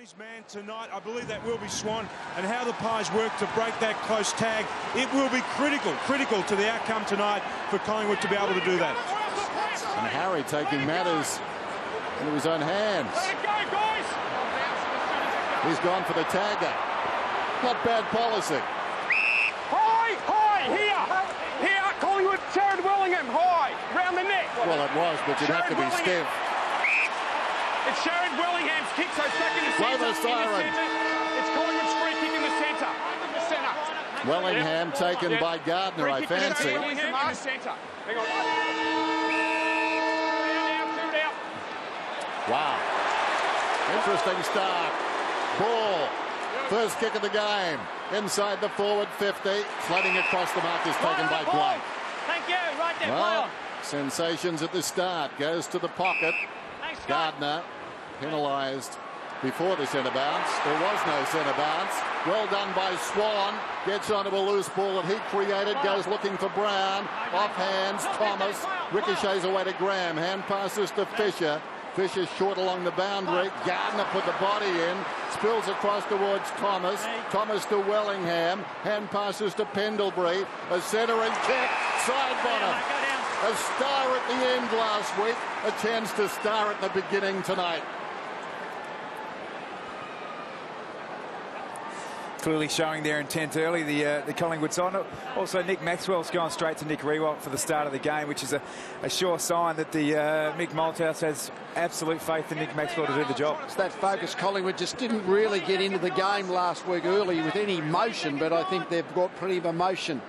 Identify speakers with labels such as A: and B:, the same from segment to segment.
A: his man tonight. I believe that will be Swan, and how the Pies work to break that close tag. It will be critical to the outcome tonight for Collingwood to be able to do that.
B: And Harry taking matters into his own hands. He's gone for the tagger. Not bad policy.
C: High, here, Collingwood, Jared Wellingham, high, round the neck.
B: Well, it was, but you'd have to be stiff.
C: It's Jared Wellingham's kick, so second to centre. It's Collingwood's free kick in the centre.
B: Wellingham taken by Gardner, I fancy.
C: Wellingham in the centre. Hang on.
B: Wow. Interesting start. Ball. First kick of the game. Inside the forward 50. Flooding across the mark is taken by Blunt.
D: Thank you. Right there,
B: well, sensations at the start. Goes to the pocket. Gardner penalised before the centre bounce. There was no centre bounce. Well done by Swan. Gets onto a loose ball that he created. Goes looking for Brown. Off hands. Thomas. Ricochets away to Graham. Hand passes to Fisher. Fisher short along the boundary. Gardner put the body in. Spills across towards Thomas. Thomas to Wellingham. Hand passes to Pendlebury. A centering kick. Side bottom. A star at the end last week. A chance to star at the beginning tonight.
E: Clearly showing their intent early, the Collingwood side. Also, Nick Maxwell's gone straight to Nick Riewoldt for the start of the game, which is a sure sign that the Mick Malthouse has absolute faith in Nick Maxwell to do the job.
F: It's that focus. Collingwood just didn't really get into the game last week early with any motion, but I think they've got plenty of emotion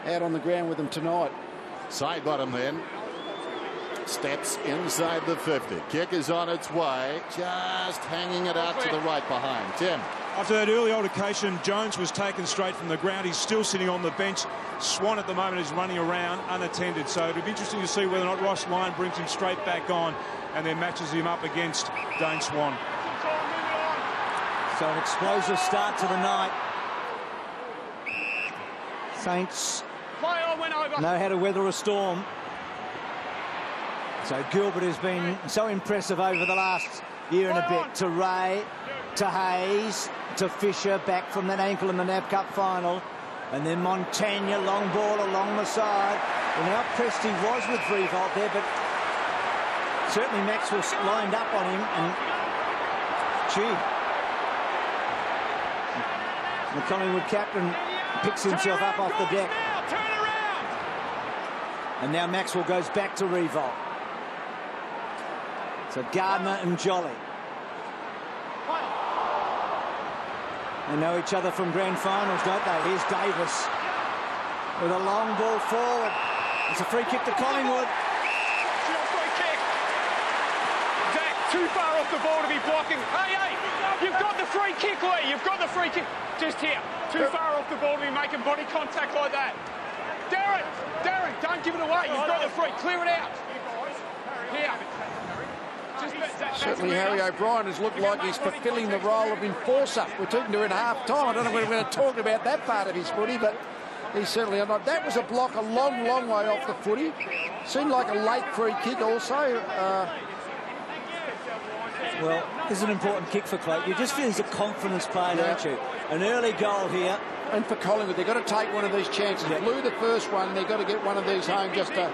F: out on the ground with them tonight.
B: Side bottom then. Steps inside the 50. Kick is on its way. Just hanging it out to the right behind. Tim.
A: After that early altercation, Jones was taken straight from the ground. He's still sitting on the bench. Swan at the moment is running around unattended. So it'll be interesting to see whether or not Ross Lyon brings him straight back on and then matches him up against Dane Swan.
D: So an explosive start to the night. Saints know how to weather a storm. So Gilbert has been so impressive over the last year and a bit. To Ray, to Hayes, to Fisher, back from that ankle in the NAB Cup final. And then Montagna, long ball along the side. And how pressed he was with Riewoldt there, but certainly Maxwell lined up on him. And gee, the Collingwood captain picks himself up off the deck. And now Maxwell goes back to Riewoldt. So Gardner and Jolly. They know each other from grand finals, don't they? Here's Davis with a long ball forward. It's a free kick to Collingwood.
C: Free kick. Zach, too far off the ball to be blocking. Hey, you've got the free kick, Lee. You've got the free kick. Just here. Too far off the ball to be making body contact like that. Darren, don't give it away. You've got the free. Clear it out. Here.
F: Certainly Harry O'Brien has looked like he's fulfilling the role of enforcer. We're talking to him at half-time. I don't know whether we're going to talk about that part of his footy, but he's certainly not. That was a block a long way off the footy. Seemed like a late free kick also.
D: Well, this is an important kick for Clayton. You just feel he's a confidence player, don't you? An early goal here.
F: And for Collingwood, they've got to take one of these chances. Blew the first one. They've got to get one of these home just to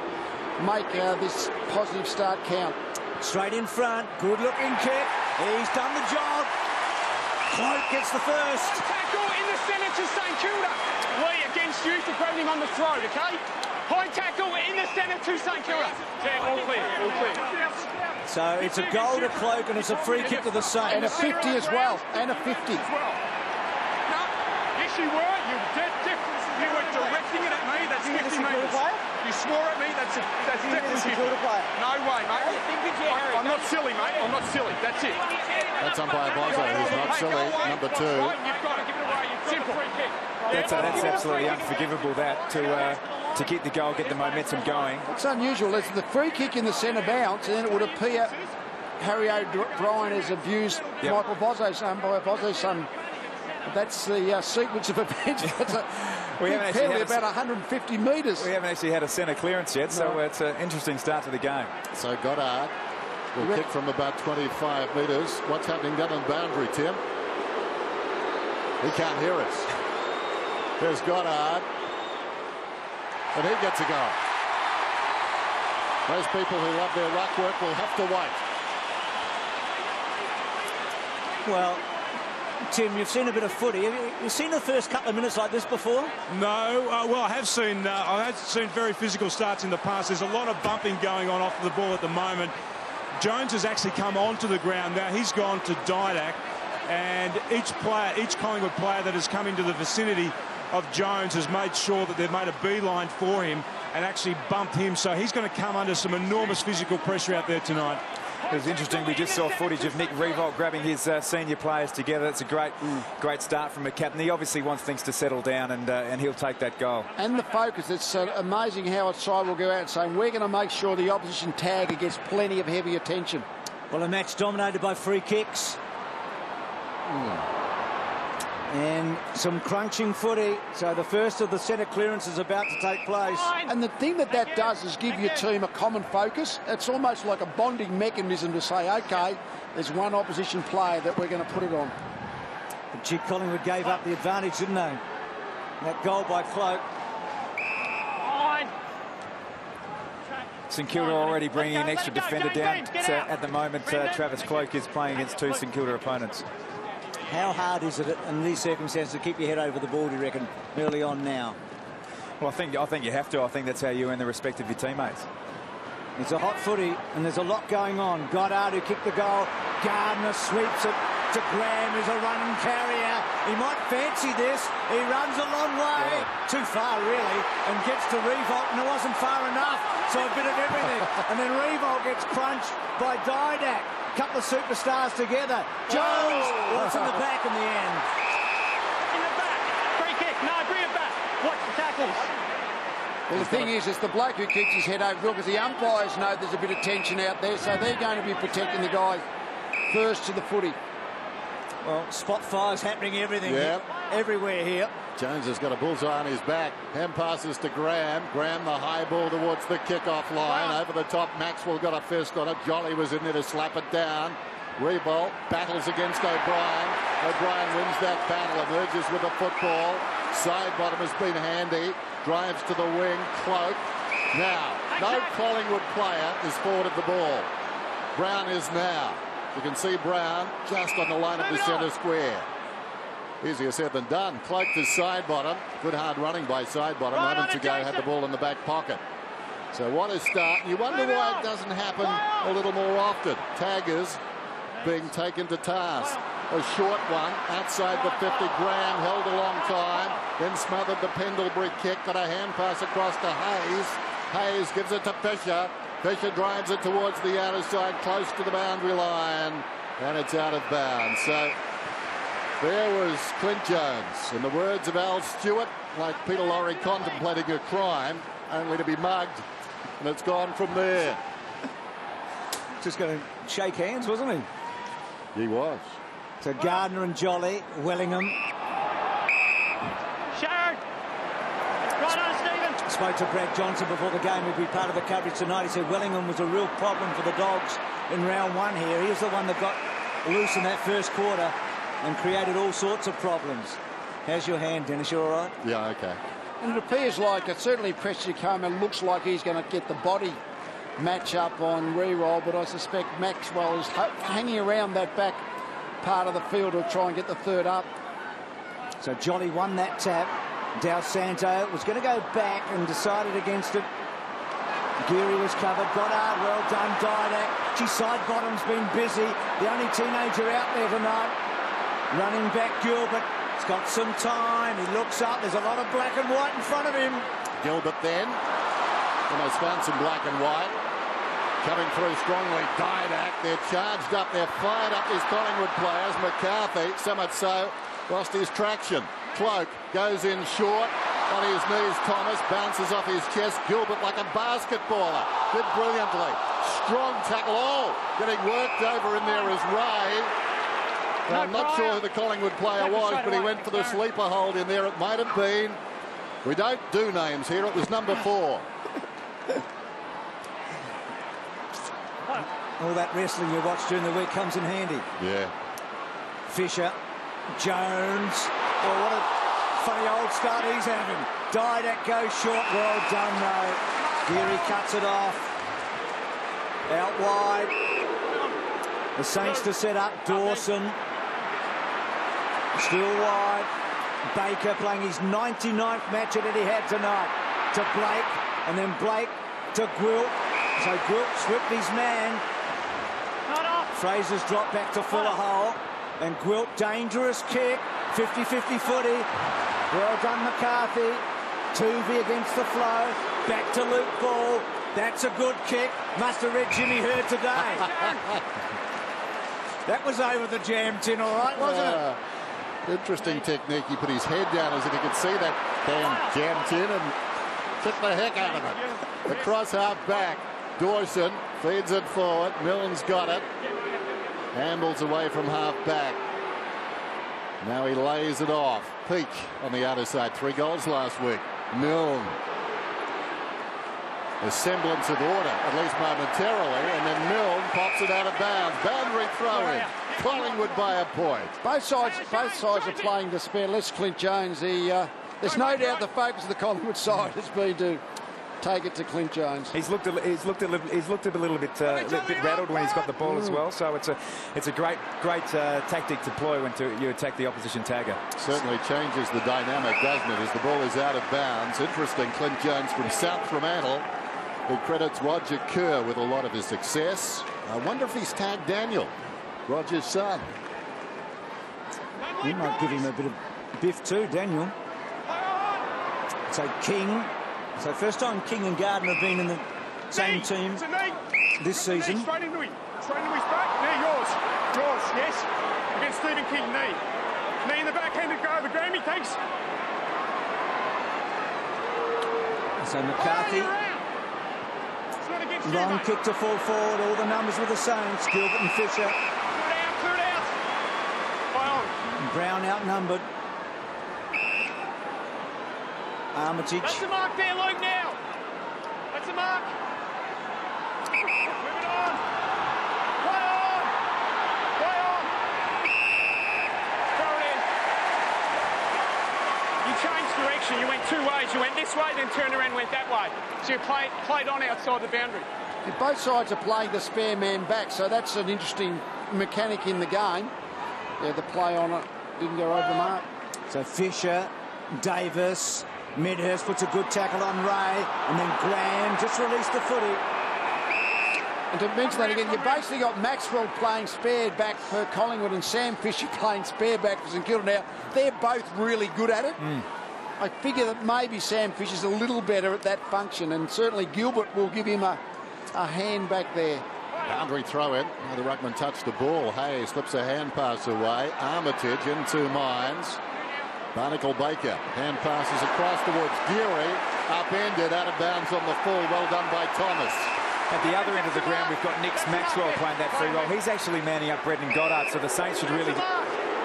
F: make this positive start count.
D: Straight in front, good-looking kick. He's done the job. Cloak gets the first.
C: Tackle in the centre to St.Kilda. Lee, against you for grabbing him on the throat, OK? High tackle in the centre to St.Kilda. Yeah, all clear, all clear.
D: So it's a goal to Cloak and it's a free kick to the Saints.
F: And a 50 as well, and a 50.
C: No, yes you were. You were directing it at me. That's 50 metres. You swore at me. That's definitely 50. No way, mate. I'm not silly, mate. I'm not silly. That's it.
B: That's umpire Bozo, who's not silly. Number 2.
C: You've got to give it away. Simple.
E: That's absolutely unforgivable, that, to get the goal, get the momentum going.
F: It's unusual. It's the free kick in the centre bounce, and then it would appear Harry O'Brien has abused Michael Bozo's son, umpire Bozo's son. That's the sequence of events. That's a big penalty, about 150 metres.
E: We haven't actually had a centre clearance yet, so it's an interesting start to the game.
B: So Goddard Will kick from about 25 metres. What's happening down on the boundary, Tim? He can't hear us. There's Goddard. And he gets a goal. Those people who love their ruck work will have to wait.
D: Well, Tim, you've seen a bit of footy. Have you seen the first couple of minutes like this before?
A: No. Well, I have seen very physical starts in the past. There's a lot of bumping going on off the ball at the moment. Jones has actually come onto the ground now. He's gone to Didac, and each Collingwood player that has come into the vicinity of Jones has made sure that they've made a beeline for him and actually bumped him. So he's going to come under some enormous physical pressure out there tonight.
E: It was interesting. We just saw footage of Nick Riewoldt grabbing his senior players together. It's a great start from a captain. He obviously wants things to settle down, and he'll take that goal.
F: And the focus. It's amazing how a side will go out saying, we're going to make sure the opposition tagger gets plenty of heavy attention.
D: Well, a match dominated by free kicks. And some crunching footy. So the first of the centre clearance is about to take place.
F: And the thing that does is give your team a common focus. It's almost like a bonding mechanism to say, OK, there's one opposition player that we're going to put it on.
D: But gee, Collingwood gave up the advantage, didn't they? That goal by Cloak.
E: St Kilda already bringing an extra defender down. So at the moment, Travis Cloak is playing against two St Kilda opponents.
D: How hard is it in these circumstances to keep your head over the ball, do you reckon, early on now?
E: Well, I think you have to. I think that's how you earn the respect of your teammates.
D: It's a hot footy, and there's a lot going on. Goddard, who kicked the goal. Gardner sweeps it to Graham, who's a running carrier. He might fancy this. He runs a long way. Yeah. Too far, really, and gets to Riewoldt, and it wasn't far enough. So a bit of everything. And then Riewoldt gets crunched by Didac. Couple of superstars together. Jones, what's in the back in the end?
C: In the back. Free kick. No, bring it back. Watch the tackles.
F: Well, the thing is, it's the bloke who keeps his head over because the umpires know there's a bit of tension out there, so they're going to be protecting the guy first to the footy.
D: Well, spot fires happening everywhere here.
B: Jones has got a bullseye on his back. Hand passes to Graham. Graham, the high ball towards the kick-off line. Over the top, Maxwell got a fist on it. Jolly was in there to slap it down. Riewoldt battles against O'Brien. O'Brien wins that battle, emerges with the football. Side bottom has been handy. Drives to the wing. Cloak. Now, no Collingwood player is forward of the ball. Brown is now. You can see Brown just on the line of the centre square. Easier said than done. Cloak to side bottom. Good hard running by side bottom. Moments ago had the ball in the back pocket. So what a start. You wonder why it doesn't happen a little more often. Taggers being taken to task. A short one outside the 50. Graham held a long time. Then smothered the Pendlebury kick. Got a hand pass across to Hayes. Hayes gives it to Fisher. Fisher drives it towards the outer side, close to the boundary line. And it's out of bounds. So there was Clint Jones. In the words of Al Stewart, like Peter Lorre contemplating a crime, only to be mugged. And it's gone from there.
D: Just going to shake hands, wasn't he?
B: He was.
D: So Gardner and Jolly, Wellingham.
C: Sharon! Right on, Stephen!
D: Spoke to Brad Johnson before the game would be part of the coverage tonight. He said Wellingham was a real problem for the Dogs in round one here. He was the one that got loose in that first quarter and created all sorts of problems. How's your hand, Dennis? You all right?
B: Yeah, okay.
F: And it appears like it certainly Preston Coleman looks like he's going to get the body match up on Riewoldt, but I suspect Maxwell is hanging around that back part of the field to try and get the third up.
D: So Jolly won that tap. Dal Santo was going to go back and decided against it. Geary was covered. Goddard, well done. Didac. Gee, side bottom's been busy. The only teenager out there tonight. Running back Gilbert. He's got some time. He looks up. There's a lot of black and white in front of him.
B: Gilbert then. Almost found some black and white. Coming through strongly, Didac. They're charged up. They're fired up, these Collingwood players. McCarthy, so much so, lost his traction. Cloak goes in short. On his knees, Thomas bounces off his chest. Gilbert like a basketballer. Did brilliantly. Strong tackle. Oh, getting worked over in there is Ray. Well, I'm not sure who the Collingwood player was, but he went for the sleeper hold in there. It might have been. We don't do names here. It was number 4.
D: All that wrestling you watched during the week comes in handy.
B: Yeah.
D: Fisher, Jones. Oh, what a funny old start he's having. Didak goes short. Well done, though. Geary cuts it off. Out wide. The Saints to set up. Dawson. Still wide. Baker playing his 99th match that he had tonight. To Blake. And then Blake to Gwilt. So Gwilt slipped his man. Fraser's dropped back to fuller hole. And Gwilt, dangerous kick. 50-50 footy. Well done, McCarthy. Tuvey against the flow. Back to Luke Ball. That's a good kick. Must have read Jimmy Hurd today. That was over the jam tin, all right, wasn't it?
B: Interesting technique. He put his head down as if he could see that damn jam tin and took the heck out of it. Across half back. Dawson feeds it forward. Milne's got it. Ambles away from half back. Now he lays it off. Peak on the outer side. 3 goals last week. Milne. A semblance of order, at least momentarily, and then Milne pops it out of bounds. Boundary throw in. Collingwood by a point.
F: Both sides are playing to spare. Less Clint Jones. There's no doubt the focus of the Collingwood side has been to take it to Clint Jones.
E: He's looked a little bit rattled when he's got the ball as well. So it's a great tactic to deploy when you attack the opposition tagger.
B: Certainly changes the dynamic, doesn't it? As the ball is out of bounds. Interesting. Clint Jones from South Fremantle, who credits Roger Kerr with a lot of his success. I wonder if he's tagged Daniel, Roger's son.
D: You might give him a bit of biff too, Daniel. So King. So first time King and Gardner have been in the same team this season.
C: Straight into him. Straight into his back. Knee, yours. Yours, yes. Against Stephen King, knee. Knee in the backhand to go over Grammy, thanks.
D: So McCarthy. Long kick to fall forward. All the numbers with the Saints. Gilbert and Fisher.
C: Clear it out.
D: And Brown outnumbered. Armitage.
C: That's the mark there, Luke, now. That's the mark. Move it on. Play on. Play on. Throw it in. You changed direction. You went 2 ways. You went this way, then turned around and went that way. So you played on outside the boundary.
F: And both sides are playing the spare man back, so that's an interesting mechanic in the game. Yeah, the play on it didn't go over the mark.
D: So Fisher, Davis, Medhurst puts a good tackle on Ray, and then Graham just released the footy.
F: And to mention that again, you've basically got Maxwell playing spare back for Collingwood and Sam Fisher playing spare back for St Kilda. Now, they're both really good at it. I figure that maybe Sam Fisher's a little better at that function, and certainly Gilbert will give him a hand back there.
B: Boundary throw in. The ruckman touched the ball. Hayes slips a hand pass away. Armitage in 2 minds. Barnacle Baker. Hand passes across towards Geary. Upended, out of bounds on the full. Well done by Thomas.
E: At the other end of the ground, we've got Nick Maxwell playing that free role. He's actually manning up Brendan Goddard, so the Saints should really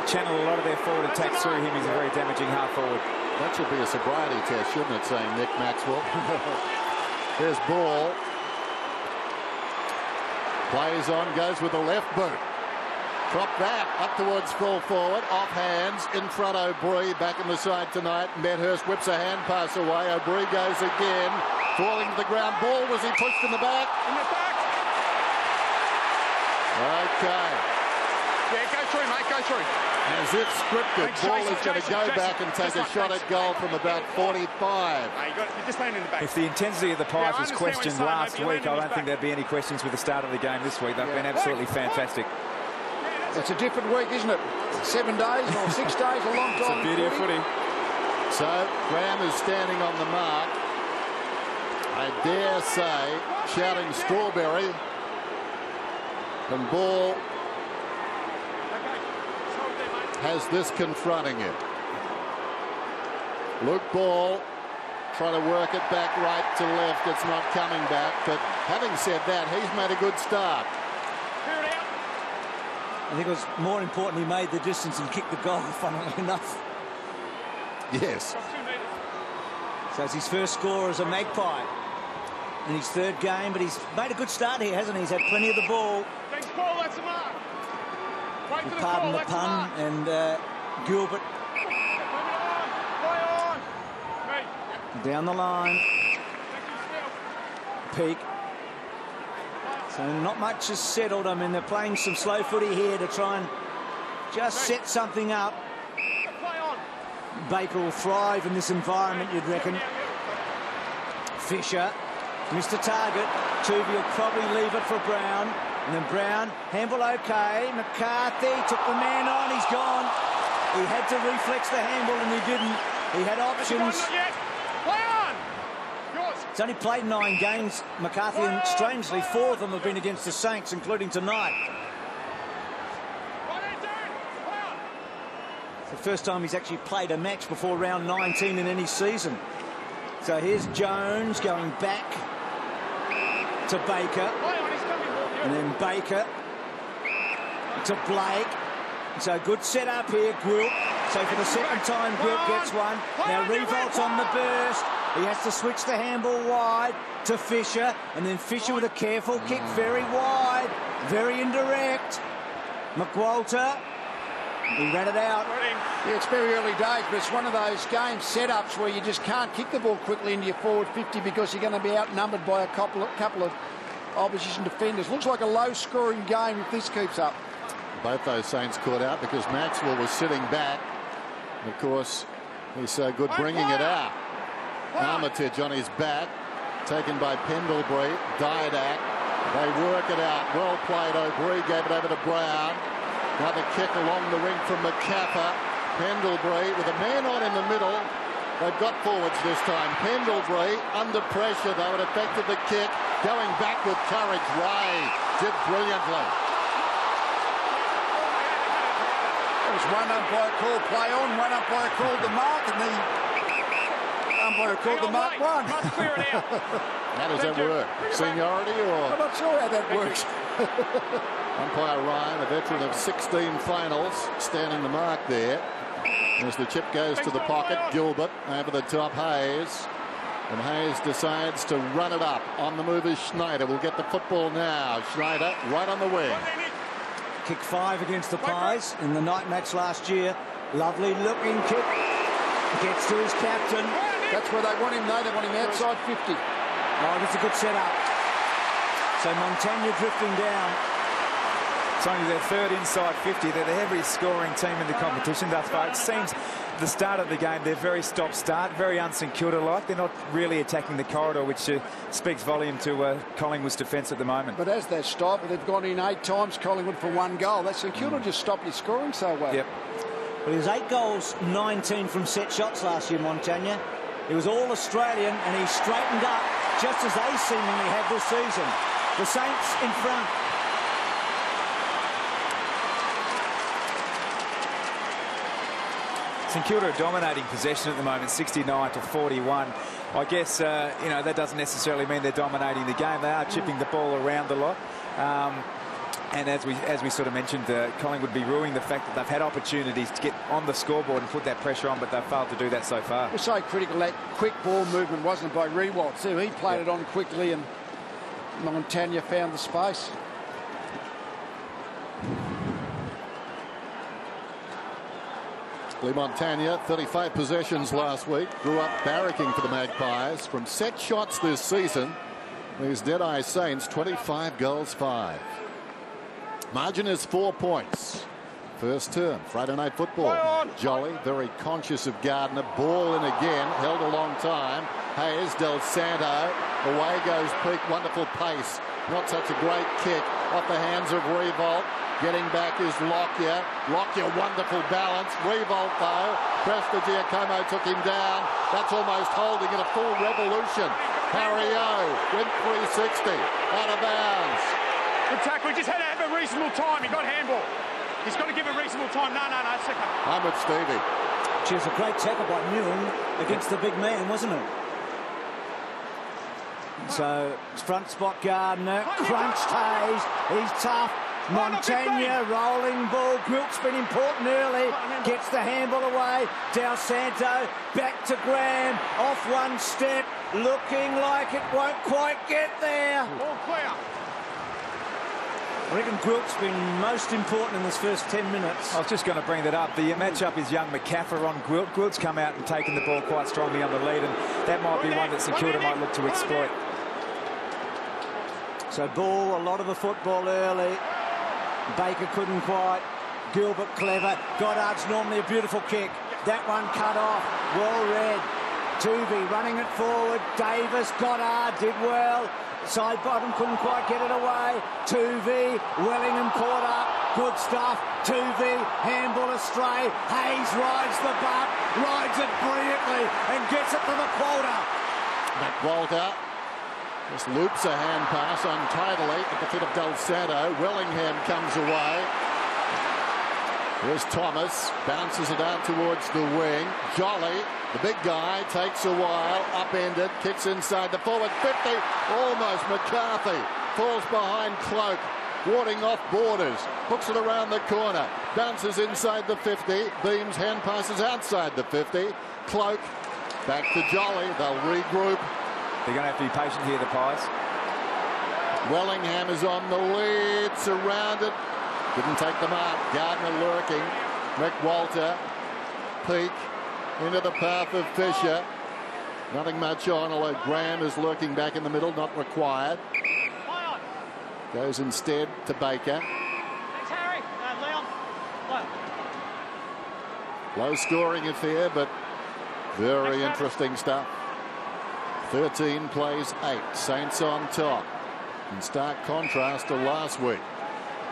E: channel a lot of their forward attacks through him. He's a very damaging half forward.
B: That should be a sobriety test, shouldn't it, saying Nick Maxwell? There's ball. Plays on, goes with the left boot. Drop that up towards full forward, off hands, in front O'Brien, back in the side tonight. Medhurst whips a hand pass away. O'Brien goes again, falling to the ground. Ball, was he pushed in the back?
C: In the back.
B: Okay.
C: Yeah, go through, mate, go through.
B: As if scripted, ball is going to go back and take a shot at goal from about 45.
C: You just land in the back.
E: If the intensity of the Pies was questioned last week, I don't think there'd be any questions with the start of the game this week. They've been absolutely fantastic.
F: It's a different week, isn't it? 7 days or 6 days, a long time.
E: It's a beauty of footy.
B: So Graham is standing on the mark. I dare say, shouting strawberry. And Ball has this confronting him. Luke Ball trying to work it back right to left. It's not coming back. But having said that, he's made a good start.
D: I think it was more important he made the distance and kicked the goal, funnily enough.
B: Yes.
D: So it's his first score as a Magpie. in his third game, but he's made a good start here, hasn't he? He's had plenty of the ball.
C: Thanks, Paul. That's a mark. Wait for the
D: Pardon
C: call,
D: the pun, and Gilbert
C: Play on. Mate.
D: down the line. Peak. So not much is settled. I mean, they're playing some slow footy here to try and just set something up.
C: Play on.
D: Baker will thrive in this environment, you'd reckon. Fisher, Mr. Target. Tuvey will probably leave it for Brown. And then Brown, handball okay. McCarthy took the man on, he's gone. He had to reflex the handball and he didn't. He had options.
C: Play on. Yours.
D: He's only played 9 games, McCarthy, and strangely 4 of them have been against the Saints, including tonight. It's the first time he's actually played a match before round 19 in any season. So here's Jones going back to Baker. And then Baker to Blake. So good set up here, Gwilt. So for the second time, Gwilt gets one. Now Riewoldt on the burst. He has to switch the handball wide to Fisher. And then Fisher with a careful kick, very wide, very indirect. McWalter. He ran it out.
F: Yeah, it's very early days, but it's one of those game setups where you just can't kick the ball quickly into your forward 50 because you're going to be outnumbered by a couple of opposition defenders. Looks like a low-scoring game if this keeps up.
B: Both those Saints caught out because Maxwell was sitting back. And of course, he's so good bringing it out. Armitage on his back, taken by Pendlebury. Didak. They work it out. Well played. O'Brien gave it over to Brown. Another kick along the wing from McCapper. Pendlebury with a man on in the middle. They've got forwards this time. Pendlebury under pressure, though. It affected the kick. Going back with courage. Ray did brilliantly.
F: There was one umpire called play on, one umpire called the mark, and the umpire called the mark one.
C: Must clear it out.
B: How does that work? Seniority or?
F: I'm not sure how that works.
B: Umpire Ryan, a veteran of 16 finals, standing the mark there. As the chip goes to the pocket, Gilbert over the top, Hayes. And Hayes decides to run it up. On the move is Schneider. We'll get the football now. Schneider right on the wing.
D: Kick 5 against the Pies in the night match last year. Lovely looking kick. Gets to his captain.
F: That's where they want him, though. They want him outside 50.
D: Oh, that's a good setup. So Montagna drifting down.
E: It's only their third inside 50. They're the heaviest scoring team in the competition thus far. It seems the start of the game, they're very stop-start, very un-St Kilda-like. They're not really attacking the corridor, which speaks volume to Collingwood's defence at the moment.
F: But as they stop, they've gone in 8 times, Collingwood, for 1 goal. That St Kilda just stopped you scoring so well.
E: Yep.
D: Well, he was 8 goals, 19 from set shots last year, Montagna. He was all Australian, and he straightened up just as they seemingly have this season. The Saints in front.
E: St Kilda are dominating possession at the moment, 69-41. I guess, you know, that doesn't necessarily mean they're dominating the game. They are chipping the ball around a lot. And as we sort of mentioned, Collingwood would be ruining the fact that they've had opportunities to get on the scoreboard and put that pressure on, but they've failed to do that so far.
F: It was so critical, that quick ball movement, wasn't it, by Riewoldt too. He played it on quickly and Montagna found the space.
B: Lee Montagna, 35 possessions last week. Grew up barracking for the Magpies. From set shots this season, these Deadeye Saints, 25 goals, 5. Margin is 4 points. First term, Friday Night Football. Jolly, very conscious of Gardner. Ball in again, held a long time. Hayes, Del Santo. Away goes Peak, wonderful pace. Not such a great kick. Off the hands of Riewoldt. Getting back is Lockyer. Lockyer, wonderful balance. Riewoldt, though. Prestigiacomo took him down. That's almost holding it a full revolution. Harry O went 360. Out of bounds.
C: Good tackle. He just had to have a reasonable time. He got handball. He's got to give a reasonable time. No, second.
B: I'm with Stevie.
D: Which is a great tackle by Newham against the big man, wasn't it? So, front spot Gardner. Crunched Hayes. He's tough. Montagna rolling ball. Gwilt's been important early. Gets the handball away. Del Santo back to Graham. Off one step. looking like it won't quite get there.
C: All clear.
D: I reckon Gwilt's been most important in this first 10 minutes.
E: I was just going to bring that up. The matchup is young McCaffer on Gwilt. Gwilt's come out and taken the ball quite strongly on the lead, and that might be one that St Kilda might look to exploit.
D: So ball, a lot of the football early. Baker couldn't quite. Gilbert clever. Goddard's normally a beautiful kick. That one cut off. Well read. Tuvey running it forward. Davis, Goddard did well. Side bottom couldn't quite get it away. Tuvey, Wellingham caught up. Good stuff. Tuvey, handball astray. Hayes rides the butt, rides it brilliantly and gets it to the quota.
B: McWalter just loops a hand pass untidily at the foot of Del Santo. Wellingham comes away. Here's Thomas, bounces it out towards the wing. Jolly, the big guy, takes a while, upended, kicks inside the forward 50. Almost McCarthy falls behind Cloak, warding off Borders, hooks it around the corner, bounces inside the 50. Beams hand passes outside the 50. Cloak back to Jolly. They'll regroup.
E: They're going to have to be patient here, the Pies.
B: Wellingham is on the lead, surrounded. Didn't take the mark. Gardner lurking. McWalter. Peak into the path of Fisher. Nothing much on, although Graham is lurking back in the middle, not required. Goes instead to Baker.
C: Thanks, Harry. Leon.
B: Low scoring affair, but very interesting stuff. 13 plays 8. Saints on top. In stark contrast to last week.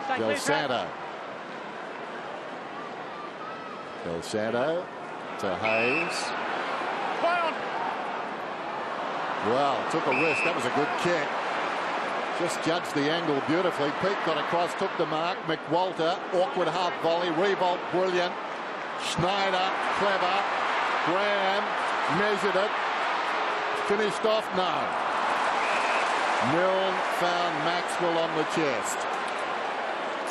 B: Del Santo. Del Santo to Hayes. Well, took a risk. That was a good kick. Just judged the angle beautifully. Peake got across, took the mark. McWalter, awkward half volley. Riewoldt, brilliant. Schneider, clever. Graham measured it. Finished off, no. Milne found Maxwell on the chest.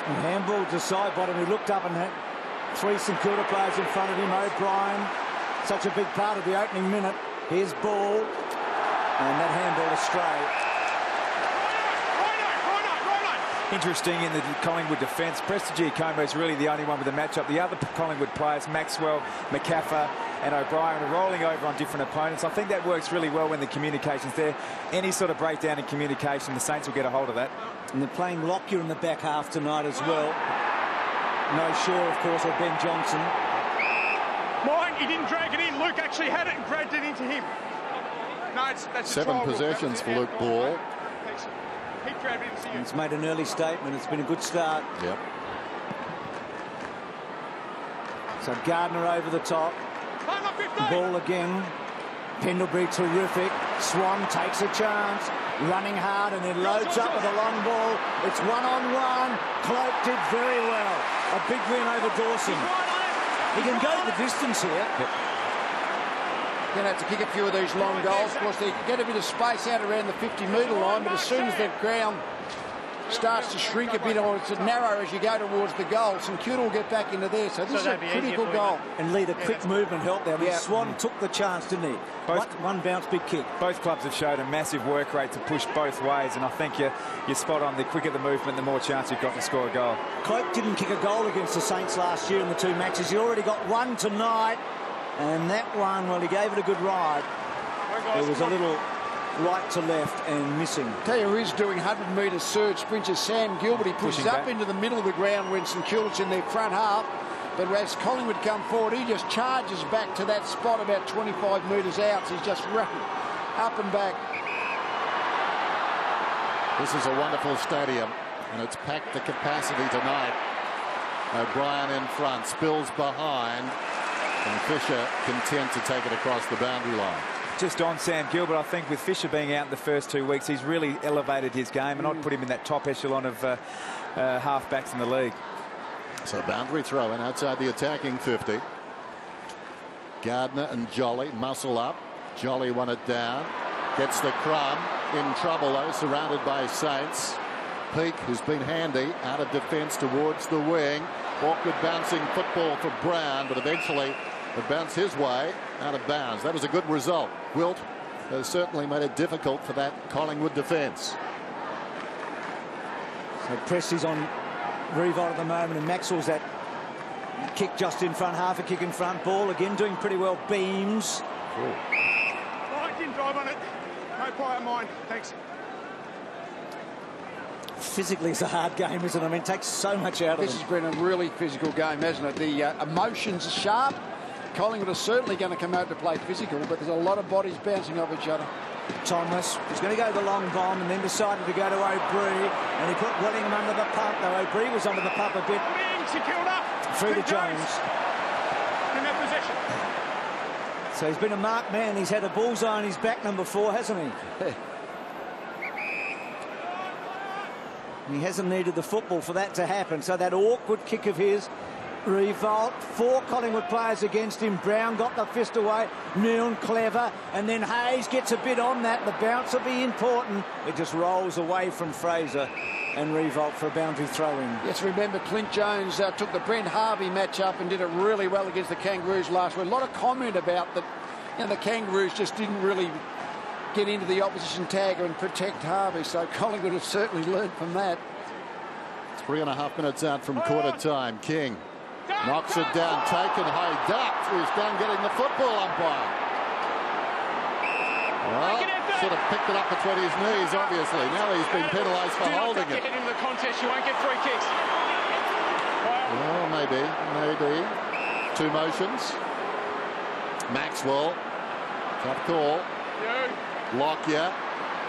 D: And handball to side bottom. He looked up and had 3 St Kilda players in front of him. O'Brien, such a big part of the opening minute. Here's ball, and that handball astray.
E: Interesting in the Collingwood defence. Prestigiacomo is really the only one with a matchup. The other Collingwood players, Maxwell, McCaffer and O'Brien, are rolling over on different opponents. I think that works really well when the communication's there. Any sort of breakdown in communication, the Saints will get a hold of that.
D: And they're playing Lockyer in the back half tonight as well. No Shaw, of course, or Ben Johnson.
C: Mine, he didn't drag it in. Luke actually had it and dragged it into him. No, that's
B: 7 possessions for Luke Ball.
D: It's made an early statement. It's been a good start.
B: Yep.
D: So Gardner over the top. Ball again. Pendlebury terrific. Swan takes a chance. Running hard and then loads up with a long ball. It's one-on-one. Cloak did very well. A big win over Dawson. He can go the distance here.
E: Yep.
F: Going to have to kick a few of these long goals. Of course, they get a bit of space out around the 50-metre line, but as soon as that ground starts to shrink a bit, or it's narrow as you go towards the goal, St Kilda will get back into there. So this is a critical goal.
D: And lead a quick movement helped there. Yeah. Swan took the chance, didn't he? One bounce, big kick.
E: Both clubs have showed a massive work rate to push both ways, and I think you're spot on. The quicker the movement, the more chance you've got to score a goal.
D: Cloak didn't kick a goal against the Saints last year in the 2 matches. He already got one tonight. And that one, well, he gave it a good ride. There was a little right to left and missing.
F: Tell you who is doing 100-metre surge sprinter, Sam Gilbert. He pushes up into the middle of the ground when St Kilda's in their front half. But as Collingwood come forward, he just charges back to that spot about 25 metres out. So he's just running up and back.
B: This is a wonderful stadium, and it's packed to capacity tonight. O'Brien in front, Spills behind. And Fisher content to take it across the boundary line.
E: Just on Sam Gilbert, I think with Fisher being out in the first 2 weeks, he's really elevated his game, and I'd put him in that top echelon of half-backs in the league.
B: So boundary throw in outside the attacking 50. Gardner and Jolly muscle up. Jolly won it down. Gets the crumb. In trouble, though, surrounded by Saints. Peake, who's been handy, out of defence towards the wing. Awkward bouncing football for Brown, but eventually it bounced his way out of bounds. That was a good result. Wilt has certainly made it difficult for that Collingwood defence.
D: So Presley's on Riewoldt at the moment, and Maxwell's that kick just in front, half a kick in front. Ball again doing pretty well. Beams.
C: Cool. I didn't drive on it. No quiet mind. Thanks.
D: Physically, it's a hard game, isn't it? I mean, it takes so much out of
F: This has been a really physical game, hasn't it? The emotions are sharp. Collingwood are certainly going to come out to play physical, but there's a lot of bodies bouncing off each other.
D: Thomas was going to go the long bomb and then decided to go to O'Brien, and he put Wellingham under the pump, though O'Brien was under the pump a bit.
C: St.Kilda.
D: Through to Jones.
C: In that position.
D: So he's been a marked man. He's had a bullseye on his back, number 4, hasn't he? He hasn't needed the football for that to happen. So that awkward kick of his, Riewoldt, 4 Collingwood players against him. Brown got the fist away. Milne clever, and then Hayes gets a bit on that. The bounce will be important. It just rolls away from Fraser and Riewoldt for a boundary throw-in.
F: Yes, remember Clint Jones took the Brent Harvey match up and did it really well against the Kangaroos last week. A lot of comment about that. You know, the Kangaroos just didn't really get into the opposition tagger and protect Harvey, so Collingwood have certainly learned from that.
B: 3.5 minutes out from quarter time. King knocks it down, taken high, ducked. He's done getting the football umpire. Well, should have picked it up between his knees, obviously. Now he's been penalised for holding it.
C: Get into the contest, you won't get free kicks.
B: Well, maybe. 2 motions. Maxwell, tough call. Lockyer,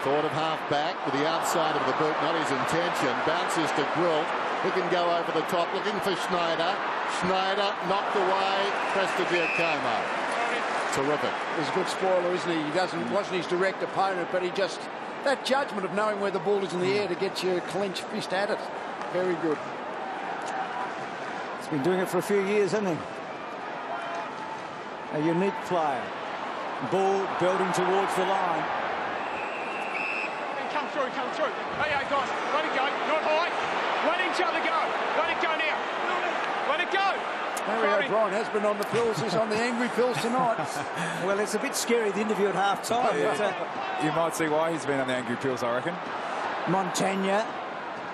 B: thought of half back with the outside of the boot, not his intention. Bounces to Gwilt. He can go over the top, looking for Schneider. Schneider knocked away. Prestigiacomo. Terrific.
F: He's a good spoiler, isn't he? Wasn't his direct opponent, but he just, that judgment of knowing where the ball is in the air to get your clenched fist at it. Very good.
D: He's been doing it for a few years, hasn't he? A unique player. Ball building towards the line.
C: Come through. Hey, guys, let it go. Not high. Let each other go. Let it go now. Let it go.
F: Harry O'Brien has been on the pills. He's on the angry pills tonight.
D: Well, it's a bit scary, the interview at half-time.
E: You might see why he's been on the angry pills, I reckon.
D: Montagna.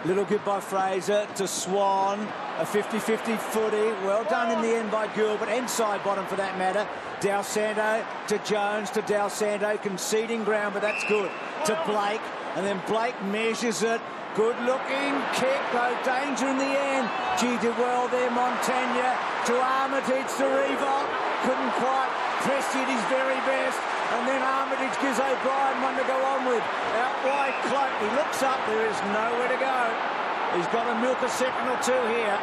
D: Little good by Fraser to Swan. A 50-50 footy. Well done in the end by Gilbert, and side bottom for that matter. Dal Santo to Jones to Dal Santo, conceding ground, but that's good. To Blake, and then Blake measures it. Good looking kick, though danger in the end. Gee, did well there, Montagna. To Armitage, to Riewoldt. Couldn't quite press it his very best. And then Armitage gives O'Brien one to go on with. Out wide, Cloak. He looks up, there is nowhere to go. He's got to milk a second or 2 here.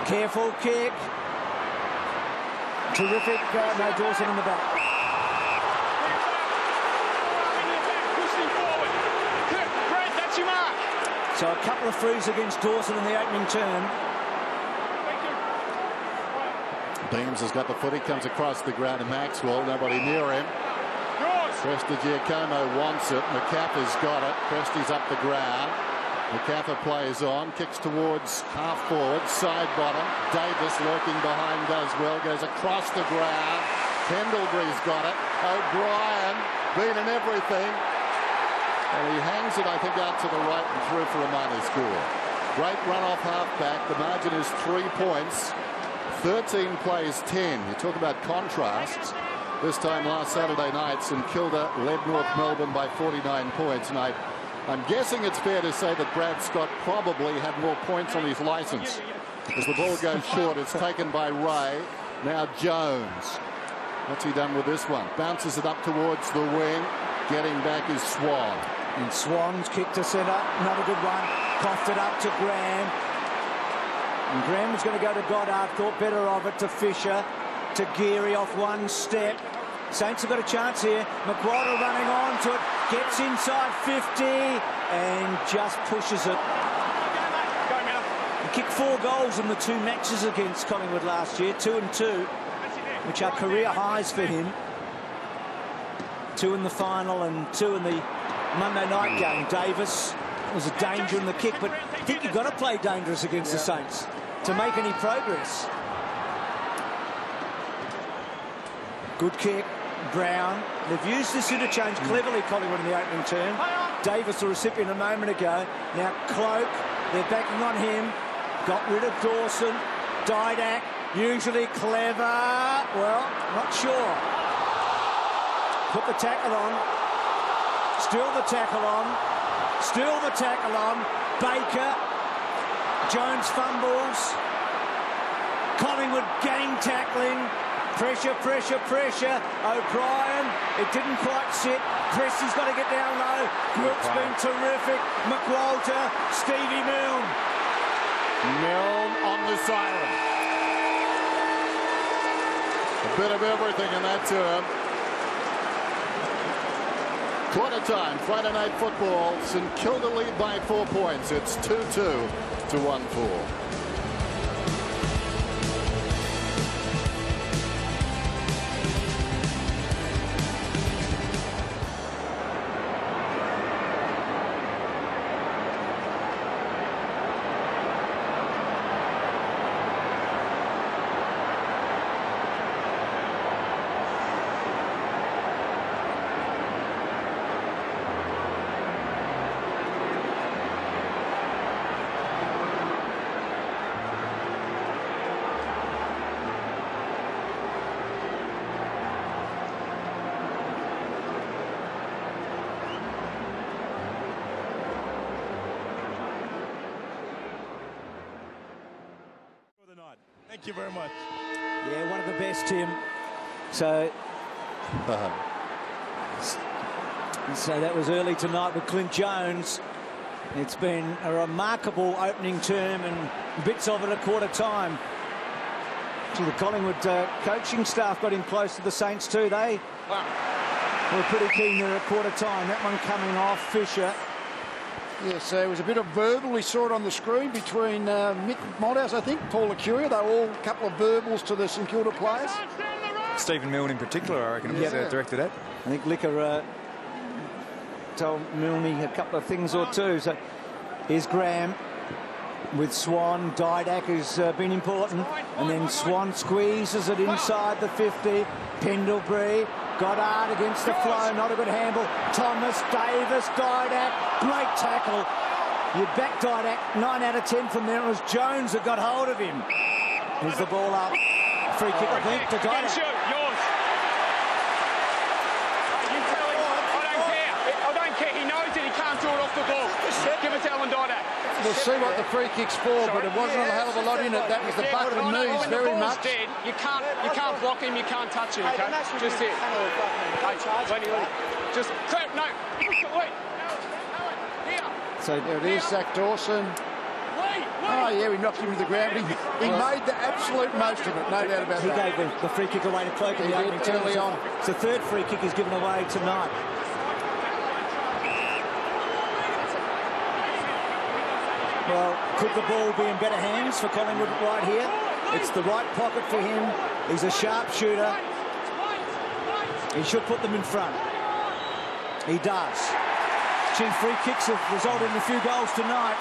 D: Careful kick. Terrific. No, Dawson in the back. So a couple of frees against Dawson in the opening term.
B: Beams has got the footy, comes across the ground to Maxwell. Nobody near him. Prestigiacomo wants it. McCaffrey's got it. Presti's up the ground. McCaffrey plays on, kicks towards half forward, side bottom. Davis lurking behind does well, goes across the ground. Pendlebury's got it. O'Brien beaten everything. And he hangs it, I think, out to the right and through for a minor score. Great run off half-back. The margin is 3 points. 13 plays 10. You talk about contrasts. This time last Saturday night, St.Kilda led North Melbourne by 49 points. And I'm guessing it's fair to say that Brad Scott probably had more points on his licence. As the ball goes short, it's taken by Ray. Now Jones. What's he done with this one? Bounces it up towards the wing. Getting back is Swan.
D: And Swan's kick to centre, not a good one. Coughed it up to Graham. And Graham was going to go to Goddard, thought better of it to Fisher, to Geary off one step. Saints have got a chance here. McWater running on to it, gets inside 50 and just pushes it. He kicked 4 goals in the 2 matches against Collingwood last year, 2 and 2, which are career highs for him. 2 in the final and 2 in the Monday night game. Davis was a danger in the kick, but I think you've got to play dangerous against the Saints to make any progress. Good kick. Brown. They've used this interchange cleverly, Collingwood, in the opening term. Davis, the recipient a moment ago. Now Cloak, they're backing on him. Got rid of Dawson. Didac, usually clever. Well, not sure. Put the tackle on. Still the tackle on. Still the tackle on. Baker. Jones fumbles. Collingwood gang tackling. Pressure, pressure, pressure. O'Brien, it didn't quite sit. Pressie's got to get down low. Group's been terrific. McWalter, Stevie Milne.
B: Milne on the siren. A bit of everything in that term. Quarter time, Friday night football. St Kilda lead by 4 points. It's 2-2 to 1-4.
A: Thank you very much.
D: Yeah, one of the best, Tim. So that was early tonight with Clint Jones. It's been a remarkable opening term and bits of it at quarter time. Gee, the Collingwood coaching staff got him close to the Saints too. They were pretty keen there at quarter time. That one coming off, Fisher.
F: Yes, there was a bit of verbal. We saw it on the screen between Mick Malthouse, I think, Paul Licuria. They were all a couple of verbals to the St Kilda players.
E: Stephen Milne in particular, I reckon, was directed at.
D: I think Licker told Milne a couple of things or two. So here's Graham with Swan. Didac, who's been important. And then Swan squeezes it inside the 50. Pendlebury. Goddard against the flow, not a good handle. Thomas, Davis, Didac, great tackle. You back Didac, 9 out of 10 from there. It was Jones that got hold of him. Here's the ball up. Free kick, I think, to Didac.
C: Yours. You tell him, I don't care. I don't care. He knows that he can't do it off the ball. Give it to Alan Didac.
F: We'll see what the free kick's for, but it wasn't a hell of a lot in it. That was the butt of knees very much.
C: Dead, you can't block him, you can't touch him, okay? Just it. Just clap, no. Wait. Here.
F: So there it is, Zach Dawson. Oh, yeah, he knocked him to the ground. He made the absolute most of it, no doubt about that.
D: He gave the free kick away to Cloak in the opening term.
F: Early on.
D: It's the third free kick he's given away tonight. Well, could the ball be in better hands for Collingwood right here? It's the right pocket for him. He's a sharp shooter. He should put them in front. He does. Gee, free kicks have resulted in a few goals tonight.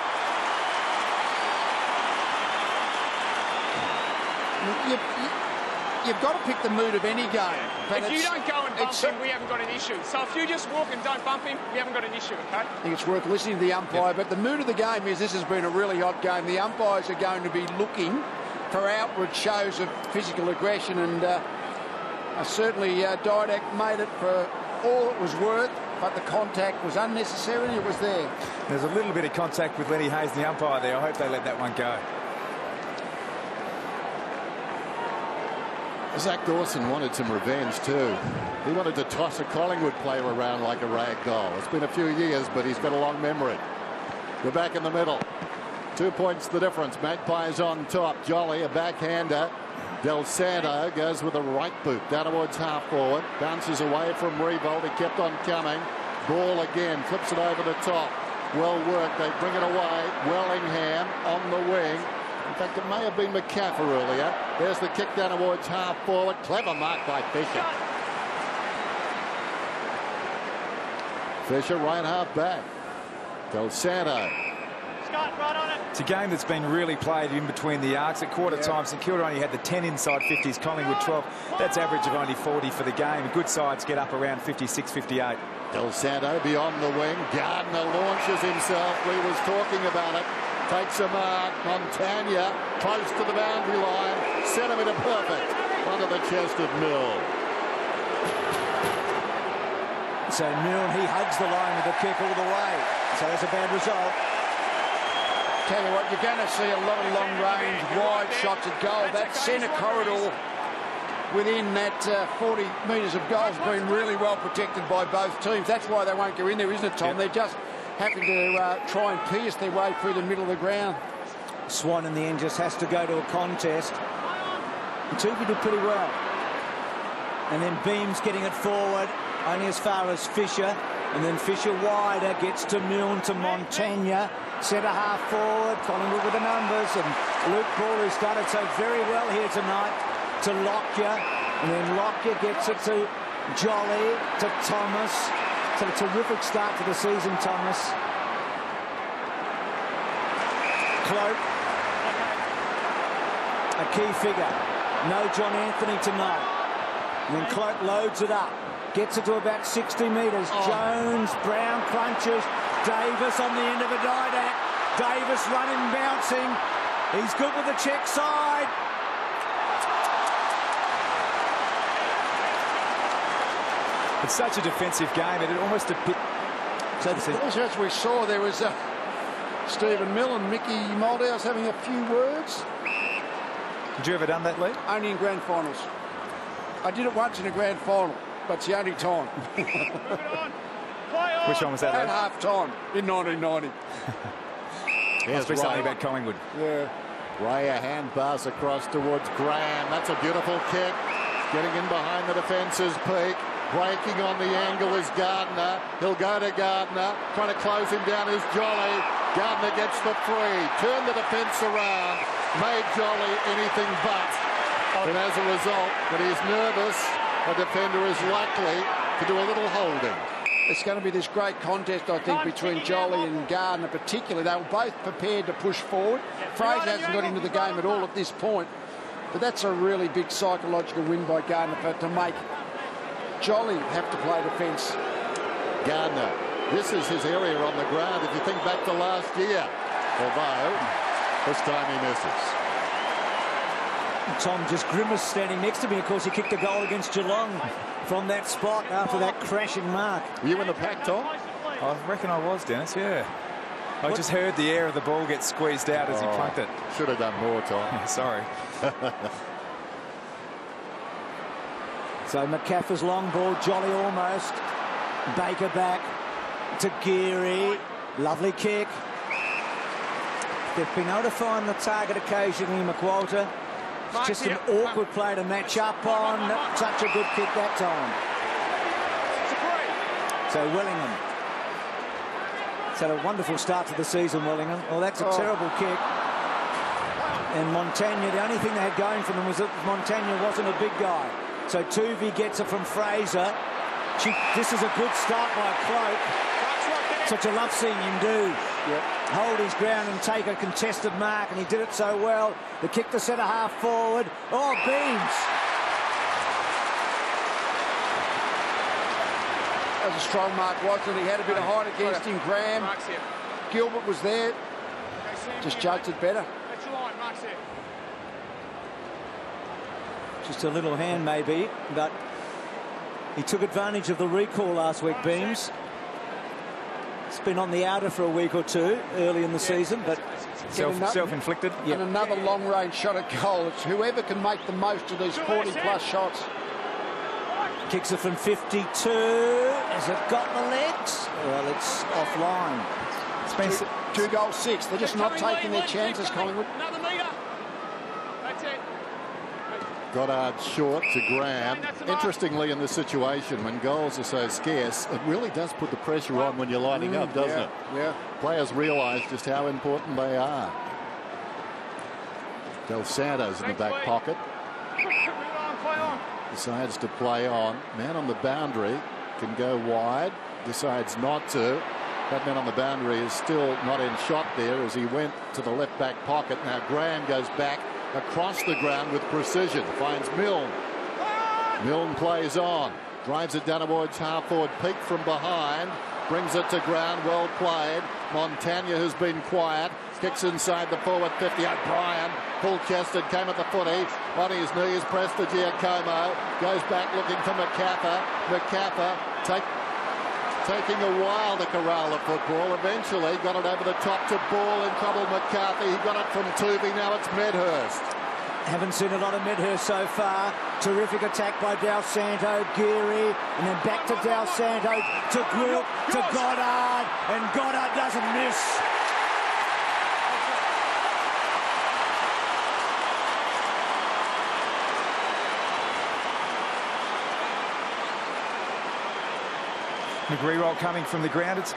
F: You've got to pick the mood of any game. But
C: if you don't go and bump him, we haven't got an issue. So if you just walk and don't bump him, we haven't got an issue, okay?
F: I think it's worth listening to the umpire, but the mood of the game is this has been a really hot game. The umpires are going to be looking for outward shows of physical aggression, and certainly Didac made it for all it was worth, but the contact was unnecessary and it was there.
E: There's a little bit of contact with Lenny Hayes, the umpire there. I hope they let that one go.
B: Zach Dawson wanted some revenge too. He wanted to toss a Collingwood player around like a rag doll. It's been a few years, but he's got a long memory. We're back in the middle. 2 points the difference. Magpies on top. Jolly, a backhander. Del Santo goes with a right boot down towards half forward. Bounces away from Riewoldt. He kept on coming. Ball again. Flips it over the top. Well worked. They bring it away. Wellingham on the wing. In fact, it may have been McCaffrey earlier. There's the kick down towards half forward. Clever mark by Fisher. Fisher right half back. Del Santo.
E: It's a game that's been really played in between the arcs. At quarter time, St Kilda only had the 10 inside 50s, Collingwood 12. That's average of only 40 for the game. Good sides get up around 56, 58.
B: Del Santo beyond the wing. Gardner launches himself. We was talking about it. Takes a mark. Montagna close to the boundary line. Centimetre perfect under the chest of Mill.
D: So Mill, he hugs the line with the kick all the way. So that's a bad result.
F: Tell you what, you're going to see a lot of long-range, wide shots at goal. That centre corridor within that 40 metres of goal has been really well protected by both teams. That's why they won't go in there, isn't it, Tom? They're just having to try and pierce their way through the middle of the ground.
D: Swan in the end just has to go to a contest. And Tupi did pretty well. And then Beams getting it forward, only as far as Fisher. And then Fisher wider, gets to Milne, to Montagna. Centre half forward, Collingwood with the numbers. And Luke Ball, who started so very well here tonight, to Lockyer. And then Lockyer gets it to Jolly, to Thomas. So a terrific start to the season, Thomas. Cloak, a key figure. No John Anthony tonight. And then Cloak loads it up. Gets it to about 60 metres. Jones, Brown crunches. Davis on the end of a didac. Davis running, bouncing. He's good with the check side.
E: It's such a defensive game. It almost a bit.
F: So as we saw, there was Stephen Mill and Mickey Malthouse having a few words.
E: Had you ever done that, Lee?
F: Only in grand finals. I did it once in a grand final, but it's the only time.
E: Which one was that,
F: At
E: Lee?
F: half-time in 1990.
E: Must be something about Collingwood.
F: Yeah.
B: Ray, a hand pass across towards Graham. That's a beautiful kick. Getting in behind the defence's peak. Breaking on the angle is Gardner. He'll go to Gardner. Trying to close him down is Jolly. Gardner gets the free. Turn the defence around. Made Jolly anything but. And as a result, when he's nervous, the defender is likely to do a little holding.
F: It's going to be this great contest, I think, between Jolly and Gardner particularly. They were both prepared to push forward. Fraser hasn't got into the game at all at this point. But that's a really big psychological win by Gardner to make Jolly have to play defence.
B: Gardner, this is his area on the ground if you think back to last year. Although, this time he misses.
D: Tom just grimaced standing next to me. Of course, he kicked a goal against Geelong from that spot after that crashing mark.
B: Were you in the pack, Tom?
E: I reckon I was, Dennis, yeah. I just heard the air of the ball get squeezed out as he plunked it.
B: Should have done more, Tom.
E: Sorry.
D: So McCaffrey's long ball, Jolly almost. Baker back to Geary. Lovely kick. They've been able to find the target occasionally, McWalter. It's just an awkward play to match up on. Not such a good kick that time. So Wellingham. It's had a wonderful start to the season, Wellingham. Oh, that's a terrible kick. And Montagna, the only thing they had going for them was that Montagna wasn't a big guy. So Tuvey gets it from Fraser. This is a good start by Cloak. Such a love seeing him do.
F: Yep.
D: Hold his ground and take a contested mark, and he did it so well. The kick to centre half forward. Oh, Beams.
F: That was a strong mark, wasn't it? He had a bit of height against him. Graham. Gilbert was there. Just judged it better.
D: Just a little hand maybe, but he took advantage of the recall last week, Beams. It's been on the outer for a week or two early in the season, but
E: self-inflicted.
F: And another long-range shot at goal. It's whoever can make the most of these 40-plus shots.
D: Kicks it from 52. Has it got the legs? Well, it's offline.
F: It's been 2 goals 6. They're just not taking their chances, Collingwood.
B: Goddard short to Graham. Interestingly, in this situation, when goals are so scarce, it really does put the pressure on when you're lining up, doesn't it?
F: Yeah.
B: Players realise just how important they are. Del Santo's in the back pocket. Decides to play on. Man on the boundary can go wide. Decides not to. That man on the boundary is still not in shot there as he went to the left back pocket. Now Graham goes back across the ground with precision. Finds Milne. Milne plays on. Drives it down towards half-forward. Peak from behind. Brings it to ground. Well played. Montagna, who's been quiet, kicks inside the forward 50. O'Brien, full-chested, came at the footy. On his knees, pressed to Giacomo. Goes back looking for McCaffer. McCaffer taking a while to corral the football. Eventually got it over the top to Ball. In trouble, McCarthy. He got it from Tooby. Now it's Medhurst.
D: Haven't seen a lot of Medhurst so far. Terrific attack by Dal Santo, Geary, and then back to Dal Santo, to Gwilt, to Goddard, and Goddard doesn't miss.
E: Nick Riewoldt coming from the ground.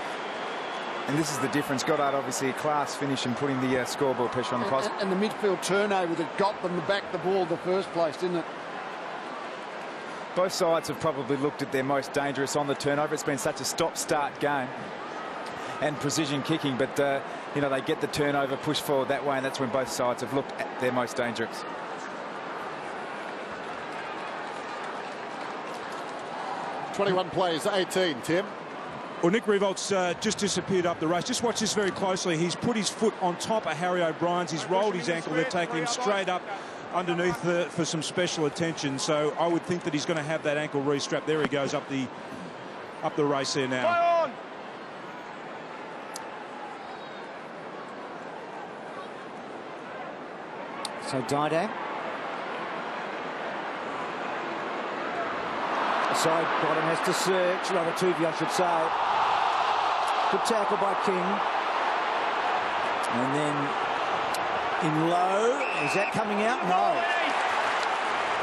E: And this is the difference. Goddard obviously a class finish and putting the scoreboard pressure on the post.
F: And the midfield turnover that got them back the ball in the first place, didn't it?
E: Both sides have probably looked at their most dangerous on the turnover. It's been such a stop-start game and precision kicking, but you know, they get the turnover, push forward that way, and that's when both sides have looked at their most dangerous.
B: .21 plays, 18, Tim.
A: Well, Nick Riewoldt's just disappeared up the race. Just watch this very closely. He's put his foot on top of Harry O'Brien's. He's rolled his ankle. They've taken him straight up underneath for some special attention. So I would think that he's going to have that ankle re-strapped. There he goes up the race there now.
D: So Didak. Side bottom has to search. Ravatouvi, I should say. Good tackle by King. And then in low. Is that coming out? No.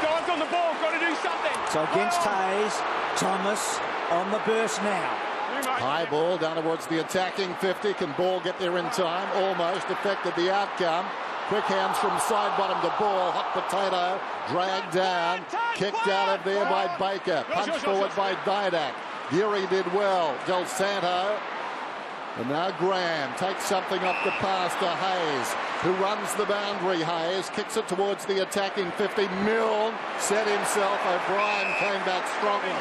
C: Guys on the ball, got to do something.
D: So against Hayes, Thomas on the burst now.
B: High ball down towards the attacking 50. Can Ball get there in time? Almost affected the outcome. Quick hands from side bottom to Ball. Hot potato. Dragged down. Kicked out of there by Baker. Punched forward by Didak. Geary did well. Del Santo. And now Graham takes something off the pass to Hayes, who runs the boundary. Hayes kicks it towards the attacking 50. Milne set himself. O'Brien came back strongly.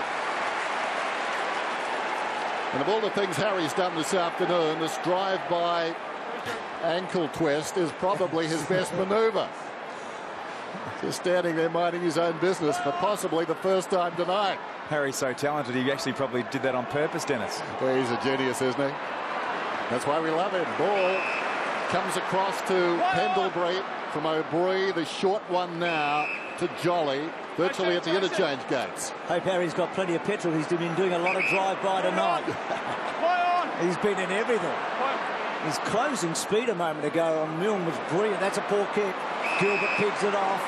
B: And of all the things Harry's done this afternoon, this drive-by ankle twist is probably his best manoeuvre. Just standing there minding his own business for possibly the first time tonight.
E: Harry's so talented, he actually probably did that on purpose, Dennis.
B: Well, he's a genius, isn't he? That's why we love him. Ball comes across to Pendlebury from O'Brien. The short one now to Jolly, virtually at the interchange gates.
D: Hope Harry's got plenty of petrol. He's been doing a lot of drive-by tonight. He's been in everything. His closing speed a moment ago on Milne was brilliant. That's a poor kick. Gilbert picks it off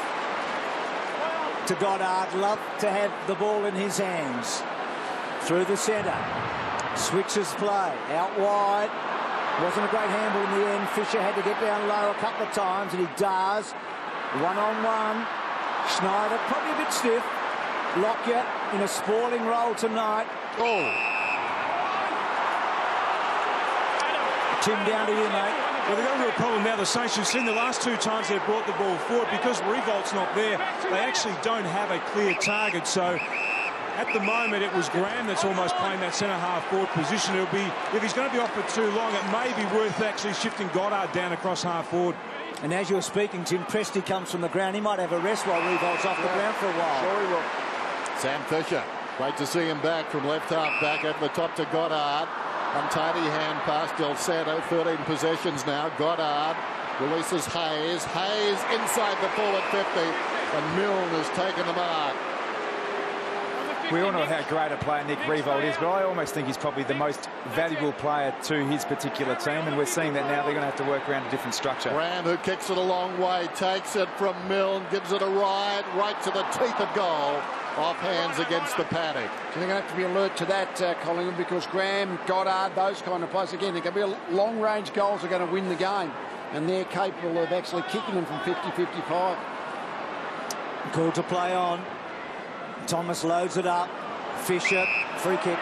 D: to Goddard. Love to have the ball in his hands. Through the centre. Switches play. Out wide. Wasn't a great handle in the end. Fisher had to get down low a couple of times, and he does. One-on-one. Schneider probably a bit stiff. Lockyer in a sprawling role tonight.
B: Oh.
D: Tim, down to you, mate.
A: Well, they've got a real problem now. The Saints, you've seen the last two times they've brought the ball forward, because Riewoldt's not there, they actually don't have a clear target. So at the moment, it was Graham that's almost playing that centre-half forward position. It'll be, if he's going to be off for too long, it may be worth actually shifting Goddard down across half forward.
D: And as you were speaking, Tim, Presti comes from the ground. He might have a rest while Riewoldt's off the ground for a while.
B: Sure he will. Sam Fisher, great to see him back from left half back over the top to Goddard. Untidy hand pass, Del Santo, 13 possessions now. Goddard releases Hayes. Hayes inside the forward 50, and Milne has taken the mark.
E: We all know how great a player Nick Riewoldt is, but I almost think he's probably the most valuable player to his particular team, and we're seeing that now. They're going to have to work around a different structure.
B: Graham, who kicks it a long way, takes it from Milne, gives it a ride right to the teeth of goal. Off hands against the paddock.
F: So they're going to have to be alert to that, Collingwood, because Graham, Goddard, those kind of players, again, they're going to be long-range goals are going to win the game, and they're capable of actually kicking them from 50-55.
D: Called to play on. Thomas loads it up. Fisher, free kick.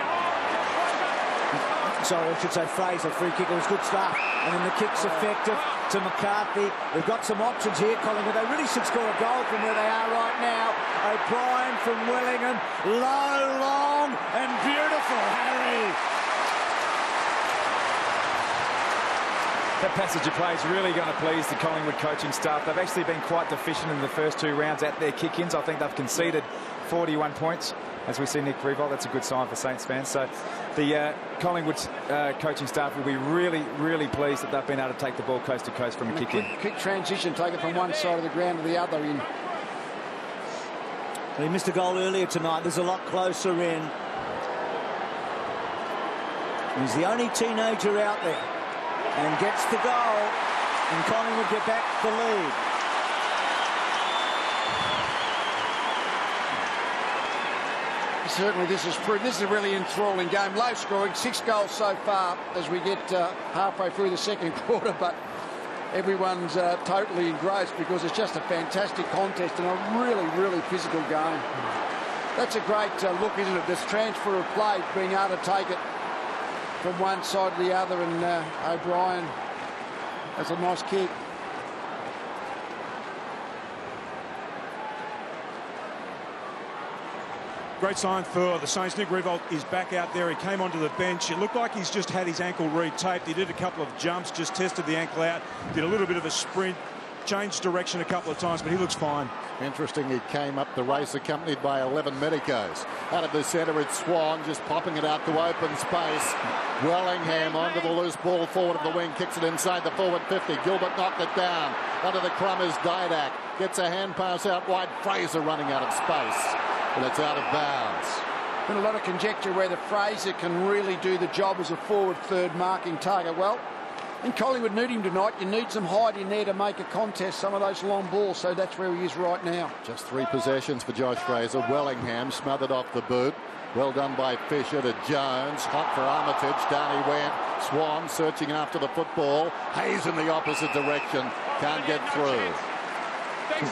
D: sorry, I should say Fraser. Free kick, it was good stuff. And then the kick's effective to McCarthy. They've got some options here, Collingwood. They really should score a goal from where they are right now. O'Brien from Willingham. Low, long, and beautiful. Harry.
E: That passage of play is really going to please the Collingwood coaching staff. They've actually been quite deficient in the first 2 rounds at their kick-ins. I think they've conceded 41 points. As we see Nick Riewoldt, that's a good sign for Saints fans. So the Collingwood coaching staff will be really, really pleased that they've been able to take the ball coast to coast from a kick-in.
F: Quick transition, take it from one side of the ground to the other in.
D: He missed a goal earlier tonight. There's a lot closer in. He's the only teenager out there. And gets the goal, and Collingwood get back the lead.
F: Certainly this is a really enthralling game. Low scoring, 6 goals so far as we get halfway through the second quarter, but everyone's totally engrossed because it's just a fantastic contest and a really, really physical game. That's a great look, isn't it? This transfer of play, being able to take it from one side to the other, and O'Brien has a nice kick.
A: Great sign for the Saints. Nick Riewoldt is back out there. He came onto the bench. It looked like he's just had his ankle retaped. He did a couple of jumps, just tested the ankle out, did a little bit of a sprint, changed direction a couple of times, but he looks fine.
B: Interesting, he came up the race accompanied by 11 medicos. Out of the centre, it's Swan just popping it out to open space. Wellingham onto the loose ball forward of the wing, kicks it inside the forward 50. Gilbert knocked it down. Onto the crummers, Didak gets a hand pass out wide. Fraser running out of space, and it's out of bounds.
F: Been a lot of conjecture whether Fraser can really do the job as a forward third marking target. Well, in Collingwood need him tonight. You need some height in there to make a contest, some of those long balls, so that's where he is right now.
B: Just 3 possessions for Josh Fraser. Wellingham smothered off the boot. Well done by Fisher to Jones. Hot for Armitage. Down he went. Swan searching after the football. Hayes in the opposite direction. Can't get through.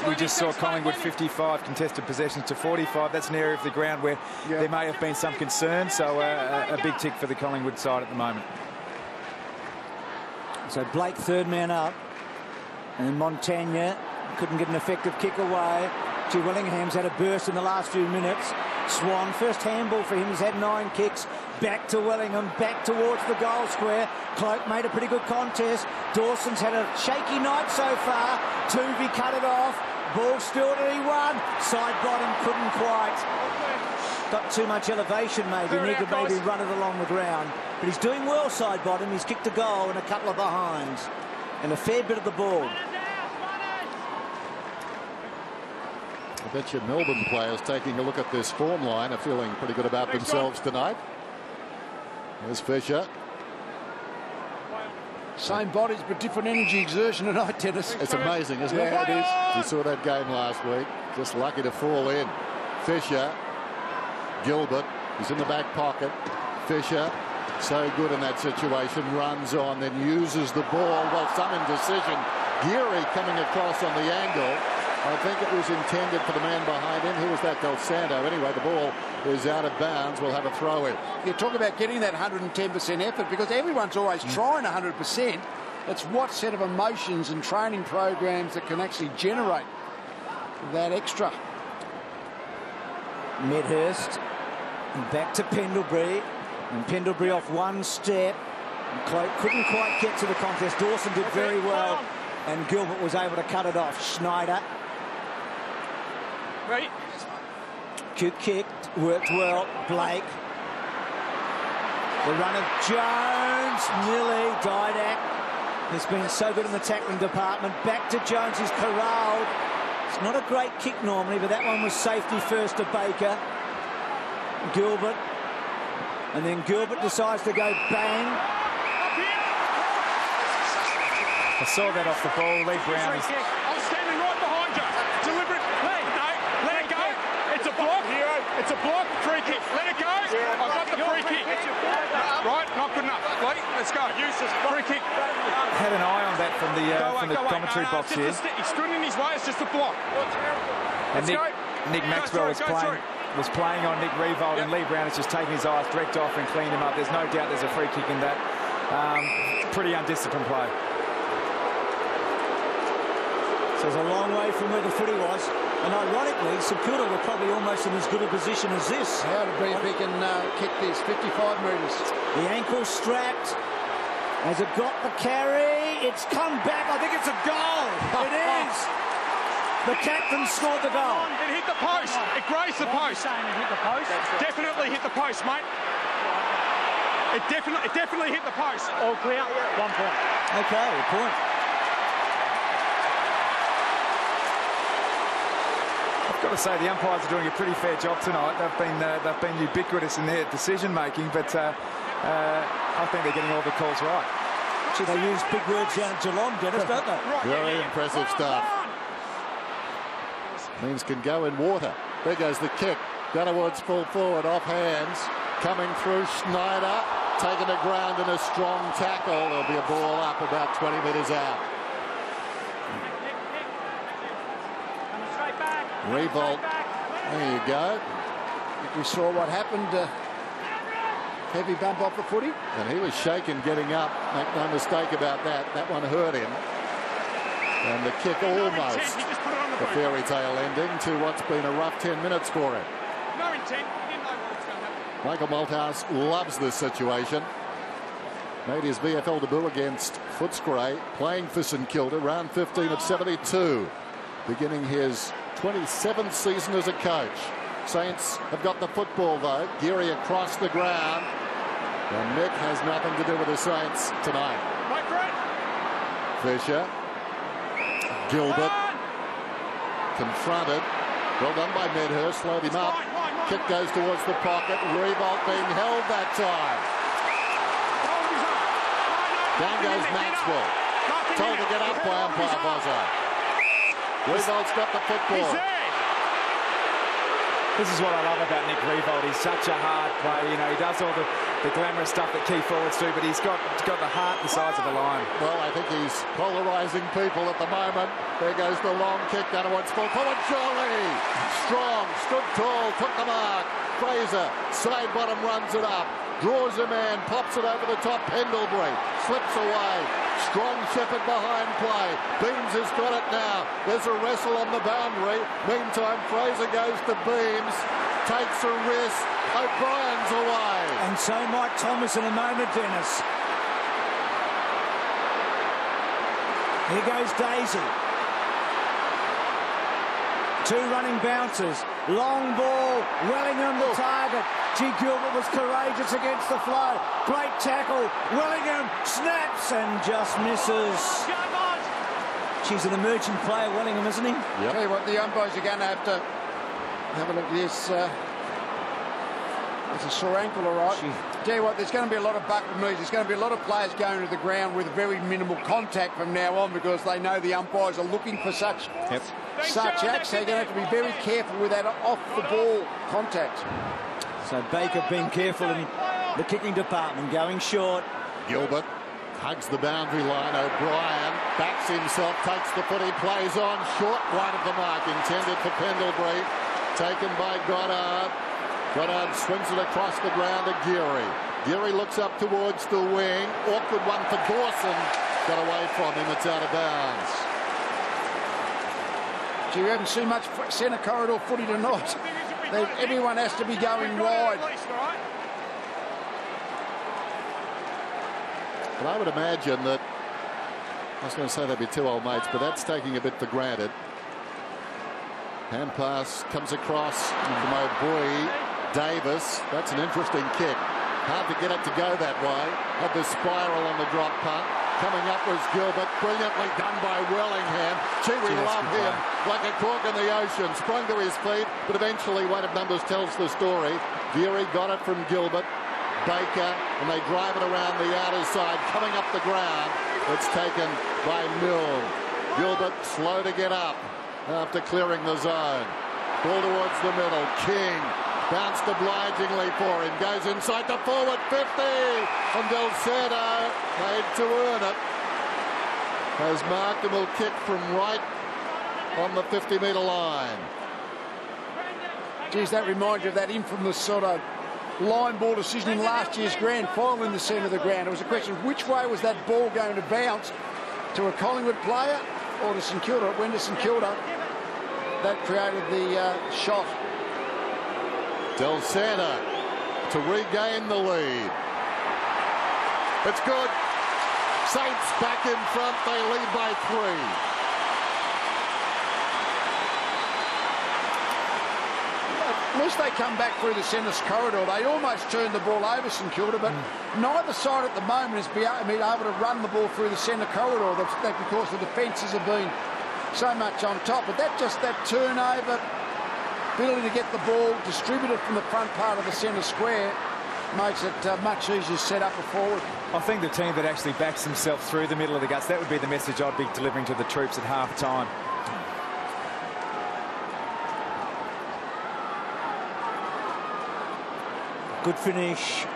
E: We just saw Collingwood 55 contested possessions to 45. That's an area of the ground where there may have been some concern. So a big tick for the Collingwood side at the moment.
D: So Blake, third man up, and Montagna couldn't get an effective kick away. Gee, Willingham's had a burst in the last few minutes. Swan, first handball for him. He's had 9 kicks. Back to Willingham, back towards the goal square. Cloak made a pretty good contest. Dawson's had a shaky night so far. Toovey cut it off. Ball still to E1. Side bottom, couldn't quite. Got too much elevation maybe. Need to maybe run it along the ground. But he's doing well side bottom. He's kicked a goal and a couple of behinds. And a fair bit of the ball.
B: I bet you Melbourne players taking a look at this form line are feeling pretty good about themselves tonight. There's Fisher.
F: Same bodies but different energy exertion tonight, Dennis.
B: It's amazing, isn't it?
F: Yeah, it is.
B: We saw that game last week. Just lucky to fall in. Fisher. Gilbert. He's in the back pocket. Fisher. So good in that situation. Runs on, then uses the ball. Well, some indecision. Geary coming across on the angle. I think it was intended for the man behind him. Who was that? Del Santo. Anyway, the ball is out of bounds. We'll have a throw in.
F: You talk about getting that 110% effort because everyone's always trying 100%. It's what set of emotions and training programs that can actually generate that extra.
D: Medhurst back to Pendlebury, and Pendlebury off one step. And Cloak couldn't quite get to the contest. Dawson did very well, and Gilbert was able to cut it off. Schneider.
C: Right.
D: Kicked, worked well. Blake. The run of Jones. Nearly. Didak has been so good in the tackling department. Back to Jones. He's corralled. It's not a great kick normally, but that one was safety first to Baker. Gilbert. And then Gilbert decides to go bang.
E: I saw that off the ball. Lee Brown is...
C: I'm standing right behind you. Deliberate. No, let it go. It's a block. It's a block. Free kick. Let it go. I've got the free kick. Right, not good enough. Lee, let's go. Free kick.
E: Had an eye on that from the commentary box here.
C: He stood in his way. It's just a block.
E: And Nick Maxwell was playing was playing on Nick Riewoldt, and Lee Brown has just taken his eyes direct off and cleaned him up. There's no doubt there's a free kick in that. Pretty undisciplined play.
D: So it's a long way from where the footy was. And ironically, St Kilda were probably almost in as good a position as this.
F: How to be if he can kick this 55 metres.
D: The ankle strapped. Has it got the carry? It's come back. I think it's a goal. It is. The captain scored the goal.
C: It hit the post. It grazed the post.
G: It hit the post?
C: Definitely hit the post, mate. It definitely hit the post.
G: All clear. 1 point.
D: Okay, a point.
E: I've got to say the umpires are doing a pretty fair job tonight. They've been ubiquitous in their decision making, but I think they're getting all the calls right.
D: Gee, they use big words down at Geelong, Dennis, don't they?
B: Very impressive stuff. Means can go in water. There goes the kick. Gunnerwood's full forward, off hands. Coming through Schneider. Taking the ground in a strong tackle. There'll be a ball up about 20 metres out. Riewoldt. There you go.
F: We saw what happened. Heavy bump off the footy.
B: And he was shaken getting up. Make no mistake about that. That one hurt him. And the kick almost the fairy tale ending to what's been a rough 10 minutes for him.
C: No intent. He didn't know what was going to happen.
B: Michael Malthouse loves this situation. Made his VFL debut against Footscray, playing for St Kilda, round 15 of 72. Beginning his 27th season as a coach. Saints have got the football though. Geary across the ground. And Nick has nothing to do with the Saints tonight. Fisher. Gilbert. Confronted. Well done by Medhurst. Slowed him up. Kick goes towards the pocket. Riewoldt being held that time. Down goes Maxwell. Told to get up by umpire Bozzo. Riewoldt's got the football.
E: This is what I love about Nick Riewoldt. He's such a hard player. You know, he does all the glamorous stuff that key forwards do, but he's got the heart the size of a lion.
B: Well, I think he's polarising people at the moment. There goes the long kick. Gunnerwood's full forward. Jolly. Strong. Stood tall. Took the mark. Fraser. Side bottom runs it up. Draws a man. Pops it over the top. Pendlebury. Slips away. Strong shepherd behind play. Beams has got it now. There's a wrestle on the boundary. Meantime, Fraser goes to Beams. Takes a risk. O'Brien's away.
D: And so might Thomas in a moment, Dennis. Here goes Daisy. Two running bouncers. Long ball. Wellingham the target. G. Gilbert was courageous against the flow. Great tackle. Wellingham snaps and just misses. She's an emerging player, Wellingham, isn't he?
B: Yep.
F: Tell you what, the umpires are going to have to have a look at this. It's a sore ankle, all right. Tell you what, there's going to be a lot of bucket moves. There's going to be a lot of players going to the ground with very minimal contact from now on because they know the umpires are looking for such acts. They're going to have to be very careful with that off-the-ball contact.
D: So Baker being careful in the kicking department, going short.
B: Gilbert hugs the boundary line. O'Brien backs himself, takes the footy, plays on. Short wide of the mark, intended for Pendlebury. Taken by Goddard. Goddard swings it across the ground to Geary. Geary looks up towards the wing. Awkward one for Dawson. Got away from him. It's out of bounds.
F: Gee, we haven't seen much centre corridor footy tonight. Everyone has to be going wide.
B: But I would imagine that, I was going to say they'd be two old mates, but that's taking a bit for granted. Hand pass comes across from O'Boy. Davis, that's an interesting kick. Hard to get it to go that way. Had the spiral on the drop punt. Coming up was Gilbert. Brilliantly done by Wellingham. Gee, we love him. Like a cork in the ocean. Sprung to his feet, but eventually weight of numbers tells the story. Geary got it from Gilbert. Baker, and they drive it around the outer side. Coming up the ground. It's taken by Milne. Gilbert slow to get up after clearing the zone. Ball towards the middle. King bounced obligingly for him. Goes inside the forward 50. And Del Cerdo made to earn it. Has marked and will kick from right on the 50-metre line.
F: Geez, that reminds you of that infamous sort of line ball decision in last year's grand final in the centre of the ground. It was a question of which way was that ball going to bounce, to a Collingwood player or to St Kilda. It went to St Kilda. That created the shot.
B: Del Santa to regain the lead. It's good. Saints back in front. They lead by 3.
F: At least they come back through the centre's corridor. They almost turned the ball over, St Kilda, but neither side at the moment has been able to run the ball through the centre corridor. That's because the defences have been so much on top. But that turnover, ability to get the ball distributed from the front part of the centre square makes it much easier to set up a forward.
E: I think the team that actually backs themselves through the middle of the guts, that would be the message I'd be delivering to the troops at half-time.
D: Good finish.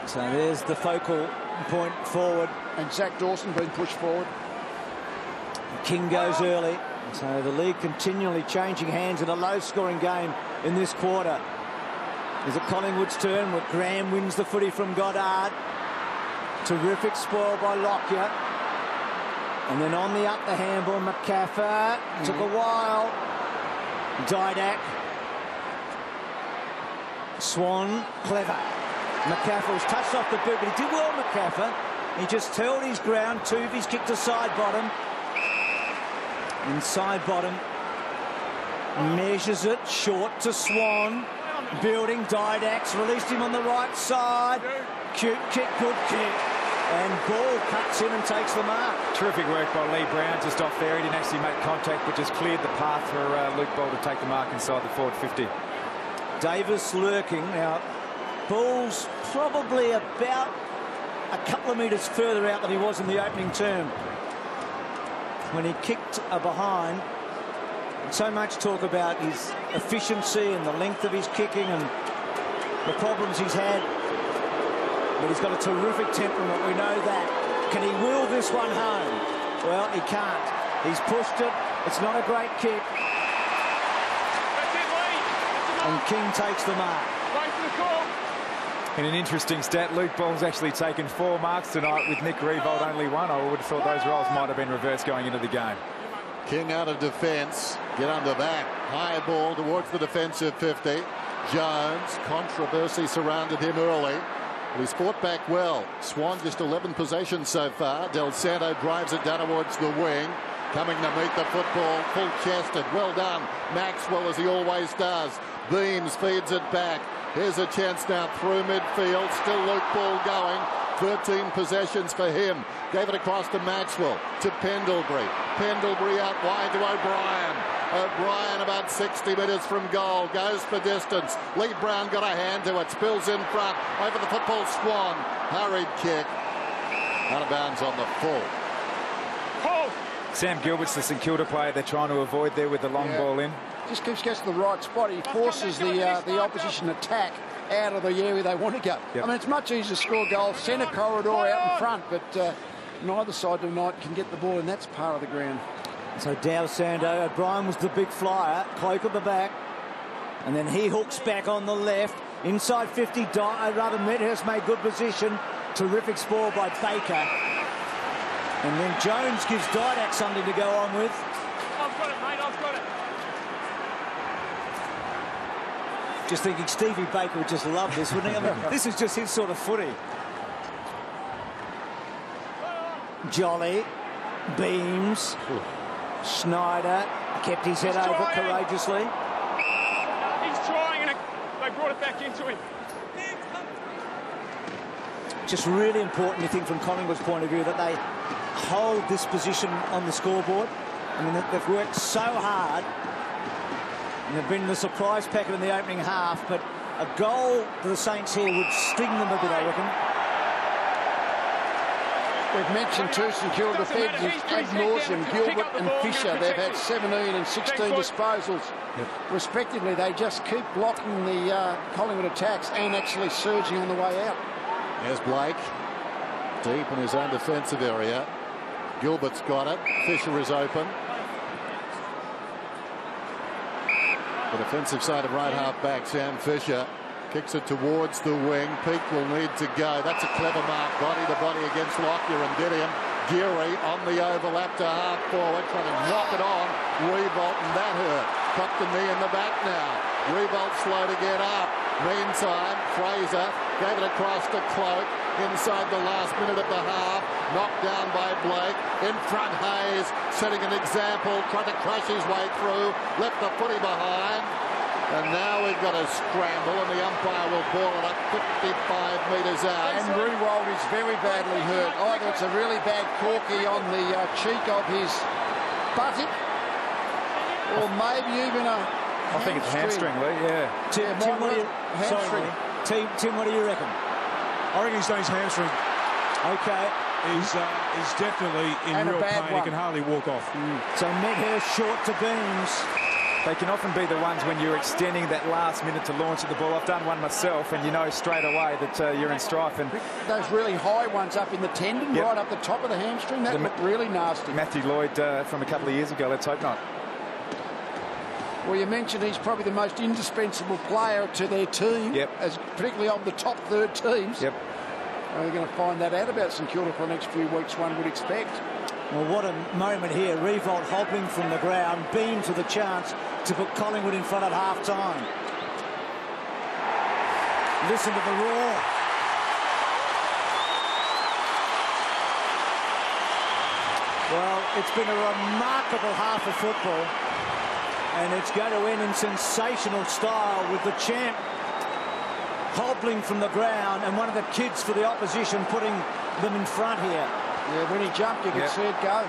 D: So there's the focal point forward.
F: And Zach Dawson being pushed forward.
D: King goes early. So the league continually changing hands in a low-scoring game in this quarter. Is it Collingwood's turn where Graham wins the footy from Goddard? Terrific spoil by Lockyer. And then on the up the handball, McCaffer. Took a while. Didak. Swan, clever. McCaffer was touched off the boot, but he did well, McCaffer. He just held his ground. Tuvey's kicked to side bottom. Inside bottom. Measures it. Short to Swan. Building. Didak's released him on the right side. Cute kick, good kick. And ball cuts in and takes the mark.
E: Terrific work by Lee Brown just off there. He didn't actually make contact, but just cleared the path for Luke Ball to take the mark inside the forward 50.
D: Davis lurking. Now, Ball's probably about a couple of metres further out than he was in the opening term when he kicked a behind. So much talk about his efficiency and the length of his kicking and the problems he's had. But he's got a terrific temperament, we know that. Can he will this one home? Well, he can't. He's pushed it. It's not a great kick. And King takes the mark.
E: In an interesting stat, Luke Ball's actually taken 4 marks tonight with Nick Riewoldt only 1. I would have thought those roles might have been reversed going into the game.
B: King out of defence. Get under that. High ball towards the defensive 50. Jones, controversy surrounded him early. But he's fought back well. Swan just 11 possessions so far. Del Santo drives it down towards the wing. Coming to meet the football, full-chested. Well done, Maxwell, as he always does. Beams feeds it back. Here's a chance now through midfield. Still Luke Ball going. 13 possessions for him. Gave it across to Maxwell, to Pendlebury. Pendlebury out wide to O'Brien. O'Brien about 60 metres from goal. Goes for distance. Lee Brown got a hand to it. Spills in front. Over the football, Swan. Hurried kick. Out of bounds on the full.
E: Sam Gilbert's the St Kilda player they're trying to avoid there with the long ball in.
F: Just keeps getting to the right spot. He forces the opposition attack out of the area they want to go.
E: Yep.
F: I mean, it's much easier to score goals centre corridor out in front, but neither side tonight can get the ball in that part of the ground.
D: So Del Santo, O'Brien was the big flyer, cloak at the back, and then he hooks back on the left. Inside 50, Medhurst made good position. Terrific spoil by Baker. And then Jones gives Didak something to go on with.
C: I've got it, mate, I've got it.
D: Just thinking Stevie Baker would just love this, wouldn't he? I mean, this is just his sort of footy. Jolly, Beams, Schneider kept his head over courageously.
C: He's trying, and they brought it back into him.
D: Just really important, I think, from Collingwood's point of view, that they hold this position on the scoreboard. I mean, they've worked so hard. And they've been the surprise packet in the opening half, but a goal to the Saints here would sting them a bit, I reckon.
F: We've mentioned two St Kilda defenders ad nauseam, Gilbert and Fisher. They've had 17 and 16 disposals, respectively. They just keep blocking the Collingwood attacks and actually surging on the way out.
B: There's Blake, deep in his own defensive area. Gilbert's got it. Fisher is open. The defensive side of right half back, Sam Fisher, kicks it towards the wing. Peake will need to go. That's a clever mark. Body to body against Lockyer and did him. Geary on the overlap to half forward, trying to knock it on. Riewoldt, and that hurt. Got the knee in the back now. Riewoldt slow to get up. Meantime, Fraser gave it across to Cloak inside the last minute of the half. Knocked down by Blake. In front, Hayes setting an example, trying to crush his way through. Left the footy behind. And now we've got a scramble, and the umpire will ball it up 55 metres out.
F: And Riewoldt is very badly hurt. Either it's a really bad corky on the cheek of his buttock, or maybe even a
E: I think it's a hamstring, Lee, yeah.
D: Tim, what do you,
F: hamstring.
D: Tim, what do you reckon?
A: I reckon he's done his hamstring.
D: Okay.
A: He's definitely in
F: And a
A: real
F: bad
A: pain.
F: one.
A: He can hardly walk off.
D: So Medhurst short to beams.
E: They can often be the ones when you're extending that last minute to launch at the ball. I've done one myself, and you know straight away that you're in strife. And
F: Those really high ones up in the tendon,
E: Yep.
F: right up the top of the hamstring, that looked really nasty.
E: Matthew Lloyd from a couple of years ago, let's hope not.
F: Well, you mentioned he's probably the most indispensable player to their team,
E: Yep.
F: as particularly of the top third teams.
E: Yep.
F: They're going to find that out about St Kilda for the next few weeks, one would expect.
D: Well, what a moment here. Riewoldt hobbling from the ground, beamed to the chance to put Collingwood in front at half-time. Listen to the roar. Well, it's been a remarkable half of football, and it's going to end in sensational style with the champ hobbling from the ground and one of the kids for the opposition putting them in front here.
F: Yeah, when he jumped, you could see it go.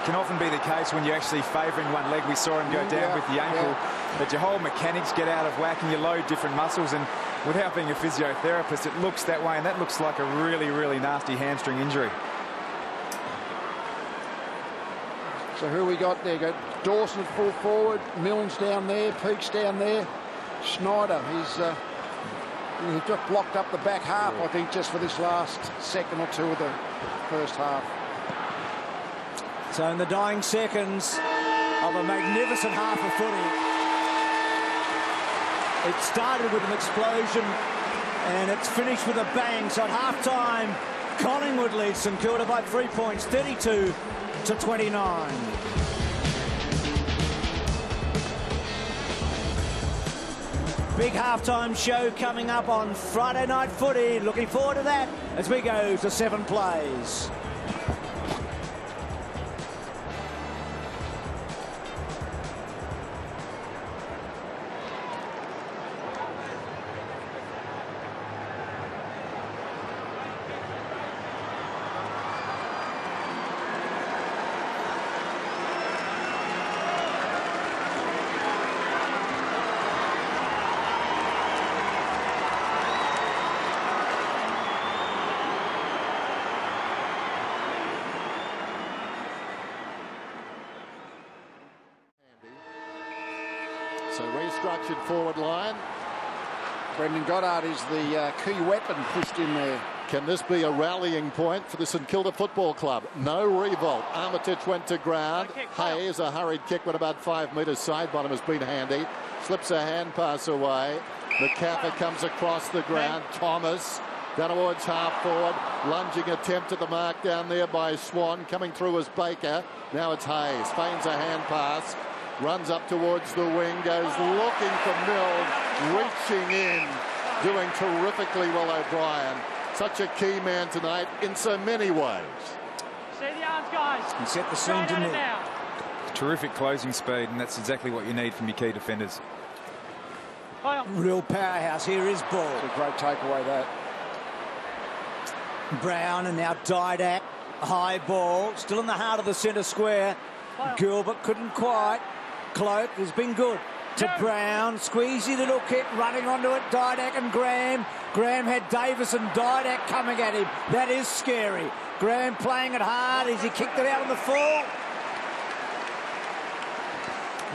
E: Can often be the case when you're actually favouring one leg. We saw him go down with the ankle. But your whole mechanics get out of whack and you load different muscles. And without being a physiotherapist, it looks that way. And that looks like a really, really nasty hamstring injury.
F: So who we got there? Got Dawson at full forward, Milnes down there, Peake's down there. Schneider, he just blocked up the back half, I think, just for this last second or two of the first half.
D: So in the dying seconds of a magnificent half of footy, it started with an explosion and it's finished with a bang. So at half-time, Collingwood leads St Kilda by 3 points, 32-29. Big halftime show coming up on Friday Night Footy. Looking forward to that as we go to 7 plays.
B: So restructured forward line.
F: Brendan Goddard is the key weapon pushed in there.
B: Can this be a rallying point for the St Kilda Football Club? No Riewoldt. Armitage went to ground. Hayes, a hurried kick, went about 5 metres. Side bottom has been handy. Slips a hand pass away. McCaffer comes across the ground. Thomas down towards half forward. Lunging attempt at the mark down there by Swan. Coming through as Baker. Now it's Hayes. Feigns a hand pass. Runs up towards the wing. Goes looking for Mills. Reaching in. Doing terrifically well, O'Brien. Such a key man tonight in so many ways.
G: See the arms, guys.
D: He set the scene, didn't he?
E: Terrific closing speed, and that's exactly what you need from your key defenders.
D: Real powerhouse. Here is ball.
F: It's a great takeaway, that.
D: Brown and now Didak. High ball. Still in the heart of the centre square. Gilbert couldn't quite. Cloak has been good. To Brown. Squeezy little kick. Running onto it. Didak and Graham. Graham had Davis and Didak coming at him. That is scary. Graham playing it hard as he kicked it out on the full.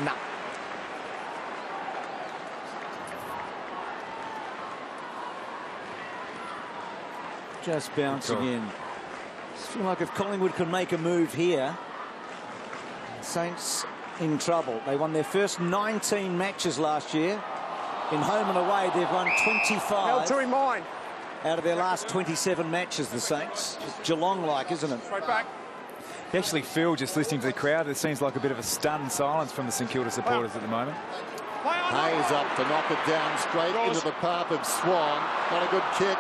D: No. Just bouncing in. I feel like if Collingwood can make a move here, Saints in trouble. They won their first 19 matches last year. In home and away, they've won 25
C: Held to in mind.
D: out of their last 27 matches, the Saints. It's Geelong-like, isn't it?
C: Straight back.
E: You actually feel, just listening to the crowd, it seems like a bit of a stunned silence from the St Kilda supporters at the moment.
B: Hayes up to knock it down straight into the path of Swan. Not a good kick.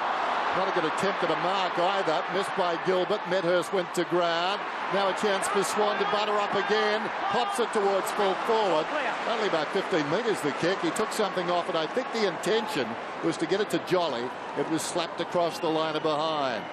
B: Not a good attempt at a mark either. Missed by Gilbert. Medhurst went to ground. Now a chance for Swan to butter up again. Pops it towards full forward. Only about 15 metres the kick. He took something off it. I think the intention was to get it to Jolly. It was slapped across the line of behind.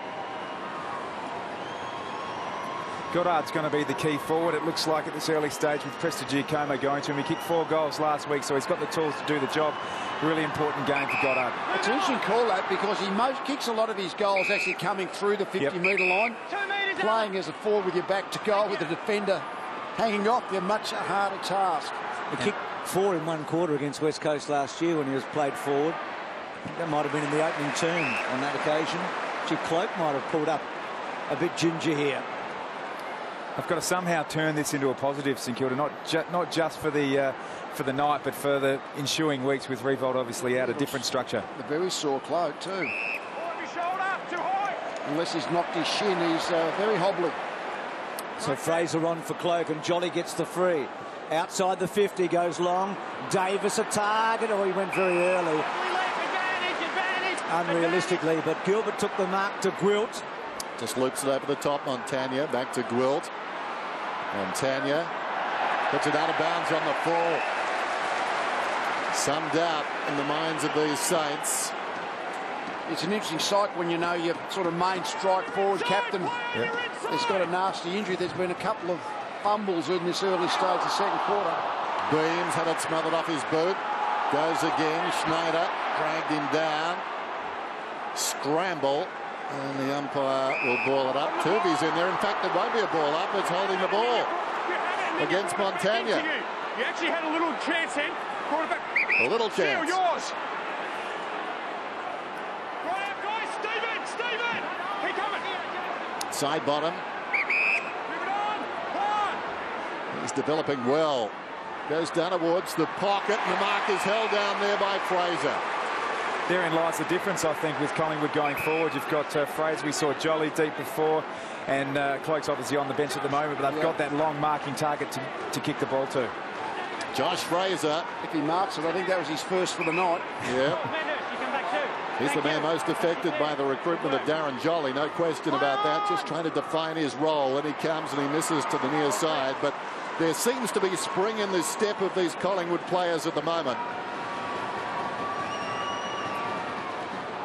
E: Goddard's going to be the key forward, it looks like, at this early stage, with Prestigiacomo going to him. He kicked 4 goals last week, so he's got the tools to do the job. Really important game for Goddard.
F: It's an interesting call, that, because he kicks a lot of his goals actually coming through the 50-metre line. Playing as a forward with your back to goal with the defender hanging off, you're much a harder task.
D: He kicked 4 in 1 quarter against West Coast last year when he was played forward. I think that might have been in the opening term on that occasion. Actually, Cloak might have pulled up a bit ginger here.
E: I've got to somehow turn this into a positive, St Kilda, not just for the night, but for the ensuing weeks, with Riewoldt obviously out, a different structure.
F: A very sore Cloak too. Unless he's knocked his shin, he's very hobbly.
D: So Fraser on for Cloak, and Jolly gets the free. Outside the 50 goes long. Davis a target. Oh, he went very early. Unrealistically, but Gilbert took the mark to Gwilt.
B: Just loops it over the top. Montagna back to Gwilt. Montagna puts it out of bounds on the full. Some doubt in the minds of these Saints.
F: It's an interesting sight when you know your sort of main strike forward captain has got a nasty injury. There's been a couple of fumbles in this early stage of the second quarter.
B: Beams had it smothered off his boot. Goes again. Schneider dragged him down. Scramble. And the umpire will ball it up. Tuvi's in there. In fact, it won't be a ball up. It's holding the ball against Montagna.
C: You actually had a little chance then.
B: A little chance.
C: Yours. Right up, guys. Stephen. Keep coming.
B: Side bottom.
C: Move it on.
B: He's developing well. Goes down towards the pocket, and the mark is held down there by Fraser.
E: Therein lies the difference, I think, with Collingwood going forward. You've got Fraser, we saw Jolly deep before, and Cloak's obviously on the bench at the moment, but they've got that long marking target to kick the ball to.
B: Josh Fraser.
F: If he marks it, I think that was his first for the night.
B: Yeah. He's the man most affected by the recruitment of Darren Jolly, no question about that. Just trying to define his role, and he comes and he misses to the near side, but there seems to be spring in the step of these Collingwood players at the moment.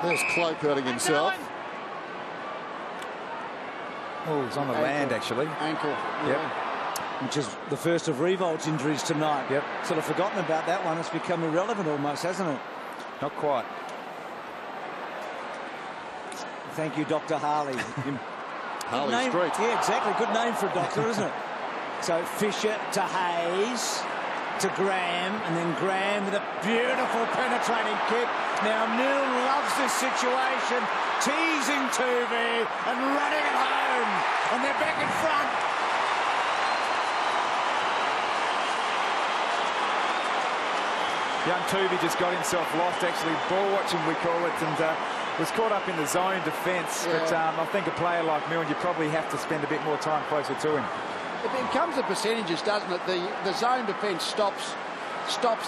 B: There's Cloak hurting himself.
E: Oh, he's on the land, actually.
F: Ankle.
E: Yep.
D: Which is the first of Riewoldt's injuries tonight.
E: Yep.
D: Sort of forgotten about that one. It's become irrelevant almost, hasn't it?
E: Not quite.
D: Thank you, Dr. Harley.
B: Harley
D: name,
B: Street.
D: Yeah, exactly. Good name for a doctor, isn't it? So Fisher to Hayes to Graham, and then Graham with a beautiful penetrating kick. Now Mill loves this situation, teasing Tuvi and running it home, and they're back in front.
E: Young Tuvi just got himself lost, actually, ball watching we call it, and was caught up in the zone defence.
F: Yeah.
E: But I think a player like Milne, you probably have to spend a bit more time closer to him.
F: It becomes the percentages, doesn't it? The zone defence stops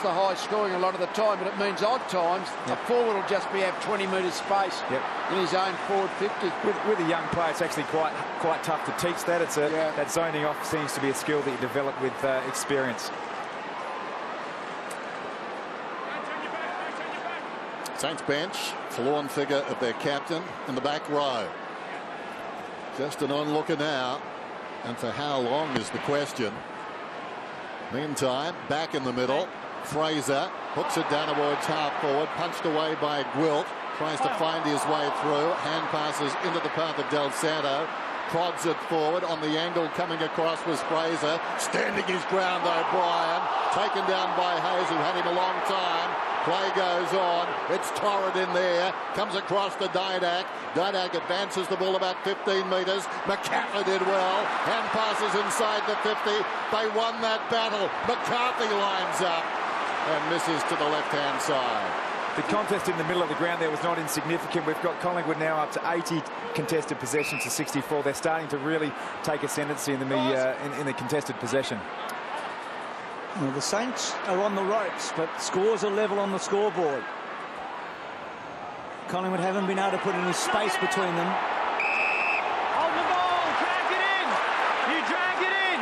F: the high scoring a lot of the time, but it means odd times a forward will just have 20 metres space in his own forward 50.
E: With a young player, it's actually quite tough to teach that. It's that zoning off seems to be a skill that you develop with experience.
B: Saints bench, forlorn figure of their captain in the back row. Just an onlooker now, and for how long is the question. Meantime, back in the middle, Fraser hooks it down towards half forward, punched away by Gwilt, tries to find his way through, hand passes into the path of Del Santo, prods it forward. On the angle coming across was Fraser, standing his ground O'Brien, taken down by Hayes, who had him a long time. Play goes on. It's Torrid in there. Comes across to Didak. Didak advances the ball about 15 metres. McCaffrey did well. Hand passes inside the 50. They won that battle. McCarthy lines up and misses to the left-hand side.
E: The contest in the middle of the ground there was not insignificant. We've got Collingwood now up to 80 contested possessions to 64. They're starting to really take ascendancy in the contested possession.
D: Well, the Saints are on the ropes, but scores are level on the scoreboard. Collingwood haven't been able to put any space between them.
C: Hold the ball, drag it in. You drag it in.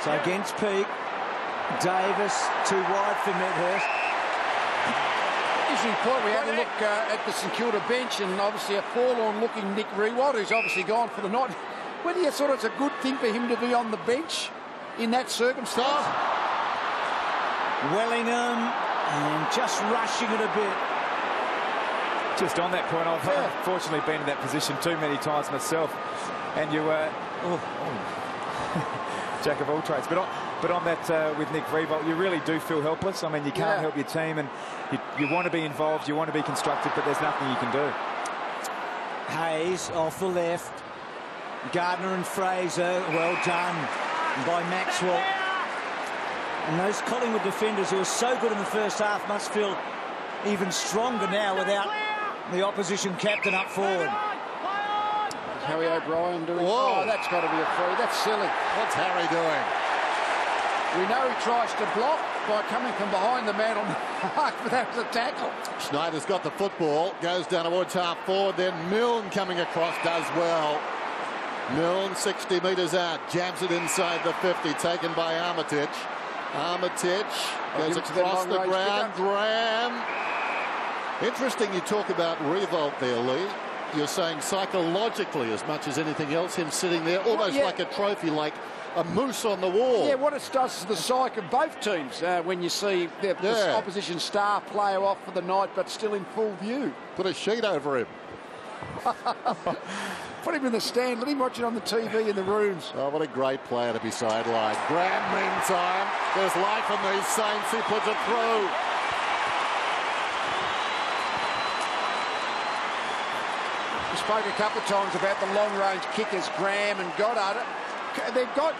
D: So against Peake, Davis too wide for Medhurst.
F: Interesting point. We had a look at the St Kilda bench, and obviously a forlorn-looking Nick Riewoldt, who's obviously gone for the night. Whether you thought it's a good thing for him to be on the bench in that circumstance?
D: Wellingham and just rushing it a bit.
E: Just on that point, I've unfortunately been in that position too many times myself. And you jack of all trades. But on that with Nick Riewoldt, you really do feel helpless. I mean, you can't help your team, and you want to be involved, you want to be constructive, but there's nothing you can do.
D: Hayes off the left. Gardner and Fraser, well done by Maxwell. And those Collingwood defenders who were so good in the first half must feel even stronger now without the opposition captain up forward.
F: Is Harry O'Brien doing?
B: Whoa.
F: Oh, that's got to be a free. That's silly.
B: What's Harry doing?
F: We know he tries to block by coming from behind the man on the mark, but that was a tackle.
B: Schneider's got the football, goes down towards half forward, then Milne coming across does well. Milne 60 metres out, jams it inside the 50, taken by Armitage. Armitage goes across the ground. Graham. Interesting you talk about Riewoldt there, Lee. You're saying psychologically as much as anything else, him sitting there almost like a trophy, like a moose on the wall.
F: Yeah, what it does is the psyche of both teams when you see the opposition star player off for the night but still in full view.
B: Put a sheet over him.
F: Put him in the stand, let him watch it on the TV in the rooms.
B: Oh, what a great player to be sidelined. Graham, meantime, there's life in these Saints. He puts it through.
F: We spoke a couple of times about the long-range kickers, Graham and Goddard. They've got,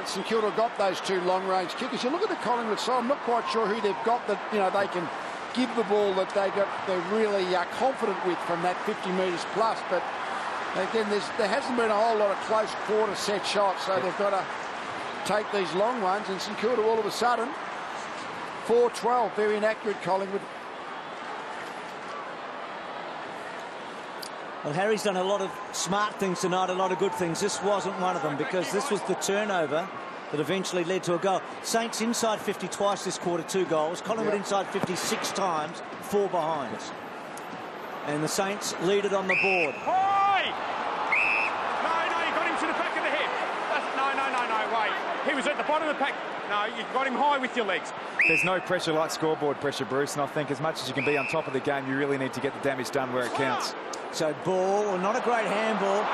F: St Kilda got those two long-range kickers. You look at the Collingwood side, I'm not quite sure who they've got that, they can give the ball that they're really confident with from that 50 metres plus. But again, there hasn't been a whole lot of close quarter set shots, so they've got to take these long ones. And St Kilda all of a sudden, 4-12, very inaccurate Collingwood.
D: Well, Harry's done a lot of smart things tonight, a lot of good things. This wasn't one of them, because this was the turnover that eventually led to a goal. Saints inside 50 twice this quarter, 2 goals. Collingwood inside 50 6 times, 4 behinds. And the Saints lead it on the board.
C: High! No, you got him to the back of the head. No, wait. He was at the bottom of the pack. No, you got him high with your legs.
E: There's no pressure like scoreboard pressure, Bruce, and I think as much as you can be on top of the game, you really need to get the damage done where it counts.
D: So ball, well, not a great handball.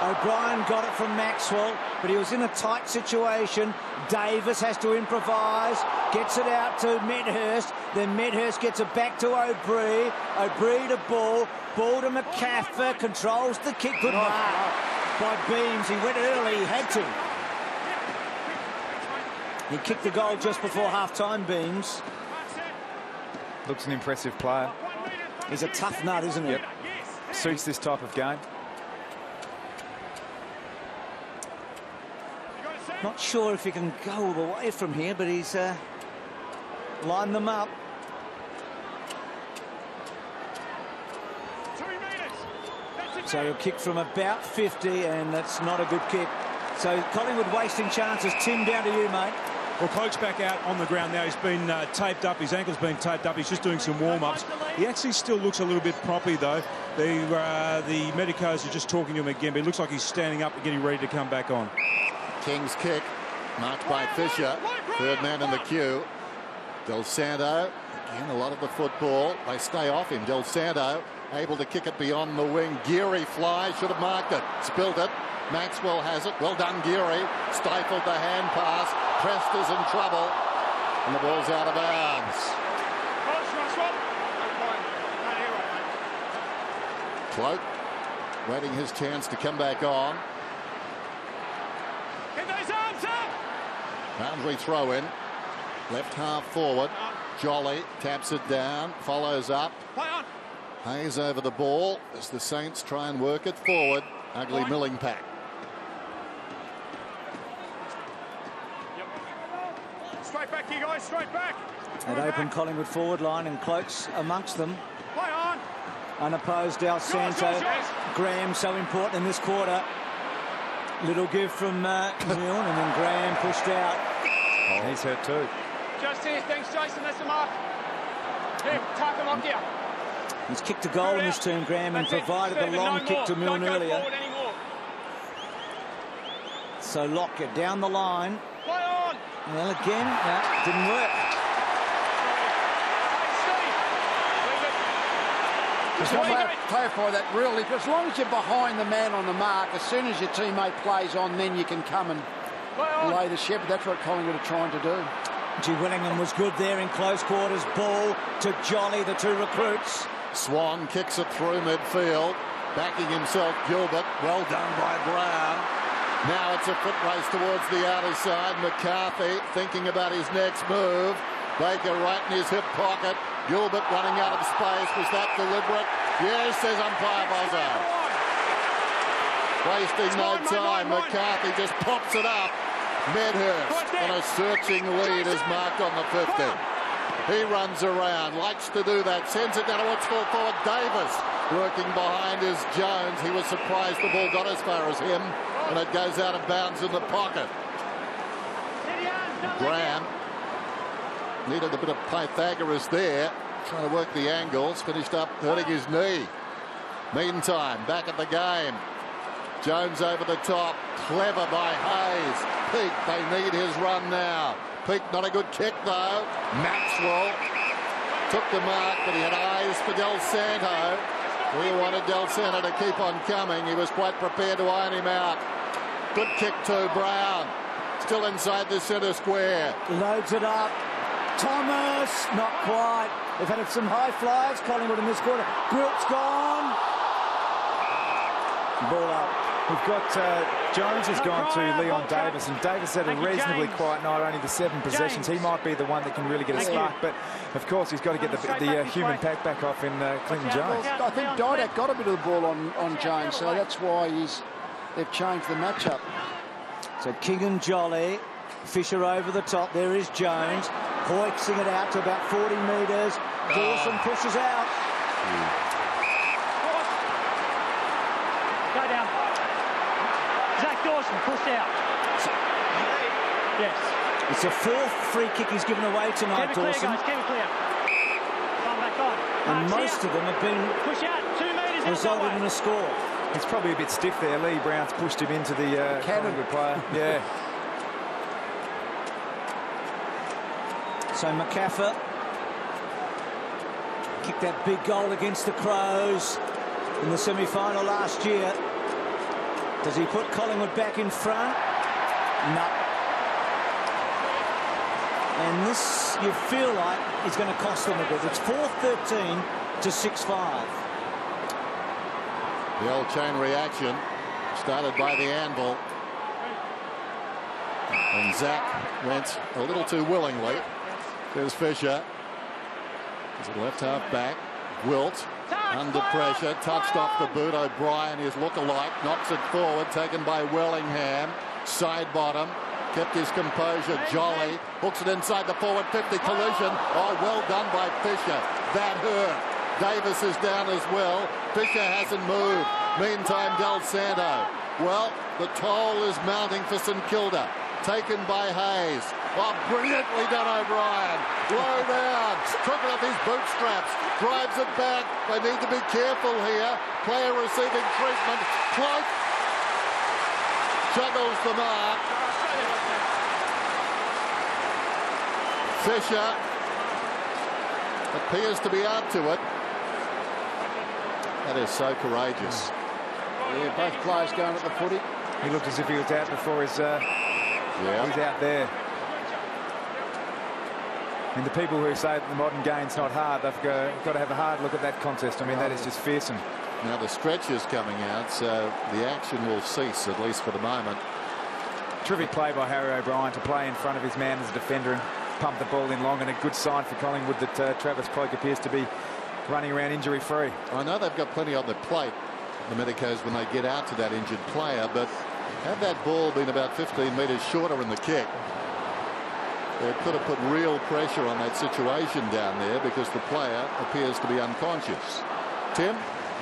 D: O'Brien got it from Maxwell, but he was in a tight situation. Davis has to improvise, gets it out to Medhurst, then Medhurst gets it back to O'Brien. O'Brien to ball to McCaffrey, controls the kick. Good mark by Beams. He went early, he had to. He kicked the goal just before half-time, Beams.
E: Looks an impressive player.
D: He's a tough nut, isn't he?
E: Yep. Suits this type of game.
D: Not sure if he can go all the way from here, but he's lined them up. So he'll kick from about 50, and that's not a good kick. So Collingwood wasting chances. Tim, down to you, mate.
A: Well, Cloak's back out on the ground now. He's been taped up. His ankle's been taped up. He's just doing some warm-ups. He actually still looks a little bit proppy, though. The medicos are just talking to him again, but it looks like he's standing up and getting ready to come back on.
B: King's kick, marked by Fisher. Third man in the queue. Del Santo, again, a lot of the football. They stay off him. Del Santo able to kick it beyond the wing. Geary fly, should have marked it. Spilt it. Maxwell has it. Well done, Geary. Stifled the hand pass. Prester's in trouble. And the ball's out of bounds. Cloak waiting his chance to come back on.
C: Get those arms up!
B: Boundary throw in. Left half forward. Jolly taps it down. Follows up.
C: Play on.
B: Hayes over the ball as the Saints try and work it forward. Ugly milling pack.
C: Yep. Straight back here, guys. Straight back.
D: An open Collingwood forward line and Cloak's amongst them.
C: Play on.
D: Unopposed Del Santo. Graham so important in this quarter. Little give from Milne and then Graham pushed out.
E: Oh. He's hurt too.
C: Just here. Thanks, Jason. That's the mark. Here, tuck him up here.
D: He's kicked a goal in this term, Graham, and provided the long kick to Milne earlier. So Lockyer down the line.
C: Play on.
D: Well, again, that didn't work.
F: Just want to clarify that really, as long as you're behind the man on the mark, as soon as your teammate plays on, then you can come and lay the shepherd. That's what Collingwood are trying to do.
D: G. Willingham was good there in close quarters. Ball to Jolly, the two recruits.
B: Swan kicks it through midfield. Backing himself, Gilbert. Well done by Brown. Now it's a foot race towards the outer side. McCarthy thinking about his next move. Baker right in his hip pocket. Gilbert running out of space. Was that deliberate? Yes, says umpire Bozzo. Wasting no time. McCarthy just pops it up. Medhurst on a searching lead is marked on the 50. He runs around, likes to do that, sends it down towards full forward. Davis working behind is Jones. He was surprised the ball got as far as him, and it goes out of bounds in the pocket. Graham needed a bit of Pythagoras there, trying to work the angles, finished up hurting his knee. Meantime, back at the game. Jones over the top, clever by Hayes. Peake, they need his run now. Peake, not a good kick though. Maxwell took the mark, but he had eyes for Del Santo. He wanted Del Santo to keep on coming. He was quite prepared to iron him out. Good kick to Brown. Still inside the centre square.
D: Loads it up. Thomas, not quite. They've had some high flyers, Collingwood in this quarter. Gwilt's gone. Ball up.
E: We've got Jones has gone to Leon Davis, and Davis had a reasonably quiet night, only the 7 possessions. He might be the one that can really get a spark, but of course he's got to get the human pack back off in Clinton Jones.
F: I think Didak got a bit of the ball on Jones, so that's why they've changed the matchup.
D: So King and Jolly, Fisher over the top. There is Jones, hoiksing it out to about 40 metres. Dawson pushes out.
G: Go down. Zach Dawson pushed out. Yes.
D: It's the 4th free kick he's given away tonight,
G: Keep it clear,
D: Dawson.
G: guys. Keep it clear. Come back on.
D: And
G: Mark's
D: most
G: out.
D: of them have been
G: Push out. 2 metres out
D: resulted
G: that way.
D: in a score.
E: He's probably a bit stiff there. Lee Brown's pushed him into the Collingwood player. Yeah.
D: So McCaffer kicked that big goal against the Crows in the semi-final last year. Does he put Collingwood back in front? No. And this, you feel like, is going to cost them a bit. It's 4-13 to 6-5.
B: The old chain reaction started by the anvil. And Zach went a little too willingly. There's Fisher. He's a left half back. Wilt under pressure. Touched off the boot. O'Brien, his look-alike, knocks it forward. Taken by Wellingham. Side bottom. Kept his composure. Jolly hooks it inside the forward 50. Collision. Oh, well done by Fisher. That hurt. Davis is down as well. Fisher hasn't moved. Meantime, Del Santo. Well, the toll is mounting for St Kilda. Taken by Hayes. Oh, brilliantly done, O'Brien. Low down. Took it off his bootstraps. Drives it back. They need to be careful here. Player receiving treatment. Cloak juggles the mark. Fisher appears to be out to it. That is so courageous.
F: Yeah, both players going at the footy.
E: He looked as if he was out before his... he's out there. And the people who say that the modern game's not hard, they've got to have a hard look at that contest. I mean, that is just fearsome.
B: Now the stretch is coming out, so the action will cease, at least for the moment.
E: Terrific play by Harry O'Brien to play in front of his man as a defender and pump the ball in long, and a good sign for Collingwood that Travis Cloak appears to be running around injury-free.
B: I know they've got plenty on the plate, the Medicos, when they get out to that injured player, but had that ball been about 15 metres shorter in the kick, it could have put real pressure on that situation down there because the player appears to be unconscious. Tim?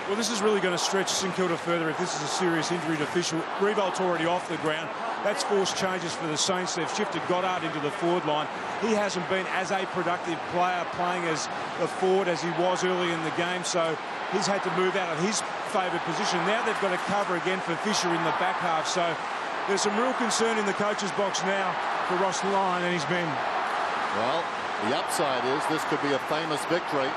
A: Well, this is really going to stretch St Kilda further if this is a serious injury to Fisher. Riewoldt already off the ground. That's forced changes for the Saints. They've shifted Goddard into the forward line. He hasn't been as a productive player playing as a forward as he was early in the game, so he's had to move out of his favoured position. Now they've got to cover again for Fisher in the back half, so there's some real concern in the coach's box now for Ross Lyon and his men. Well,
B: the upside is this could be a famous victory.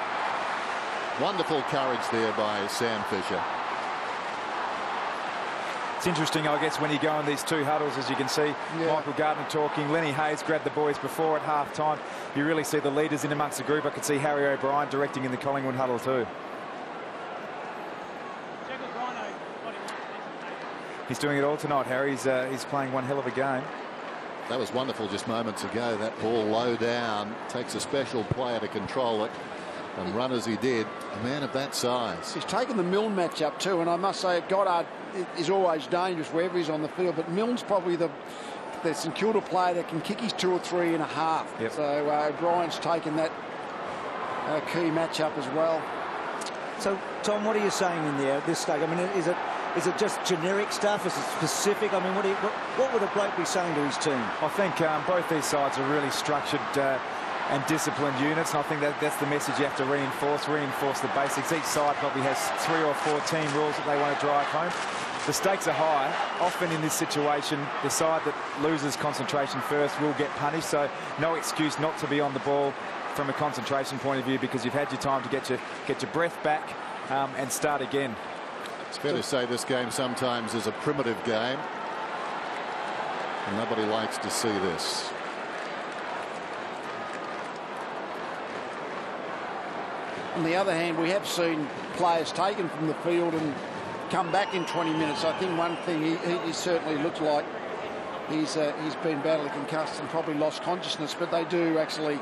B: Wonderful courage there by Sam Fisher.
E: It's interesting, I guess, when you go in these two huddles, as you can see, Michael Gardner talking, Lenny Hayes grabbed the boys before at half-time. You really see the leaders in amongst the group. I could see Harry O'Brien directing in the Collingwood huddle too. He's doing it all tonight, Harry. He's playing one hell of a game.
B: That was wonderful just moments ago. That ball low down. Takes a special player to control it and run as he did. A man of that size.
F: He's taken the Milne match up too, and I must say Goddard is always dangerous wherever he's on the field, but Milne's probably the St Kilda player that can kick his 2 or 3 and a half.
E: Yep.
F: So O'Brien's taken that key match-up as well.
D: So, Tom, what are you saying in there at this stage? I mean, is it just generic stuff? Is it specific? I mean, what would a bloke be saying to his team?
E: I think both these sides are really structured and disciplined units, and I think that's the message you have to reinforce the basics. Each side probably has 3 or 4 team rules that they want to drive home. The stakes are high. Often in this situation, the side that loses concentration first will get punished, so no excuse not to be on the ball from a concentration point of view, because you've had your time to get your breath back and start again.
B: It's fair to say this game sometimes is a primitive game, and nobody likes to see this.
F: On the other hand, we have seen players taken from the field and come back in 20 minutes. I think one thing he certainly looks like he's been badly concussed and probably lost consciousness, but they do actually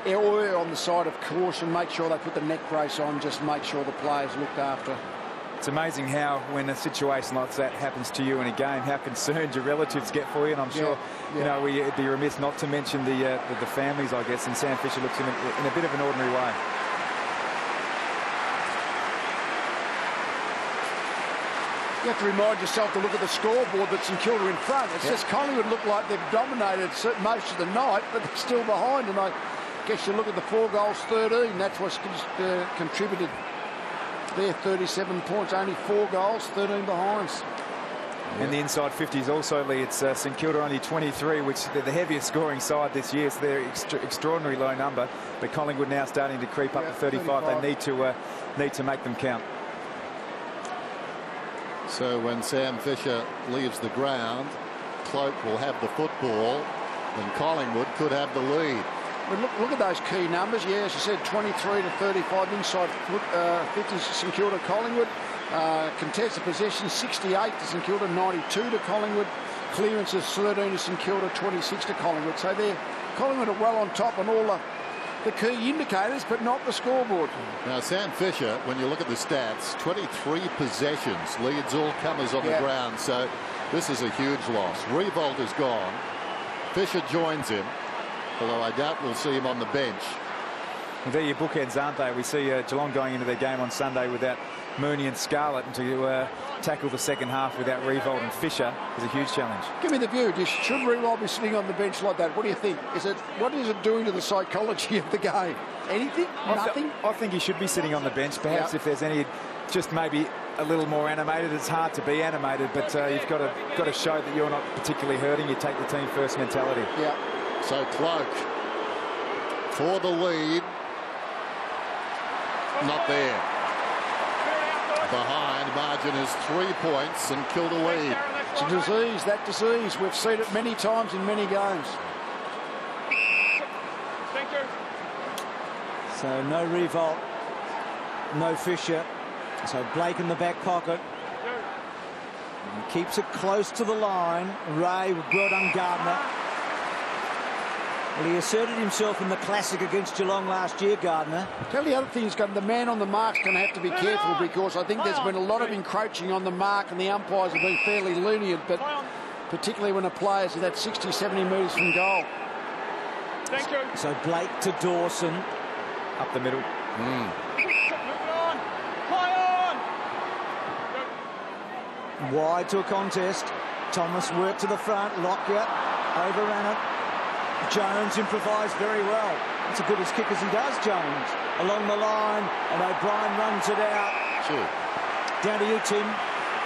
F: err on the side of caution, make sure they put the neck brace on, just make sure the players looked after.
E: It's amazing how, when a situation like that happens to you in a game, how concerned your relatives get for you. And I'm sure, you know, we'd be remiss not to mention the families, I guess. And Sam Fisher looks in a bit of an ordinary way.
F: You have to remind yourself to look at the scoreboard that's St Kilda in front. It's just Collingwood look like they've dominated most of the night, but they're still behind. And I guess you look at the 4 goals, 13. That's what's contributed. There, 37 points, only 4 goals, 13 behinds.
E: And the inside 50s also, Lee. It's St Kilda only 23, which they're the heaviest scoring side this year, so they're extraordinary low number. But Collingwood now starting to creep up to 35. They need to make them count.
B: So when Sam Fisher leaves the ground, Cloak will have the football, and Collingwood could have the lead.
F: But look at those key numbers. Yeah, as you said, 23 to 35 inside 50 St Kilda, Collingwood. Contested possession 68 to St Kilda, 92 to Collingwood. Clearances 13 to St Kilda, 26 to Collingwood. So Collingwood are well on top on all the key indicators, but not the scoreboard.
B: Now Sam Fisher, when you look at the stats, 23 possessions, leads all comers on the ground. So this is a huge loss. Riewoldt is gone. Fisher joins him, although I doubt we'll see him on the bench.
E: Well, they're your bookends, aren't they? We see Geelong going into their game on Sunday without Mooney and Scarlett, and to tackle the second half without Riewoldt and Fisher is a huge challenge.
F: Give me the view. Should Riewoldt be sitting on the bench like that? What do you think? What is it doing to the psychology of the game? Anything? Nothing?
E: I think he should be sitting on the bench. Perhaps if there's any, just maybe a little more animated. It's hard to be animated, but you've got to show that you're not particularly hurting. You take the team first mentality.
F: Yeah.
B: So Cloak for the lead. Not there. Behind, margin is 3 points and Kilda lead.
F: It's a disease, that disease. We've seen it many times in many games.
C: Thank you.
D: So no Riewoldt, no Fisher. So Blake in the back pocket. He keeps it close to the line. Ray, well done, Gardner. Well, he asserted himself in the Classic against Geelong last year, Gardner.
F: Tell the other thing is the man on the mark's going to have to be careful, because I think there's been a lot of encroaching on the mark, and the umpires have been fairly lenient, but particularly when a player's at that 60, 70 metres from goal.
C: Thank you.
D: So Blake to Dawson.
E: Up the middle.
C: Move it on. Play on.
D: Wide to a contest. Thomas worked to the front. Lockyer overran it. Jones improvised very well. It's a good as kick as he does, Jones. Along the line, and O'Brien runs it out.
B: Sure.
D: Down to you, Tim.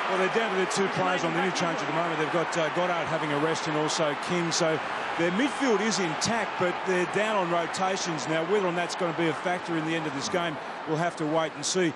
A: Well, they're down to their two players on the interchange at the moment. They've got Goddard having a rest and also King. So their midfield is intact, but they're down on rotations now. Whether or not that's going to be a factor in the end of this game, we'll have to wait and see.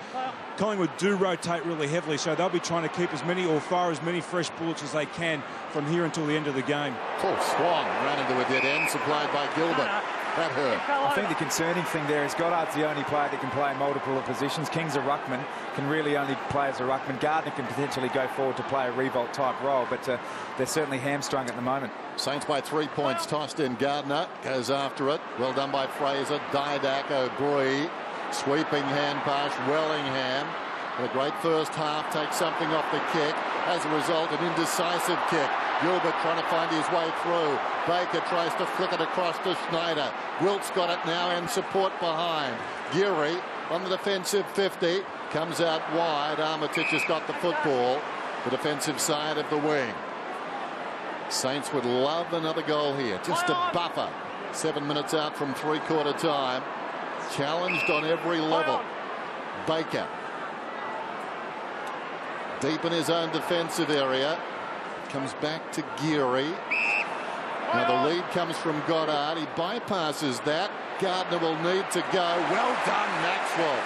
A: Collingwood do rotate really heavily, so they'll be trying to keep as many or fire as many fresh bullets as they can from here until the end of the game.
B: Full Swan ran into a dead end, supplied by Gilbert. That hurt.
E: I think the concerning thing there is Goddard's the only player that can play in multiple positions. King's a ruckman, can really only play as a ruckman. Gardner can potentially go forward to play a Riewoldt type role, but they're certainly hamstrung at the moment.
B: Saints by 3 points, tossed in. Gardner goes after it. Well done by Fraser. Didac, O'Brien. Sweeping hand pass, Wellingham. A great first half, takes something off the kick. As a result, an indecisive kick. Gilbert trying to find his way through. Baker tries to flick it across to Schneider. Wilt's got it now and support behind. Geary on the defensive 50. Comes out wide. Armitage has got the football. The defensive side of the wing. Saints would love another goal here. Just a buffer. 7 minutes out from three-quarter time. Challenged on every level. Baker. Deep in his own defensive area. Comes back to Geary. Now the lead comes from Goddard. He bypasses that. Gardner will need to go. Well done, Maxwell.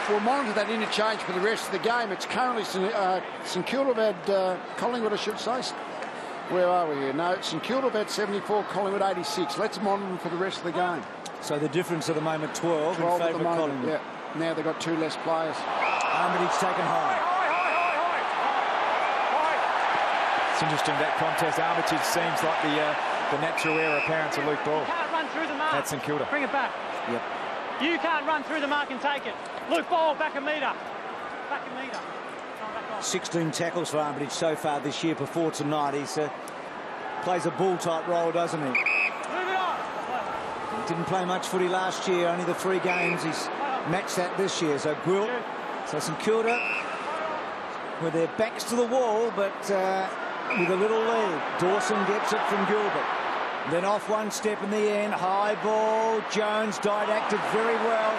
F: We'll monitor that interchange for the rest of the game. It's currently St Kilda have had Collingwood, I should say. Where are we here? No, St Kilda have had 74, Collingwood 86. Let's monitor them for the rest of the game.
D: So the difference at the moment 12 in favour of Collingwood.
F: Yeah. Now they've got 2 less players.
D: Armitage taken high.
E: It's interesting, that contest. Armitage seems like the natural heir apparent to Luke Ball.
G: You can't run through the mark.
E: That's St Kilda.
G: Bring it back.
D: Yep.
G: You can't run through the mark and take it. Luke Ball, back a metre. Back a metre.
D: 16 tackles for Armitage so far this year before tonight. He plays a bull-type role, doesn't he?
G: Move it on.
D: He didn't play much footy last year, only the 3 games. He's matched that this year. So Gwilt, so St Kilda with their backs to the wall, but with a little lead. Dawson gets it from Gilbert. Then off one step in the end. High ball. Jones didacted very well.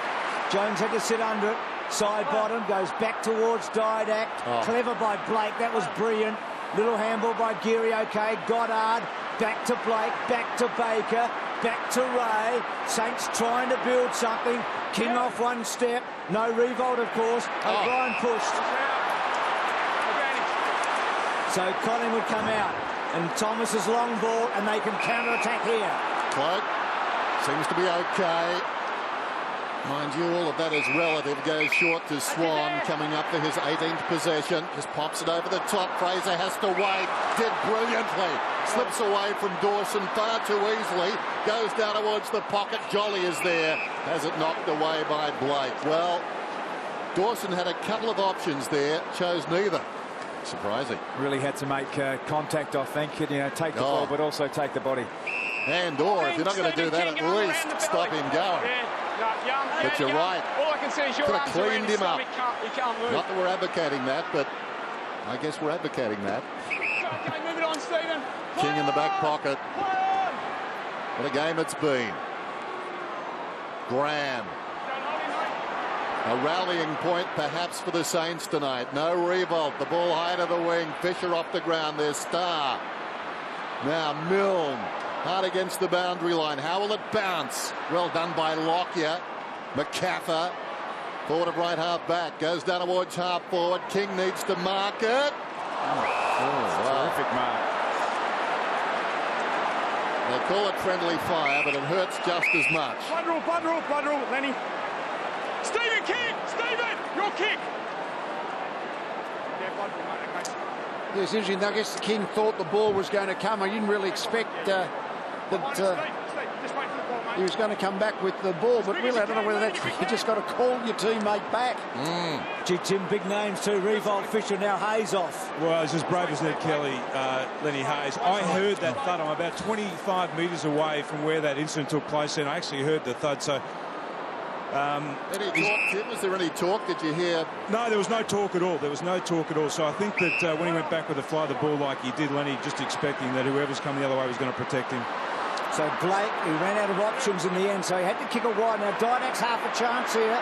D: Jones had to sit under it. Side bottom, goes back towards Didac. Clever by Blake, that was brilliant. Little handball by Geary, okay. Goddard, back to Blake, back to Baker, back to Ray. Saints trying to build something. King off one step. No Riewoldt, of course. O'Brien pushed. So Collingwood come out. And Thomas's long ball, and they can counter-attack here.
B: Cloak seems to be okay. Mind you, all of that is relative. Goes short to Swan, coming up for his 18th possession. Just pops it over the top. Fraser has to wait. Did brilliantly. Slips away from Dawson far too easily. Goes down towards the pocket. Jolly is there. Has it knocked away by Blake. Well, Dawson had a couple of options there. Chose neither. Surprising.
E: Really had to make contact, I think. You know, take the ball, but also take the body.
B: And/or, if you're not going to do that, at least stop him going. But you're right.
C: All I can see is your
B: could have
C: arms
B: cleaned him up.
C: You can't move.
B: Not that we're advocating that, but I guess we're advocating that.
C: Okay, move it on, Stephen.
B: King in the back pocket. What a game it's been. Graham. A rallying point perhaps for the Saints tonight. No Riewoldt. The ball high to the wing. Fisher off the ground. Their star. Now Milne. Hard against the boundary line. How will it bounce? Well done by Lockyer. McCaffer. Forward of right half back. Goes down towards half forward. King needs to mark it.
E: Terrific mark.
B: They call it friendly fire, but it hurts just as much.
C: Blood rule, Lenny. Stephen, kick! Stephen, your kick! Yeah, blood rule, mate, okay.
F: Yeah, it's interesting. I guess King thought the ball was going to come. I didn't really expect that he was going to come back with the ball, but really I don't know whether that's you just got to call your teammate back.
D: Gee, Tim, big names too. Riewoldt, Fisher, now Hayes off.
A: Well, he's as brave as Ned Kelly, Lenny Hayes. I heard that thud. I'm about 25 metres away from where that incident took place, and I actually heard the thud. So,
B: Any talk, Tim? Was there any talk? Did you hear?
A: no, there was no talk at all. There was no talk at all. So I think that when he went back with the fly the ball like he did, Lenny, just expecting that whoever's coming the other way was going to protect him.
D: So Blake, he ran out of options in the end, so he had to kick it wide. Now Didak's half a chance here.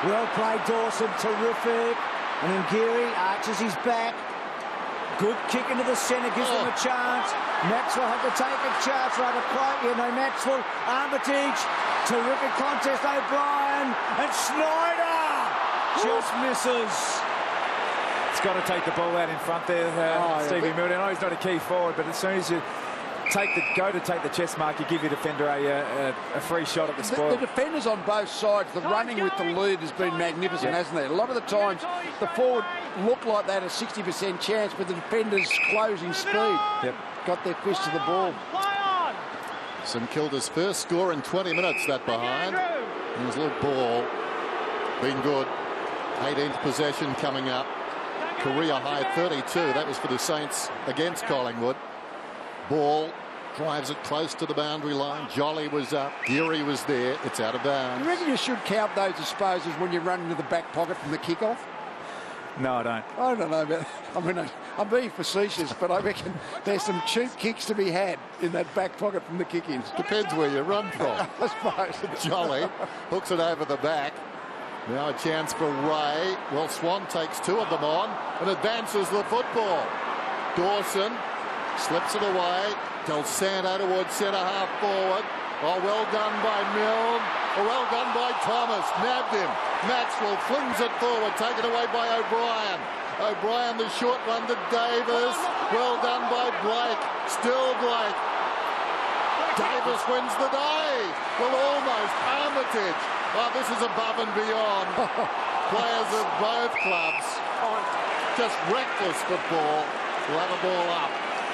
D: Well played, Dawson, terrific. And then Geary arches his back. Good kick into the centre, gives them a chance. Maxwell had to take a chance right at play. You know, Maxwell, Armitage, terrific contest, O'Brien, and Schneider just misses.
E: It's got to take the ball out in front there, Stevie Milner. I know he's not a key forward, but as soon as you go to take the chest mark, you give your defender a free shot at the spoil.
F: The defenders on both sides, the running with the lead has been magnificent, hasn't it? A lot of the times the forward looked like they had a 60% chance, but the defenders closing speed got their fist to the ball.
B: St Kilda's first score in 20 minutes, that behind. Here's Luke Ball. Been good. 18th possession coming up. Career high 32. That was for the Saints against Collingwood. Ball drives it close to the boundary line. Jolly was up. Geary was there. It's out of bounds.
F: You reckon you should count those disposals when you run into the back pocket from the kickoff?
E: No, I don't.
F: I don't know about. I mean, I'm being facetious, but I reckon there's some cheap kicks to be had in that back pocket from the kick-ins.
B: Depends where you run from.
F: I suppose.
B: Jolly hooks it over the back. Now a chance for Ray. Well, Swan takes two of them on and advances the football. Dawson slips it away. Del Santo towards centre-half forward. Oh, well done by Milne. Oh, well done by Thomas. Nabbed him. Maxwell flings it forward. Taken away by O'Brien. O'Brien, the short one to Davis. Well done by Blake. Still Blake. Davis wins the day. Well, almost. Armitage. Oh, this is above and beyond. Players of both clubs. Just reckless football. We'll have a ball up.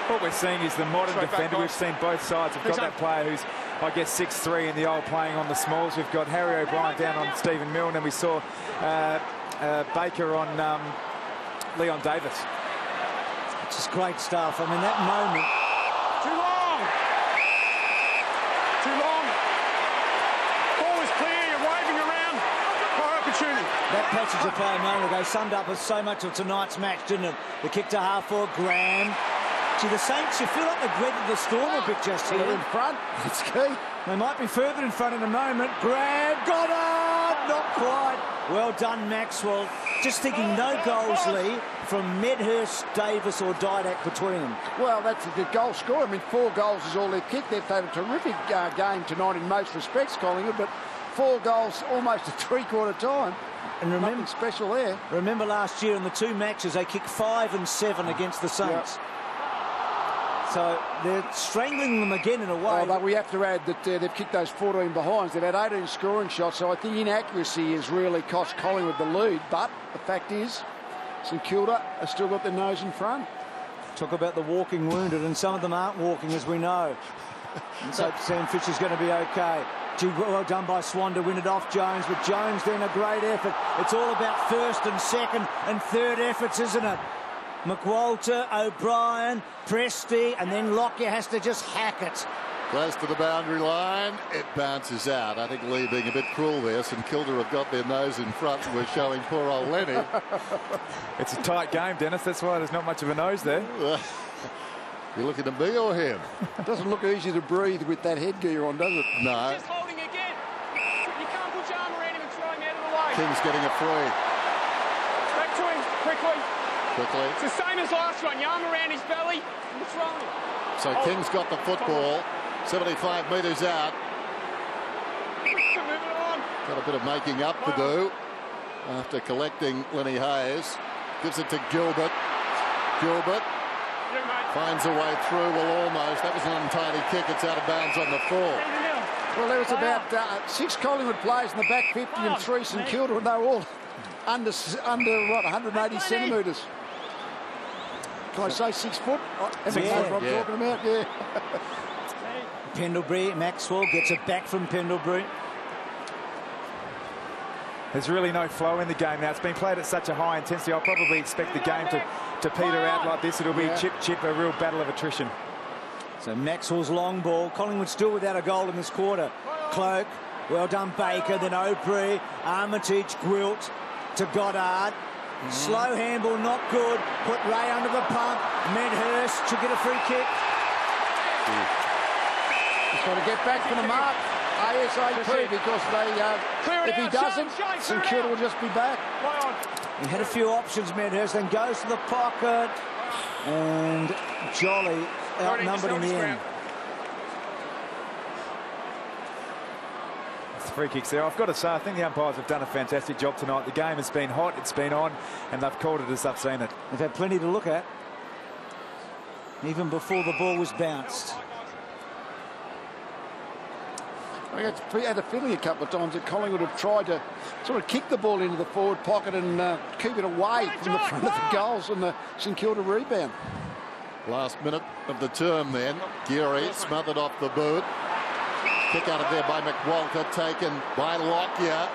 E: What we're seeing is the modern defender. We've seen both sides. We've got that player who's, I guess, 6'3" in the old playing on the smalls. We've got Harry O'Brien down on Stephen Milne, and we saw Baker on Leon Davis.
D: It's just great stuff. I mean, that moment.
C: Too long. Too long. Ball is clear. You're waving around. High opportunity.
D: That passage of play a moment ago summed up as so much of tonight's match, didn't it? The kick to half for Graham. Gee, the Saints, you feel like they've weathered the storm a bit just here.
F: They're in front. It's key.
D: They might be further in front in a moment. Graham got it! Not quite. Well done, Maxwell. Just thinking no goals, Lee, from Medhurst, Davis or Didak between them.
F: Well, that's a good goal score. I mean, 4 goals is all they've kicked. They've had a terrific game tonight in most respects, Collingwood, but 4 goals almost a three-quarter time. And remember, nothing special there.
D: Remember last year in the 2 matches, they kicked 5 and 7 against the Saints. Yep. So they're strangling them again in a way.
F: But we have to add that they've kicked those 14 behinds. They've had 18 scoring shots, so I think inaccuracy has really cost Collingwood the lead. But the fact is, St Kilda has still got their nose in front.
D: Talk about the walking wounded, and some of them aren't walking, as we know. And so Sam Fisher's going to be okay. Well done by Swan to win it off Jones, but Jones then a great effort. It's all about first and second and third efforts, isn't it? McWalter, O'Brien, Presti, and then Lockyer has to just hack it.
B: Close to the boundary line, it bounces out. I think Lee being a bit cruel there. St Kilda have got their nose in front and we're showing poor old Lenny.
E: It's a tight game, Dennis. That's why there's not much of a nose there.
B: You looking at me or him?
F: It doesn't look easy to breathe with that headgear on, does it?
B: No.
C: Just holding again. You can't put your arm around him and throw him out of the way.
B: King's getting a free.
C: Back to him, quickly.
B: Quickly.
C: It's the same as last one. Your arm around his belly and throw him.
B: So King's got the football, 75 metres out. Got a bit of making up to do after collecting Lenny Hayes. Gives it to Gilbert. Gilbert Finds a way through, well, almost. That was an untidy kick. It's out of bounds on the full.
F: Well, there was about 6 Collingwood players in the back 50 and 3 St Kilda, and they were all under what, 180 centimetres. Can I say 6 foot? Everyone knows what I'm talking about, yeah.
D: Pendlebury, Maxwell gets it back from Pendlebury.
E: There's really no flow in the game now. It's been played at such a high intensity. I'll probably expect the game to peter out like this. It'll be chip, a real battle of attrition.
D: So Maxwell's long ball. Collingwood still without a goal in this quarter. Cloak, well done Baker, then O'Brien, Armitage, Gwilt to Goddard. Slow handball, not good. Put Ray under the pump. Medhurst to get a free kick.
F: He's got to get back to the mark ASAP because if he doesn't, St Kilda will just be back.
D: He had a few options, Medhurst, then goes to the pocket. And Jolly outnumbered in the end.
E: Free kicks there. I've got to say, I think the umpires have done a fantastic job tonight. The game has been hot, it's been on, and they've called it as I've seen it.
D: They've had plenty to look at, even before the ball was bounced.
F: I had a feeling a couple of times that Collingwood have tried to sort of kick the ball into the forward pocket and keep it away from the front of the goals and the St Kilda rebound.
B: Last minute of the term then. Geary smothered off the boot. Kick out of there by McWalter, taken by Lockyer.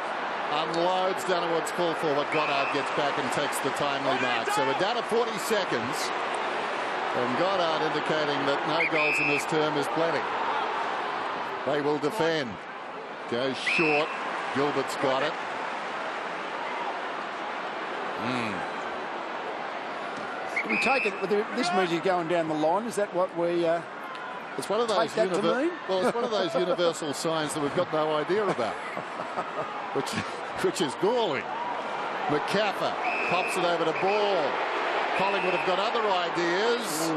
B: Unloads downwards, call forward. Goddard gets back and takes the timely mark. So we're down to 40 seconds. And Goddard indicating that no goals in this term is plenty. They will defend. Goes short. Gilbert's got it.
F: We take it with this music going down the line. Is that what we?
B: It's one of those well, it's one of those universal signs that we've got no idea about, which is galling. McCaffer pops it over to Ball. Collingwood have got other ideas.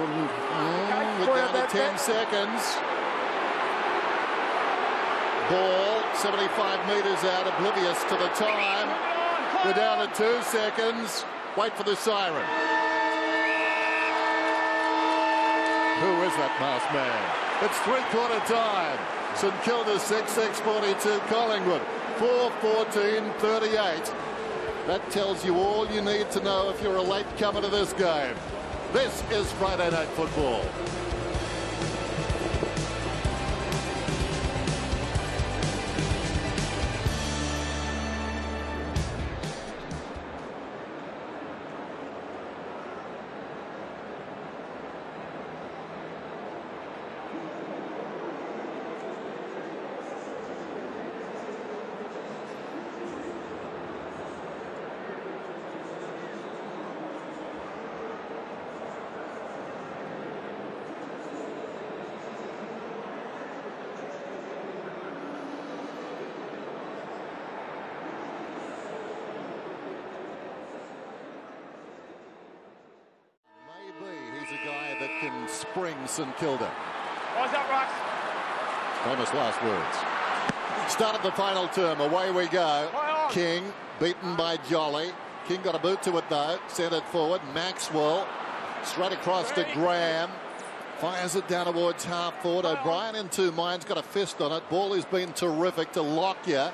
B: We're down to 10 seconds. Ball 75 metres out, oblivious to the time. We're down to 2 seconds. Wait for the siren. Who is that masked man? It's three-quarter time. St Kilda 6-6-42. Collingwood 4-14-38. That tells you all you need to know if you're a late comer to this game. This is Friday Night Football. Can spring St Kilda.
C: Why's that, Rux?
B: Famous last words. Started the final term. Away we go. King beaten by Jolly. King got a boot to it though. Sent it forward. Maxwell straight across to Graham. Fires it down towards half forward. O'Brien in two minds. Got a fist on it. Ball has been terrific to Lockyer.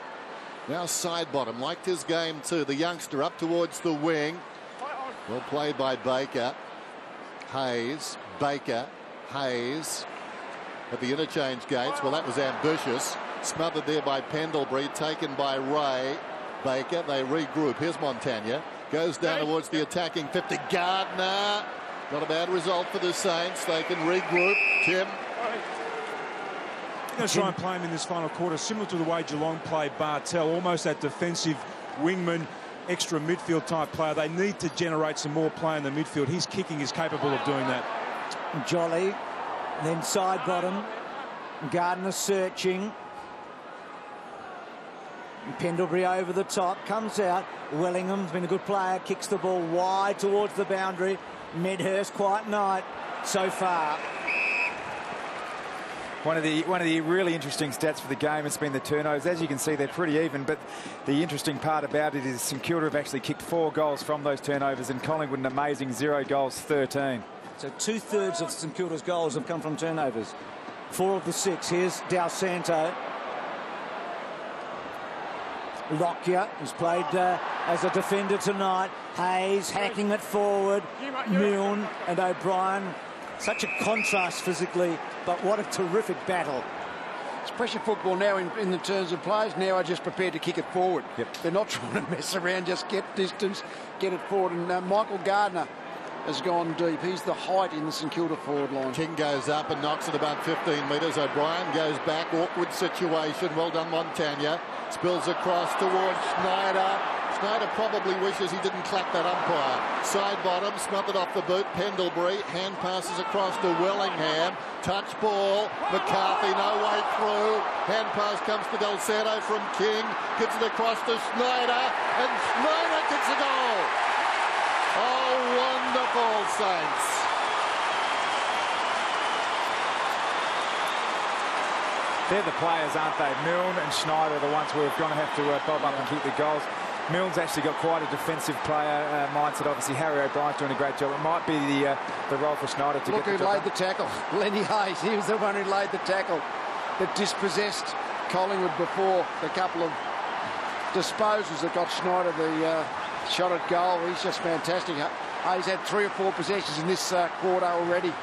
B: Now side bottom. Liked his game too. The youngster up towards the wing. Well played by Baker. Hayes, Baker, Hayes at the interchange gates. Well, that was ambitious. Smothered there by Pendlebury, taken by Ray. Baker, they regroup. Here's Montagna. Goes down towards the attacking 50. Gardner. Not a bad result for the Saints. They can regroup. Tim.
A: They're going to try and play him in this final quarter, similar to the way Geelong played Bartel, almost that defensive wingman, extra midfield type player. They need to generate some more play in the midfield. His kicking is capable of doing that.
D: Jolly, then side bottom. Gardner searching. Pendlebury over the top, comes out. Wellingham's been a good player, kicks the ball wide towards the boundary. Medhurst quiet night so far.
E: One of the really interesting stats for the game has been the turnovers. As you can see, they're pretty even, but the interesting part about it is St Kilda have actually kicked 4 goals from those turnovers, and Collingwood an amazing 0 goals, 13.
D: So 2/3 of St Kilda's goals have come from turnovers. 4 of the 6. Here's Del Santo. Lockyer, who's played as a defender tonight. Hayes hacking it forward. Milne and O'Brien. Such a contrast physically, but what a terrific battle.
F: It's pressure football now in the terms of players now are just prepared to kick it forward.
E: Yep.
F: They're not trying to mess around, just get distance, get it forward. And Michael Gardner has gone deep. He's the height in the St Kilda forward line.
B: King goes up and knocks it about 15 metres. O'Brien goes back. Awkward situation. Well done, Montagna. Spills across towards Schneider. Schneider probably wishes he didn't clap that umpire. Side bottom, smothered off the boot. Pendlebury. Hand passes across to Wellingham. Touch ball. McCarthy, no way through. Hand pass comes to Del Santo from King. Gets it across to Schneider. And Schneider gets a goal. Oh, wonderful, Saints.
E: They're the players, aren't they? Milne and Schneider are the ones we're going to have to bob up and kick the goals. Milne's actually got quite a defensive player mindset. Obviously, Harry O'Brien's doing a great job. It might be the role for Schneider to
F: Look
E: get the
F: who
E: job
F: laid the tackle. Lenny Hayes. He was the one who laid the tackle that dispossessed Collingwood before the couple of disposals that got Schneider the shot at goal. He's just fantastic. Hayes had 3 or 4 possessions in this quarter already.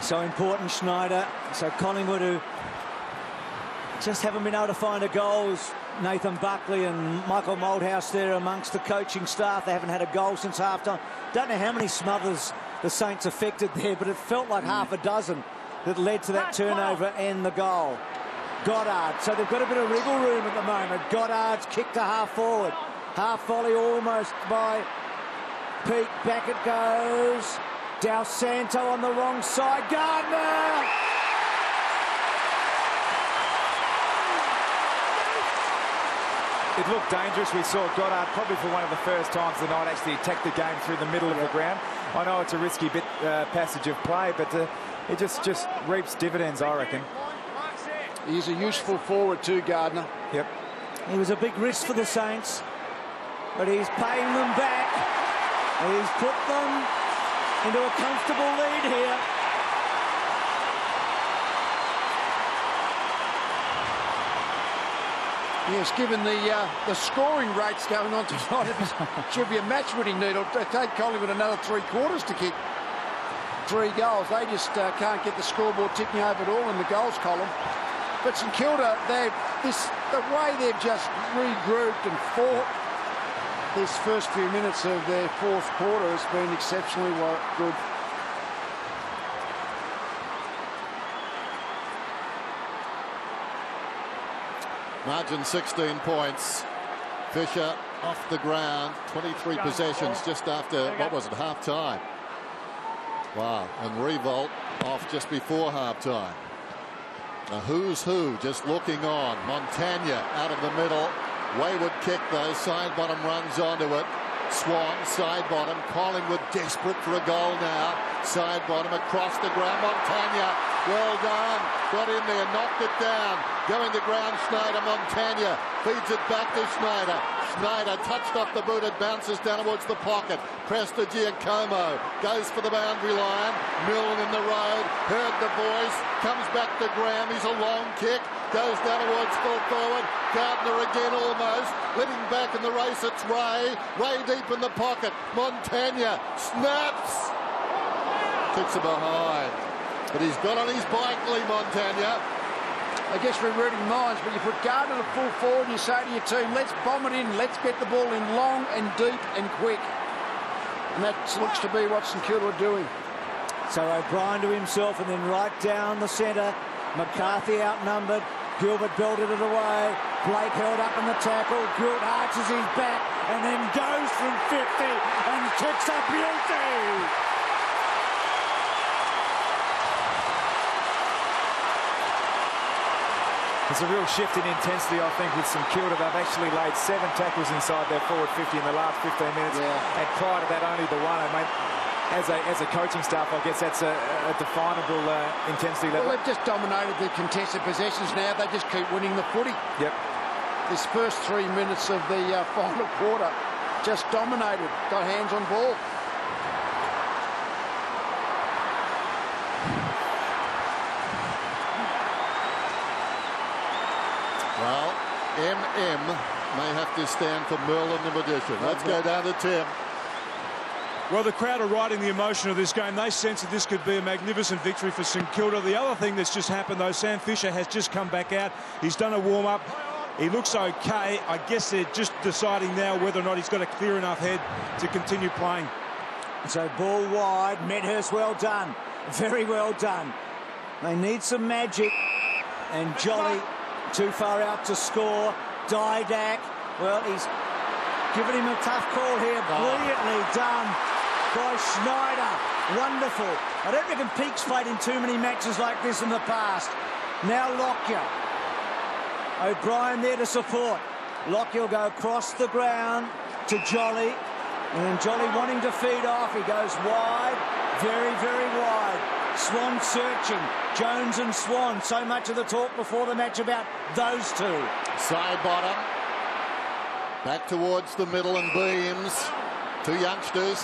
D: So important, Schneider. So Collingwood, who just haven't been able to find a goals. Nathan Buckley and Michael Malthouse there amongst the coaching staff. They haven't had a goal since half-time. Don't know how many smothers the Saints affected there, but it felt like half a dozen that led to that turnover and the goal. Goddard. So they've got a bit of wriggle room at the moment. Goddard's kick to half forward. Half volley almost by Peake. Back it goes. Del Santo on the wrong side. Gardner!
E: It looked dangerous. We saw Goddard probably for one of the first times of the night actually attack the game through the middle of the ground. I know it's a risky bit passage of play, but it just reaps dividends, I reckon.
F: He's a useful forward too, Gardner.
E: Yep.
D: He was a big risk for the Saints, but he's paying them back. He's put them into a comfortable lead here.
F: Yes, given the scoring rates going on tonight, it should be a match-winning need. It'll take Collingwood another 3 quarters to kick 3 goals. They just can't get the scoreboard ticking over at all in the goals column. But St Kilda, the way they've just regrouped and fought this first few minutes of their 4th quarter has been exceptionally good.
B: Margin 16 points. Fisher off the ground. 23 possessions just after, what was it, half-time. Wow. And Riewoldt off just before half-time. A who's who just looking on. Montagna out of the middle. Wayward kick though. Side bottom runs onto it. Swan, side bottom. Collingwood desperate for a goal now. Side bottom across the ground. Montagna, well done. Got in there, knocked it down. Going to ground, Schneider. Montagna feeds it back to Schneider. Schneider touched off the boot. It bounces down towards the pocket. Pressed to Giacomo. Goes for the boundary line. Milne in the road. Heard the voice. Comes back to Graham. He's a long kick. Goes down towards full forward. Gardner again almost. Letting back in the race. It's Ray. Ray deep in the pocket. Montagna snaps. Kicks it behind. But he's got on his bike, Lee Montagna.
F: I guess we're reading minds, but you put Gardner to full forward and you say to your team, let's bomb it in, let's get the ball in long and deep and quick. And that looks to be what St Kilda are doing.
D: So O'Brien to himself and then right down the centre. McCarthy outnumbered. Gilbert belted it away. Blake held up in the tackle. Gilt arches his back and then goes from 50 and kicks a beauty.
E: There's a real shift in intensity, I think, with St Kilda. They've actually laid 7 tackles inside their forward 50 in the last 15 minutes. And prior to that, only the one. I mean, as a coaching staff, I guess that's a definable intensity level.
F: Well, they've just dominated the contested possessions now. They just keep winning the footy.
E: Yep.
F: This first 3 minutes of the final quarter just dominated, got hands on ball.
B: Well, MM may have to stand for Merlin the Magician. Let's go down to Tim.
A: Well, the crowd are riding the emotion of this game. They sense that this could be a magnificent victory for St Kilda. The other thing that's just happened, though, Sam Fisher has just come back out. He's done a warm-up. He looks okay. I guess they're just deciding now whether or not he's got a clear enough head to continue playing.
D: So ball wide. Medhurst, well done. Very well done. They need some magic. And Jolly too far out to score. Didak, well, he's given him a tough call here. Brilliantly done by Schneider. Wonderful. I don't reckon Peake's played in too many matches like this in the past. Now Lockyer. O'Brien there to support. Lockyer will go across the ground to Jolly. And Jolly wanting to feed off. He goes wide. Very, very wide. Swan searching. Jones and Swan. So much of the talk before the match about those two.
B: Side bottom. Back towards the middle and beams. Two youngsters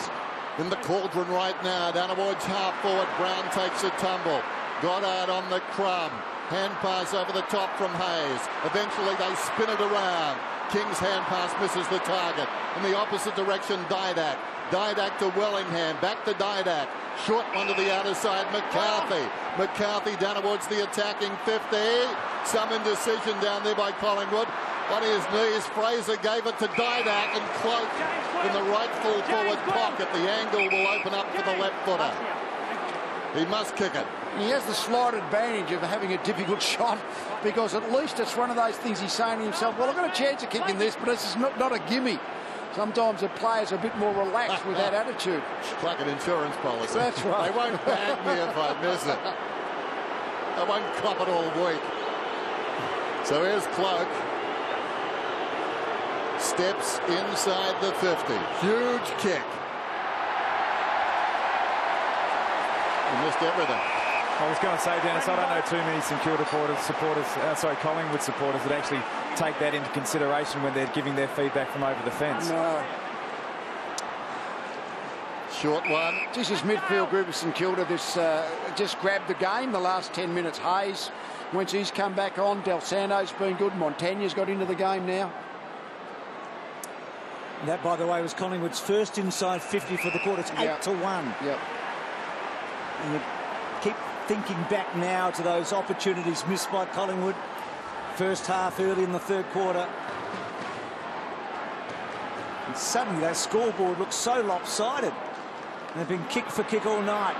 B: in the cauldron right now. Down towards half forward. Brown takes a tumble. Goddard on the crumb. Hand pass over the top from Hayes. Eventually they spin it around. King's hand pass misses the target. In the opposite direction, Didak. Didak to Wellingham. Back to Didak. Short one to the outer side, McCarthy. McCarthy down towards the attacking 50. Some indecision down there by Collingwood. On his knees, Fraser gave it to Didak and Cloak in the right full forward pocket. The angle will open up for the left footer. He must kick it.
F: He has the slight advantage of having a difficult shot, because at least it's one of those things he's saying to himself, well, I've got a chance of kicking this, but this is not a gimme. Sometimes the players are a bit more relaxed with that attitude.
B: It's like an insurance policy.
F: That's right.
B: They won't bag me if I miss it. I won't cop it all week. So here's Cloak. Steps inside the 50. Huge kick. He missed everything.
E: I was going to say, Dennis, I don't know too many St Kilda Collingwood supporters that actually take that into consideration when they're giving their feedback from over the fence.
F: No.
B: Short one.
F: This is midfield group of St Kilda. This just grabbed the game the last 10 minutes. Hayes, once he's come back on, Del Santo's been good. Montagna's got into the game now.
D: That, by the way, was Collingwood's first inside 50 for the quarter. It's 8-1.
F: Yep.
D: And you keep thinking back now to those opportunities missed by Collingwood. First half early in the third quarter. And suddenly that scoreboard looks so lopsided. And they've been kick for kick all night.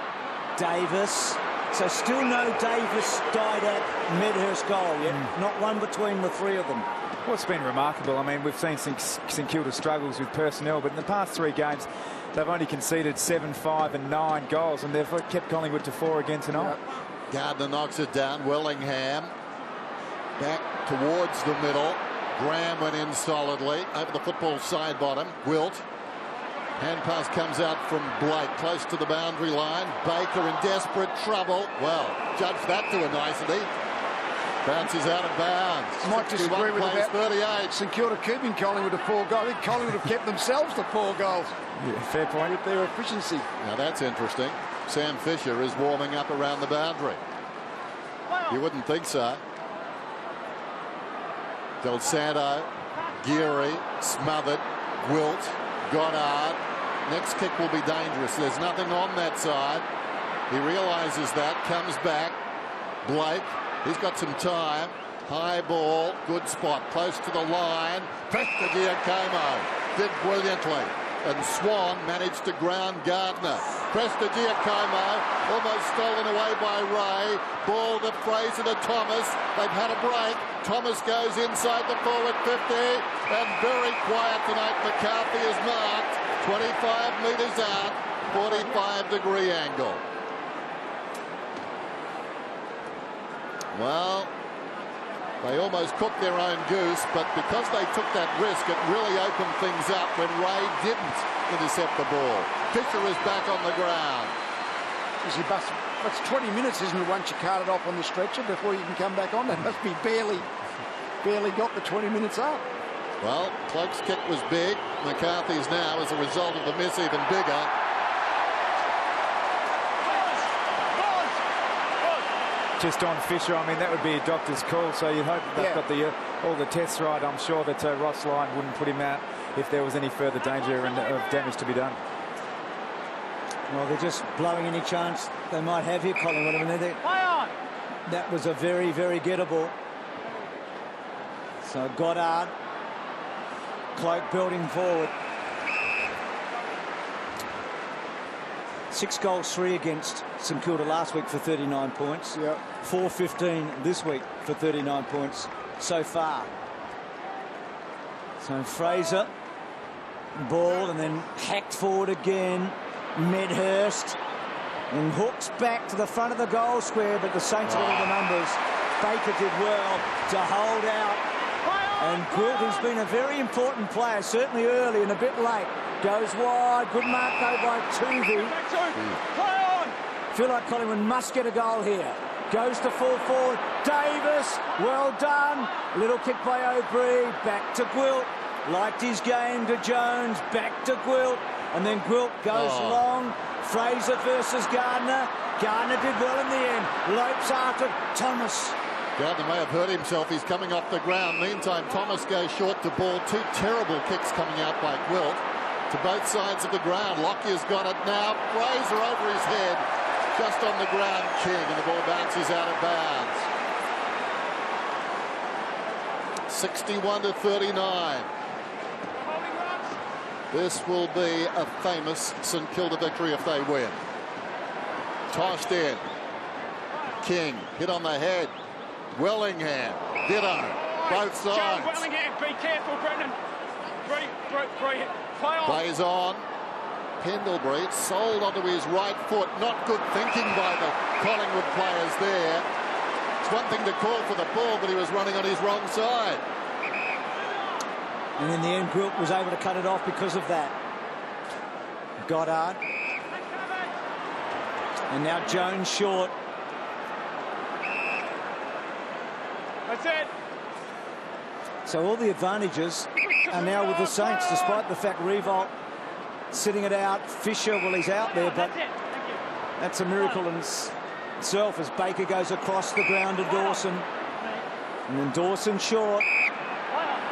D: Davis. So still no Davis, Didak, Medhurst goal yet. Not one between the three of them.
E: What's been remarkable, I mean, we've seen St Kilda struggles with personnel, but in the past 3 games, they've only conceded 7, 5 and 9 goals, and they've kept Collingwood to 4 again tonight.
B: Gardner knocks it down. Wellingham back towards the middle. Graham went in solidly over the football side bottom. Wilt. Hand pass comes out from Blake, close to the boundary line. Baker in desperate trouble. Well, judge that to a nicety. Bounces out of bounds.
F: Might disagree with about
B: 38.
F: St Kilda keeping Collingwood to 4 goals. I think Collingwood have kept themselves to 4 goals.
E: Yeah, fair point.
F: With their efficiency.
B: Now that's interesting. Sam Fisher is warming up around the boundary. You wouldn't think so. Del Santo, Geary, smothered, Wilt, Goddard. Next kick will be dangerous. There's nothing on that side. He realises that, comes back. Blake, he's got some time. High ball, good spot, close to the line. Prestigiacomo did brilliantly. And Swan managed to ground Gardner. Prestigiacomo almost stolen away by Ray. Ball to Fraser to Thomas. They've had a break. Thomas goes inside the forward 50. And very quiet tonight, McCarthy is marked. 25 metres out, 45-degree angle. Well, they almost cooked their own goose, but because they took that risk, it really opened things up when Ray didn't intercept the ball. Fisher is back on the ground.
F: It's 20 minutes, isn't it, once you cart it off on the stretcher before you can come back on? That must be barely got the 20 minutes up.
B: Well, Cloak's kick was big. McCarthy's now, as a result of the miss, even bigger.
E: Just on Fisher, I mean, that would be a doctor's call, so you'd hope that they've got all the tests right. I'm sure that Ross Lyon wouldn't put him out if there was any further danger and of damage to be done.
D: Well, they're just blowing any chance they might have here, Collingwood. I mean, that was a very, very gettable. So Goddard, Cloak building forward. 6 goals, 3 against St Kilda last week for 39 points. 4-15 this week for 39 points so far. So Fraser, ball, and then hacked forward again. Medhurst, and hooks back to the front of the goal square, but the Saints got all the numbers. Baker did well to hold out. And Gwilt, who's been a very important player, certainly early and a bit late, goes wide. Good mark, though, by Tuvey. Feel like Collingwood must get a goal here. Goes to full forward. Davis, well done. Little kick by O'Brien. Back to Gwilt. Liked his game to Jones. Back to Gwilt. And then Gwilt goes long. Fraser versus Gardner. Gardner did well in the end. Lopes after Thomas.
B: Gardner may have hurt himself. He's coming off the ground. Meantime, Thomas goes short to ball. 2 terrible kicks coming out by Gwilt to both sides of the ground. Lockyer's got it now. Fraser over his head. Just on the ground, King, and the ball bounces out of bounds. 61-39. This will be a famous St Kilda victory if they win. Tossed in. King hit on the head. Wellingham. Ditto. Both sides.
C: Wellingham, be careful, Brendan. Play on.
B: Plays on. Pendlebury sold onto his right foot. Not good thinking by the Collingwood players there. It's one thing to call for the ball, but he was running on his wrong side.
D: And in the end, Gwilt was able to cut it off because of that. Goddard. And now Jones short.
C: That's it.
D: So all the advantages are now with the Saints, despite the fact Riewoldt sitting it out. Fisher, well, he's out there, but that's a miracle in itself as Baker goes across the ground to Dawson. And then Dawson short.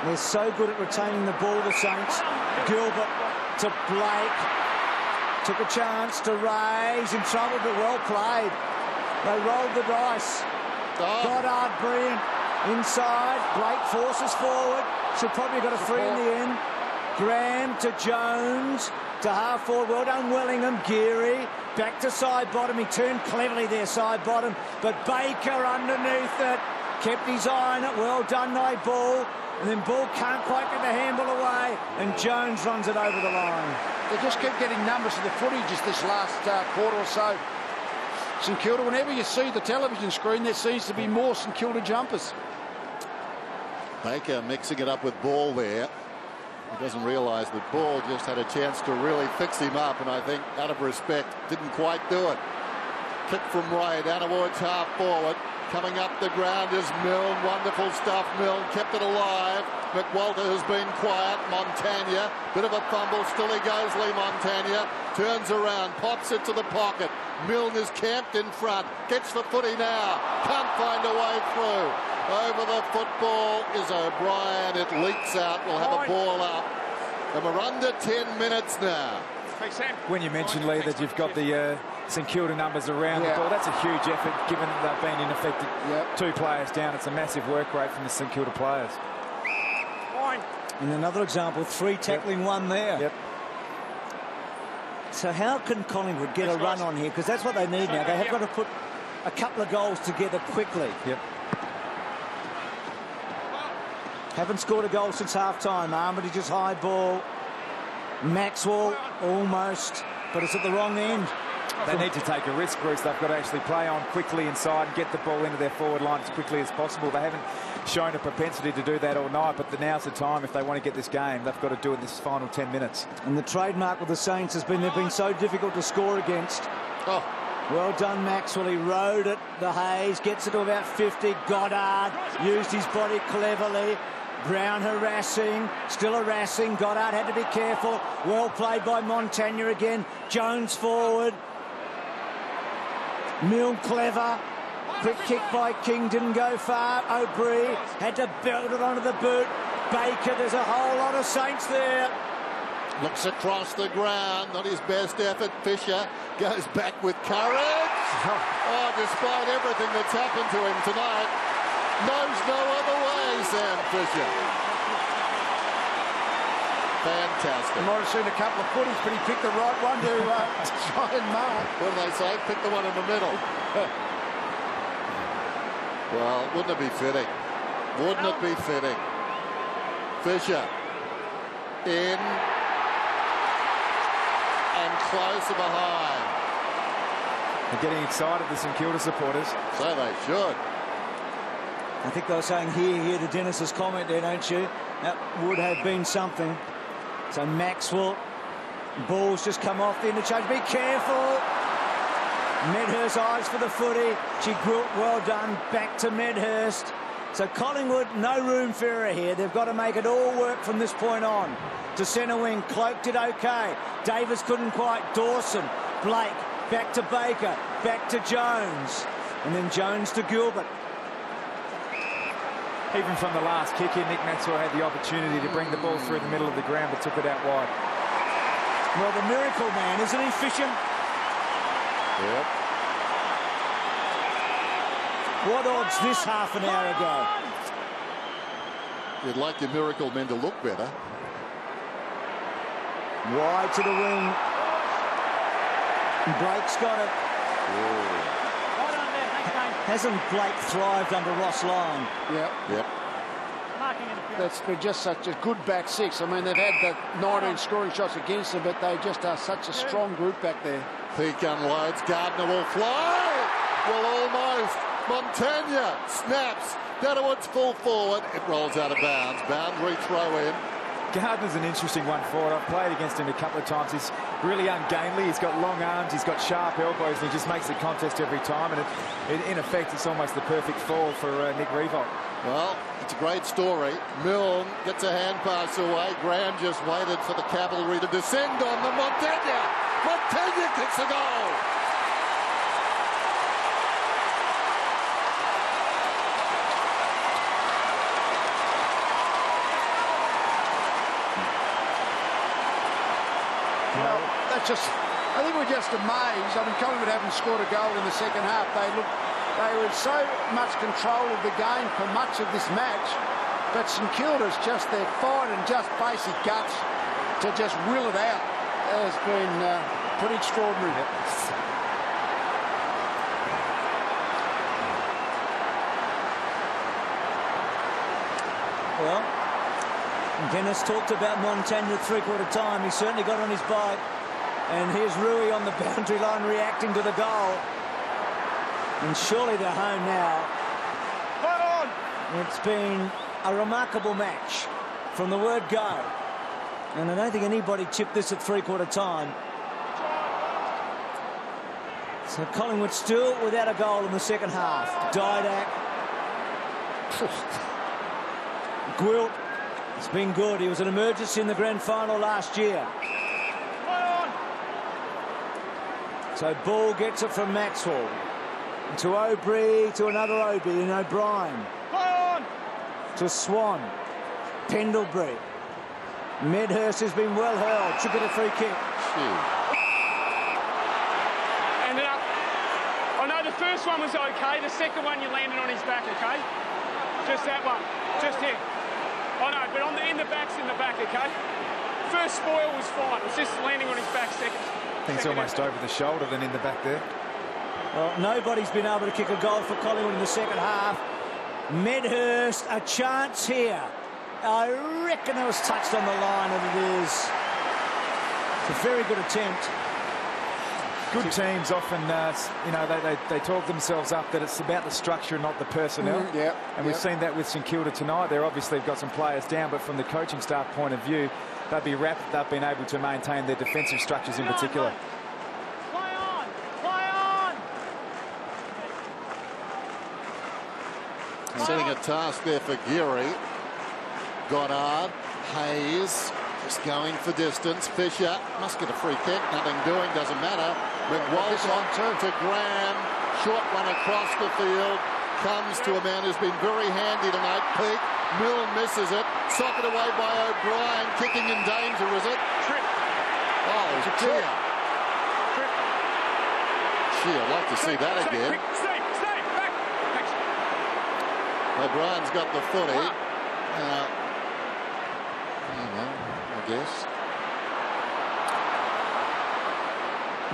D: They're so good at retaining the ball, the Saints. Gilbert to Blake. Took a chance to Ray. He's in trouble, but well played. They rolled the dice. Goddard, brilliant. Inside. Blake forces forward. Should probably got a free in the end. Graham to Jones. To half forward. Well done, Wellingham. Geary. Back to side bottom. He turned cleverly there, side bottom. But Baker underneath it. Kept his eye on it. Well done, no ball. And then Ball can't quite get the handle away, and Jones runs it over the line.
F: They just keep getting numbers of the footage this last quarter or so. St Kilda, whenever you see the television screen, there seems to be more St Kilda jumpers.
B: Baker mixing it up with Ball there. He doesn't realise that Ball just had a chance to really fix him up, and I think, out of respect, didn't quite do it. Kick from Ray down towards half forward. Coming up the ground is Milne. Wonderful stuff. Milne kept it alive. McWalter has been quiet. Montagna, bit of a fumble. Still he goes, Lee Montagna. Turns around, pops it to the pocket. Milne is camped in front. Gets the footy now. Can't find a way through. Over the football is O'Brien. It leaks out. We'll have a ball up. And we're under 10 minutes now.
E: When you mentioned, Lee, that you've got the St Kilda numbers around the ball, that's a huge effort given that they've been ineffective. 2 players down. It's a massive work rate from the St Kilda players.
D: And another example, 3 tackling, 1 there. So how can Collingwood get a run on here? Because that's what they need now. They have got to put a couple of goals together quickly. Haven't scored a goal since half-time. Armitage just high ball. Maxwell almost, but it's at the wrong end.
E: They need to take a risk, Bruce. They've got to actually play on quickly inside and get the ball into their forward line as quickly as possible. They haven't shown a propensity to do that all night, but now's the time. If they want to get this game, they've got to do it in this final 10 minutes.
D: And the trademark with the Saints has been they've been so difficult to score against. Well done, Maxwell. He rode it. The Hayes gets it to about 50. Goddard used his body cleverly. Brown harassing, still harassing. Goddard had to be careful. Well played by Montagna again. Jones forward. Milne clever. Quick kick by King, didn't go far. O'Brien had to belt it onto the boot. Baker, there's a whole lot of Saints there.
B: Looks across the ground, not his best effort. Fisher goes back with courage. Oh, despite everything that's happened to him tonight, knows no other way, Sam Fisher. Fantastic.
F: You might have seen a couple of footies, but he picked the right one to try and mark.
B: What do they say? Pick the one in the middle. Well, wouldn't it be fitting? Wouldn't it be fitting? Fisher in and closer behind.
E: They're getting excited, the St Kilda supporters.
B: So they should.
D: I think they were saying here to Dennis's comment there, don't you? That would have been something. So Maxwell, ball's just come off the interchange. Be careful. Medhurst's eyes for the footy. Giewoldt, well done. Back to Medhurst. So Collingwood, no room for error here. They've got to make it all work from this point on. To centre wing, Cloak did okay. Davis couldn't quite. Dawson, Blake, back to Baker, back to Jones. And then Jones to Gilbert.
E: Even from the last kick in, Nick Maxwell had the opportunity to bring the ball through the middle of the ground, but took it out wide.
D: Well, the miracle man, isn't he, Fisher?
B: Yep.
D: What odds this half an hour ago?
B: You'd like your miracle men to look better.
D: Wide to the wing. Blake's got it. Hasn't Blake thrived under Ross Lyon?
B: Yep.
F: That's been just such a good back six. I mean, they've had the 19 scoring shots against them, but they just are such a strong group back there.
B: Peak unloads. Gardner will fly. Well, almost. Montagna snaps. Dadowit's full forward. It rolls out of bounds. Boundary throw in.
E: Gardner's an interesting one forward. I've played against him a couple of times. He's really ungainly. He's got long arms. He's got sharp elbows. And he just makes the contest every time. And in effect, it's almost the perfect fall for Nick Riewoldt.
B: Well, it's a great story. Milne gets a hand pass away. Graham just waited for the cavalry to descend on them. Montagna! Montagna kicks a goal!
F: Well, that's just, I think we're just amazed. I mean, Collingwood haven't scored a goal in the second half. They were in so much control of the game for much of this match, but St Kilda's just their fight and just basic guts to just will it out has been pretty extraordinary.
D: Well, Dennis talked about Montagna at three-quarter time. He certainly got on his bike. And here's Rui on the boundary line reacting to the goal. And surely they're home now.
C: Hold on.
D: It's been a remarkable match from the word go. And I don't think anybody tipped this at three-quarter time. So Collingwood still without a goal in the second half. Didak. Giewoldt. It's been good. He was an emergency in the grand final last year. So Ball gets it from Maxwell. To O'Brien, to another O'Brien, and O'Brien. To Swan. Pendlebury. Medhurst has been well hurled. Should get a free kick.
C: Ended up. I know the first one was okay. The second one you landed on his back, okay? Just that one. Just here. I know, but in the back's in the back, okay? First spoil was fine. It's just landing on his back second.
E: I think it's almost over the shoulder than in the back there.
D: Well, nobody's been able to kick a goal for Collingwood in the second half. Medhurst, a chance here. I reckon it was touched on the line, and it is. It's a very good attempt.
E: Good teams often, you know, they talk themselves up that it's about the structure, not the personnel. And we've seen that with St Kilda tonight. They're obviously got some players down, but from the coaching staff point of view, they'd be rapt they've been able to maintain their defensive structures in particular.
G: Play on! Play on!
B: Setting a task there for Geary. Goddard, Hayes, just going for distance. Fisher must get a free kick. Nothing doing, doesn't matter. McWolf on to Graham. Short run across the field. Comes to a man who's been very handy tonight. Peake. Mill misses it. Socket away by O'Brien. Kicking in danger, is it?
C: Trip.
B: Oh, it's a Chia.
C: Trip.
B: Chia, I'd like to see that again.
C: Stay, back. Thanks.
B: O'Brien's got the footy. I guess.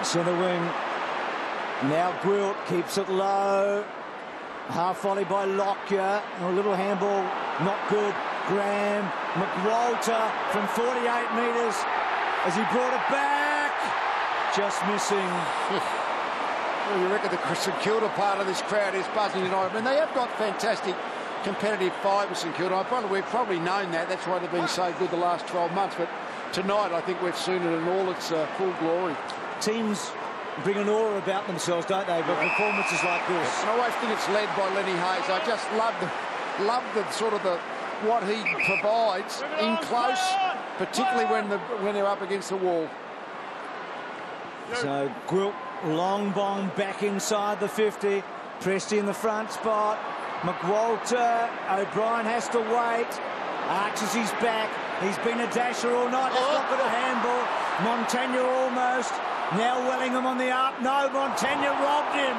D: Centre wing. Now Riewoldt keeps it low. Half volley by Lockyer. A little handball, not good. Graham. McWalter from 48 metres as he brought it back. Just missing.
F: Well, you reckon the St Kilda part of this crowd is buzzing tonight. I mean, they have got fantastic competitive fibres, St Kilda. We've probably known that. That's why they've been so good the last 12 months. But tonight, I think we've seen it in all its full glory.
D: Teams bring an aura about themselves, don't they? But performances like this.
F: And I always think it's led by Lenny Hayes. I just love the sort of what he provides in close, particularly when they're up against the wall.
D: So Riewoldt, long bomb back inside the 50. Presty in the front spot. McWalter. O'Brien has to wait. Arches his back. He's been a dasher all night. That's not good a handball. Montagna almost. Now Wellingham on the up. No, Montagna robbed him.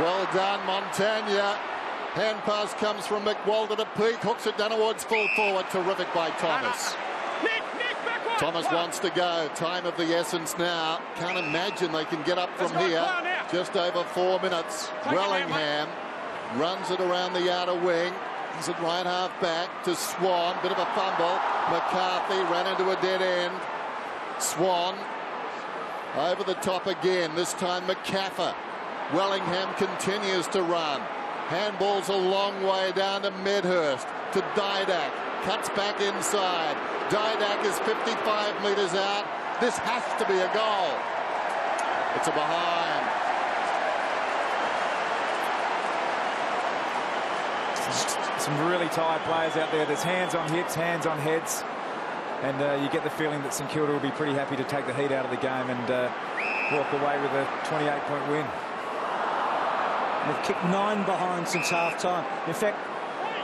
B: Well done, Montagna. Hand pass comes from McWalter to Peake. Hooks it down towards full forward. Terrific by Thomas.
C: Nick, back one.
B: Thomas wants to go. Time of the essence now. Can't imagine they can get up from here. Just over 4 minutes. Wellingham runs it around the outer wing. He's at right half back to Swan. Bit of a fumble. McCarthy ran into a dead end. Swan over the top again. This time McCaffer. Wellingham continues to run. Handball's a long way down to Medhurst. To Didak. Cuts back inside. Didak is 55 metres out. This has to be a goal. It's a behind.
E: Some really tired players out there. There's hands on hips, hands on heads. And you get the feeling that St Kilda will be pretty happy to take the heat out of the game and walk away with a 28-point win.
D: They've kicked 9 behind since half-time. In fact,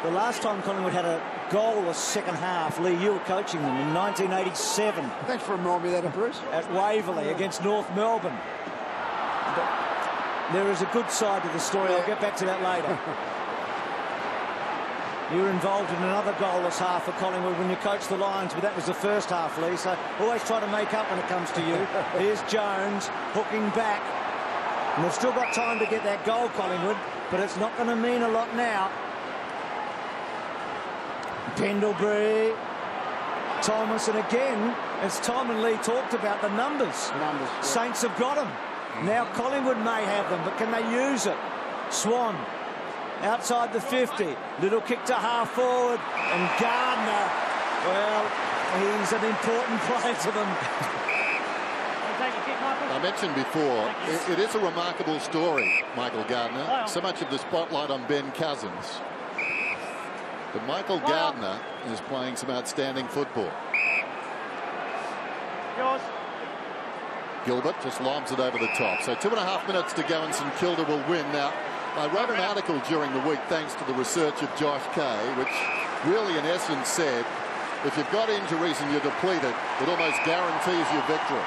D: the last time Collingwood had a goal the second half, Lee, you were coaching them in 1987.
F: Thanks for reminding me of that, Bruce.
D: At Waverley against North Melbourne. But there is a good side to the story. I'll get back to that later. You were involved in another goalless half for Collingwood when you coached the Lions, but that was the first half, Lee, so always try to make up when it comes to you. Here's Jones hooking back. And they've still got time to get that goal, Collingwood, but it's not going to mean a lot now. Pendlebury, Thomas, and again, as Tom and Lee talked about, the numbers. Saints have got them. Now Collingwood may have them, but can they use it? Swan. Outside the 50, little kick to half forward, and Gardner, well, he's an important player to them.
B: I mentioned before, it is a remarkable story, Michael Gardner. So much of the spotlight on Ben Cousins. But Michael Gardner is playing some outstanding football.
G: Yours.
B: Gilbert just lobs it over the top. So 2.5 minutes to go and St Kilda will win. Now, I wrote an article during the week thanks to the research of Josh Kay, which really in essence said if you've got injuries and you're depleted, it almost guarantees you victory.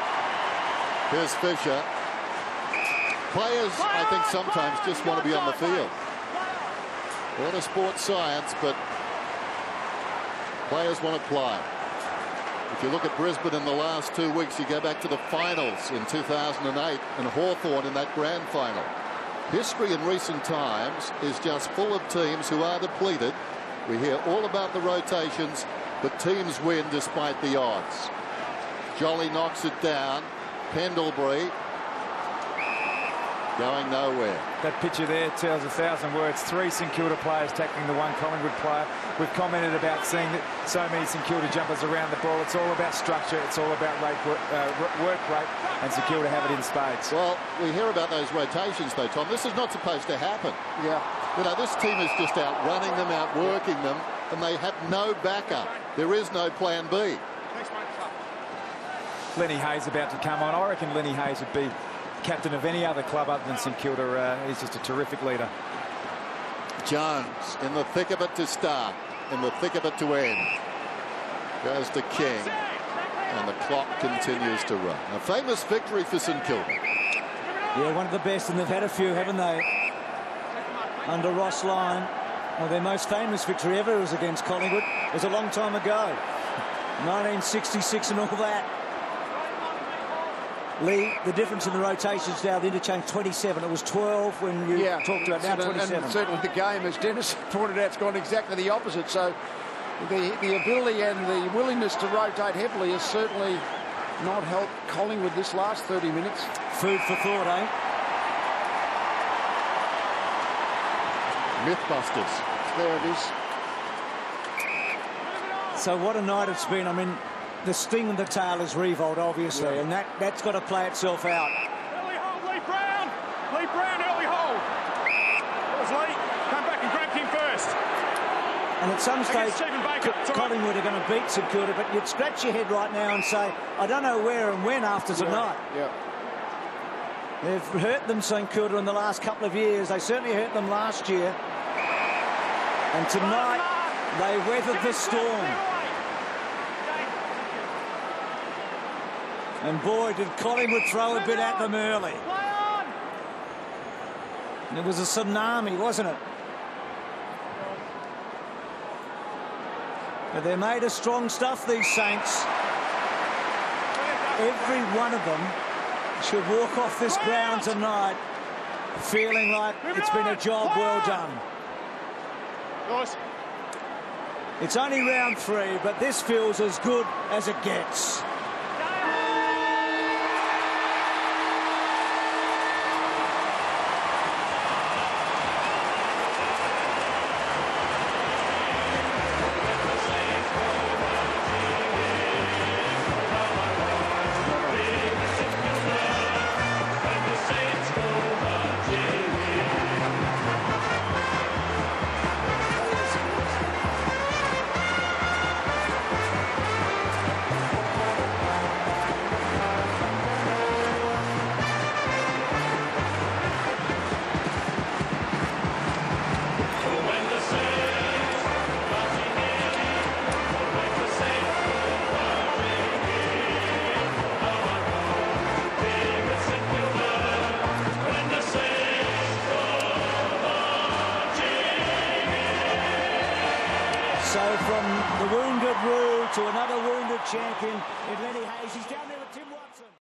B: Here's Fisher. Players, I think, sometimes just want to be on the field. A lot of sports science, but players want to play. If you look at Brisbane in the last 2 weeks, you go back to the finals in 2008 and Hawthorn in that grand final. History in recent times is just full of teams who are depleted. We hear all about the rotations, but teams win despite the odds. Jolly knocks it down. Pendlebury going nowhere.
E: That picture there tells 1,000 words. 3 St Kilda players tackling the 1 Collingwood player. We've commented about seeing that so many St Kilda jumpers around the ball. It's all about structure. It's all about work rate, and St Kilda have it in spades.
B: Well, we hear about those rotations, though, Tom. This is not supposed to happen.
F: Yeah.
B: You know, this team is just outrunning them, outworking them, and they have no backup. There is no plan B.
E: Lenny Hayes about to come on. I reckon Lenny Hayes would be captain of any other club other than St Kilda. He's just a terrific leader.
B: Jones in the thick of it to start, in the thick of it to end. Goes to King, and the clock continues to run. A famous victory for St Kilda.
D: Yeah, one of the best, and they've had a few, haven't they? Under Ross Lyon. Well, their most famous victory ever was against Collingwood. It was a long time ago. 1966 and all that. Lee, the difference in the rotations now, the interchange 27. It was 12 when you talked about now 27.
F: And certainly the game, as Dennis pointed out, has gone exactly the opposite. So the ability and the willingness to rotate heavily has certainly not helped Collingwood this last 30 minutes.
D: Food for thought, eh?
B: Mythbusters.
F: There it is.
D: So what a night it's been. I mean, the sting in the tail is Riewoldt, obviously, and that's got to play itself out.
C: Early hold, Lee Brown. Lee Brown, early hold. That was Lee. Come back and grabbed him first.
D: And at some stage, Collingwood are going to beat St Kilda, but you'd scratch your head right now and say, I don't know where and when after tonight.
F: Yeah.
D: They've hurt them, St Kilda, in the last couple of years. They certainly hurt them last year. And tonight, they weathered the storm. And boy, did Collingwood throw a bit at them early. And it was a tsunami, wasn't it? But they're made of strong stuff, these Saints. Every one of them should walk off this ground tonight feeling like it's been a job well done. It's only round 3, but this feels as good as it gets. So from the wounded Roo to another wounded champion in Lenny Hayes. He's down there with Tim.